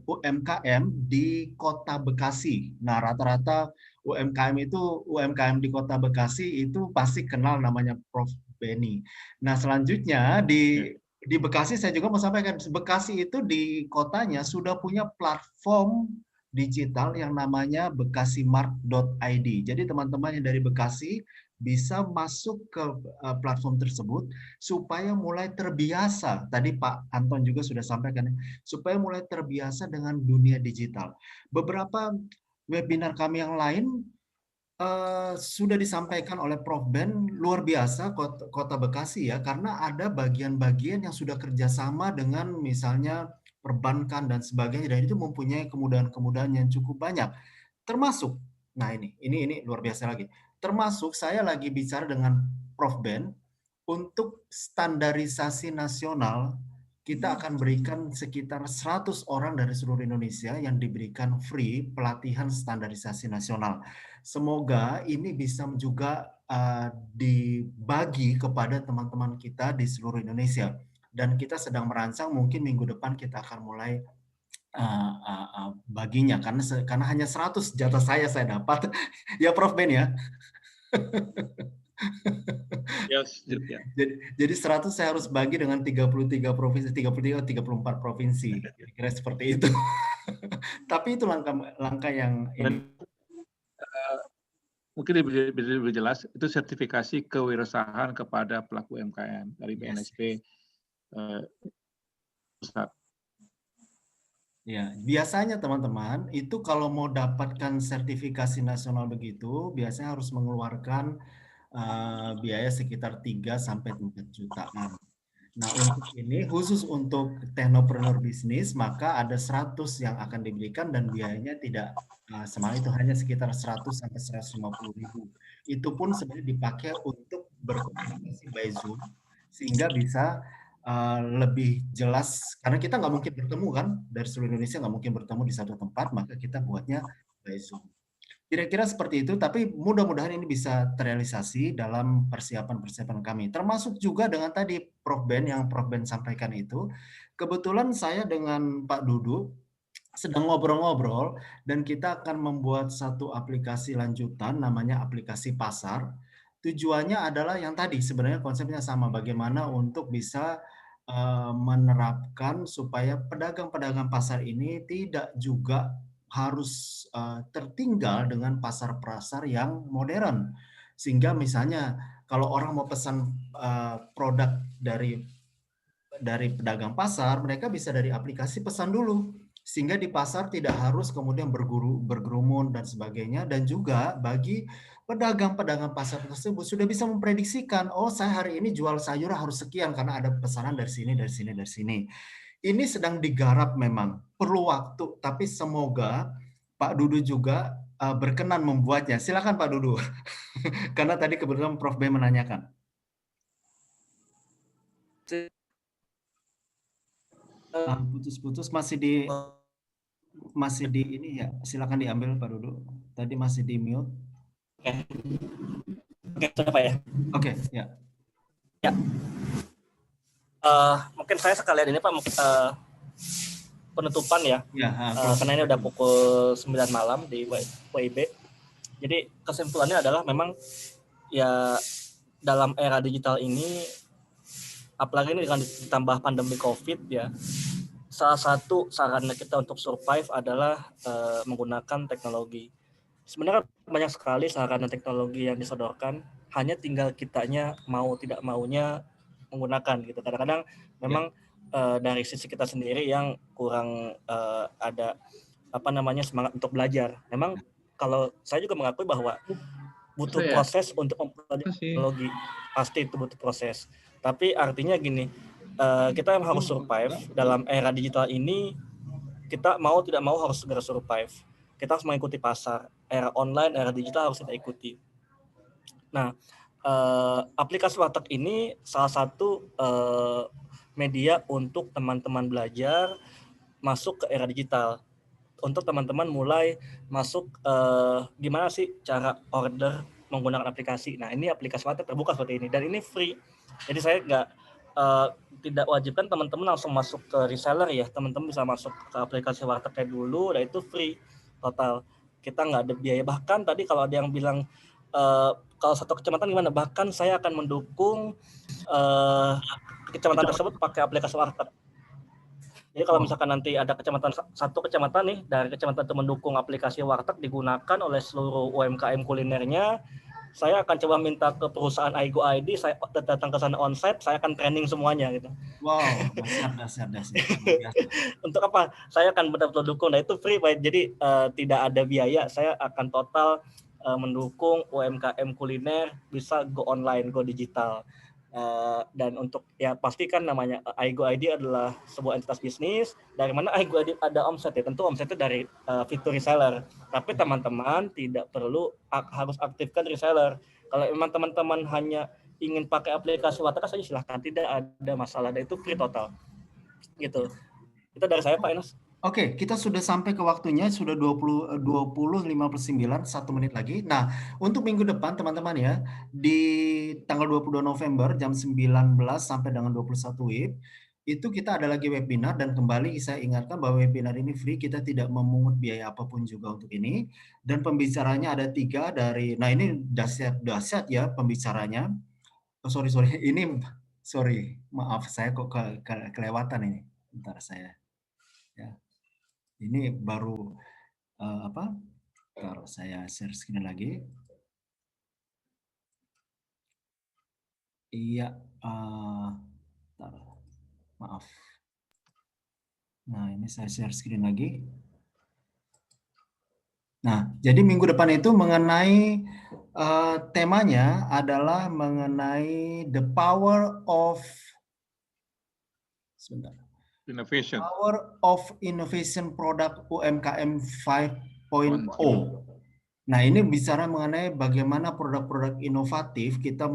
UMKM di Kota Bekasi. Nah, rata-rata UMKM di Kota Bekasi itu pasti kenal namanya Prof. Benny. Nah, selanjutnya di Di Bekasi saya juga mau sampaikan, Bekasi itu di kotanya sudah punya platform digital yang namanya bekasimart.id. Jadi teman-teman yang dari Bekasi bisa masuk ke platform tersebut supaya mulai terbiasa. Tadi Pak Anton juga sudah sampaikan, supaya mulai terbiasa dengan dunia digital. Beberapa webinar kami yang lain sudah disampaikan oleh Prof. Ben, luar biasa Kota Bekasi ya, karena ada bagian-bagian yang sudah kerjasama dengan misalnya perbankan dan sebagainya, dan itu mempunyai kemudahan-kemudahan yang cukup banyak. Termasuk, nah ini luar biasa lagi, termasuk saya lagi bicara dengan Prof. Ben, untuk standarisasi nasional, kita akan berikan sekitar 100 orang dari seluruh Indonesia yang diberikan free pelatihan standarisasi nasional. Semoga ini bisa juga dibagi kepada teman-teman kita di seluruh Indonesia. Dan kita sedang merancang, mungkin minggu depan kita akan mulai baginya, karena hanya 100 jatah saya dapat. Ya Prof. Ben ya. Yes, ya. Jadi 100 saya harus bagi dengan 33 provinsi, 33 34 provinsi. Kira-kira seperti itu. Tapi itu langkah yang ini. Mungkin lebih jelas, itu sertifikasi kewirausahaan kepada pelaku UMKM dari BNSP pusat. Ya, biasanya teman-teman itu kalau mau dapatkan sertifikasi nasional begitu, biasanya harus mengeluarkan biaya sekitar 3 sampai 4 jutaan. Nah, untuk ini khusus untuk teknopreneur bisnis, maka ada 100 yang akan diberikan dan biayanya tidak semahal itu, hanya sekitar 100 sampai 150.000. Itu pun sebenarnya dipakai untuk berkomunikasi by Zoom sehingga bisa lebih jelas, karena kita nggak mungkin bertemu kan, dari seluruh Indonesia nggak mungkin bertemu di satu tempat, maka kita buatnya by Zoom. Kira-kira seperti itu, tapi mudah-mudahan ini bisa terrealisasi dalam persiapan-persiapan kami. Termasuk juga dengan tadi Prof. Ben yang Prof. Ben sampaikan itu. Kebetulan saya dengan Pak Dudu sedang ngobrol-ngobrol dan kita akan membuat satu aplikasi lanjutan namanya aplikasi pasar. Tujuannya adalah yang tadi sebenarnya konsepnya sama, bagaimana untuk bisa menerapkan supaya pedagang-pedagang pasar ini tidak juga harus tertinggal dengan pasar-pasar yang modern. Sehingga misalnya kalau orang mau pesan produk dari pedagang pasar, mereka bisa dari aplikasi pesan dulu. Sehingga di pasar tidak harus kemudian bergerumun dan sebagainya. Dan juga bagi pedagang-pedagang pasar tersebut sudah bisa memprediksikan, oh saya hari ini jual sayur harus sekian karena ada pesanan dari sini, dari sini, dari sini. Ini sedang digarap memang, perlu waktu, tapi semoga Pak Dudu juga berkenan membuatnya. Silakan Pak Dudu, karena tadi kebetulan Prof. B menanyakan. Putus-putus masih di ini ya, silakan diambil Pak Dudu. Tadi masih di mute. Oke, Pak ya. Oke, ya. Ya. Mungkin saya sekalian ini Pak penutupan ya. Karena ini udah pukul 9 malam di WIB. Jadi kesimpulannya adalah memang ya dalam era digital ini, apalagi ini dengan ditambah pandemi COVID ya, salah satu sarana kita untuk survive adalah menggunakan teknologi. Sebenarnya banyak sekali sarana teknologi yang disodorkan, hanya tinggal kitanya mau tidak maunya menggunakan gitu. Kadang-kadang memang dari sisi kita sendiri yang kurang ada semangat untuk belajar. Memang kalau saya juga mengakui bahwa butuh proses untuk mempelajari teknologi, pasti itu butuh proses. Tapi artinya gini, kita harus survive dalam era digital ini. Kita mau tidak mau harus segera survive. Kita harus mengikuti pasar. Era online, era digital harus kita ikuti. Nah, aplikasi Warteg ini salah satu media untuk teman-teman belajar masuk ke era digital. Untuk teman-teman mulai masuk gimana sih cara order menggunakan aplikasi. Nah, ini aplikasi Warteg terbuka seperti ini dan ini free. Jadi saya tidak wajibkan teman-teman langsung masuk ke reseller ya. Teman-teman bisa masuk ke aplikasi Warteg dulu, dan itu free total. Kita nggak ada biaya. Bahkan tadi kalau ada yang bilang kalau satu kecamatan gimana? Bahkan saya akan mendukung kecamatan tersebut pakai aplikasi Warteg. Jadi kalau misalkan nanti ada satu kecamatan nih, dari kecamatan itu mendukung aplikasi Warteg digunakan oleh seluruh UMKM kulinernya, saya akan coba minta ke perusahaan Aigo ID, saya datang ke sana onsite, saya akan training semuanya gitu. Wow, dahsyat. Untuk apa? Saya akan betul-betul dukung. Nah itu free, Pak. Jadi tidak ada biaya. Saya akan total mendukung UMKM kuliner bisa go online, go digital. Dan untuk ya pastikan namanya Aigo ID adalah sebuah entitas bisnis. Dari mana Aigo ID ada omset ya? Tentu omsetnya dari fitur reseller. Tapi teman-teman tidak perlu harus aktifkan reseller. Kalau memang teman-teman hanya ingin pakai aplikasi Warteg saja silahkan, tidak ada masalah. Dan itu free total. Gitu. Itu dari saya Pak Enos. Oke, kita sudah sampai ke waktunya, sudah 20.59, 1 menit lagi. Nah, untuk minggu depan teman-teman ya, di tanggal 22 November jam 19 sampai dengan 21 WIB, itu kita ada lagi webinar, dan kembali saya ingatkan bahwa webinar ini free, kita tidak memungut biaya apapun juga untuk ini. Dan pembicaranya ada 3 dari, nah ini dahsyat ya pembicaranya. Oh, sorry, maaf saya kok kelewatan ini. Bentar saya. Ya. Ini baru Taruh saya share screen lagi. Iya, maaf. Nah, ini saya share screen lagi. Nah, jadi minggu depan itu mengenai temanya adalah mengenai the power of innovation. Power of Innovation Product UMKM 5.0. Nah, ini bicara mengenai bagaimana produk-produk inovatif kita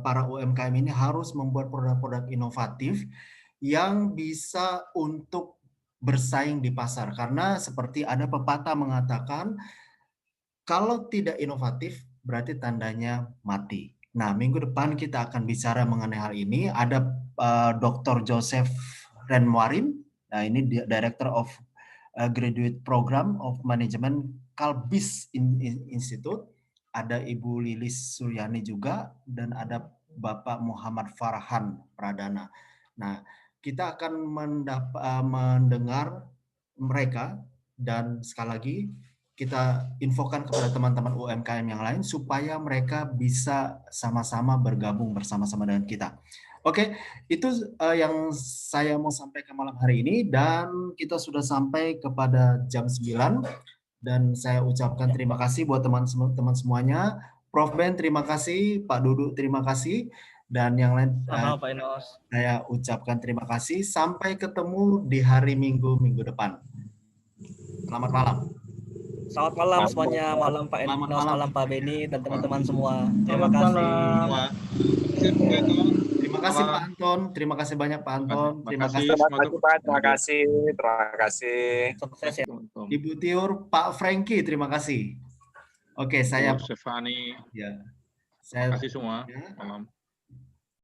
para UMKM ini harus membuat produk-produk inovatif yang bisa untuk bersaing di pasar. Karena seperti ada pepatah mengatakan kalau tidak inovatif berarti tandanya mati. Nah, minggu depan kita akan bicara mengenai hal ini. Ada Dr. Joseph Renwarin. Nah, ini Director of Graduate Program of Management Kalbis Institute. Ada Ibu Lilis Suryani juga, dan ada Bapak Muhammad Farhan Pradana. Nah, kita akan mendengar mereka, dan sekali lagi kita infokan kepada teman-teman UMKM yang lain supaya mereka bisa sama-sama bergabung bersama-sama dengan kita. Oke, itu yang saya mau sampaikan malam hari ini, dan kita sudah sampai kepada jam 9, dan saya ucapkan terima kasih buat teman-teman semuanya. Prof. Ben, terima kasih. Pak Dudu, terima kasih. Dan yang lain, Pak Enos. Saya ucapkan terima kasih. Sampai ketemu di hari Minggu depan. Selamat malam. Selamat malam semuanya, malam Pak Enos, malam Pak Beni dan teman-teman semua. Terima kasih. Terima kasih Pak Anton, terima kasih banyak Pak Anton. Terima kasih Pak, terima kasih. Sukses ya. Ibu Tiur, Pak Franky, terima kasih. Oke, saya Stefani. Ya. Terima kasih semua. Malam.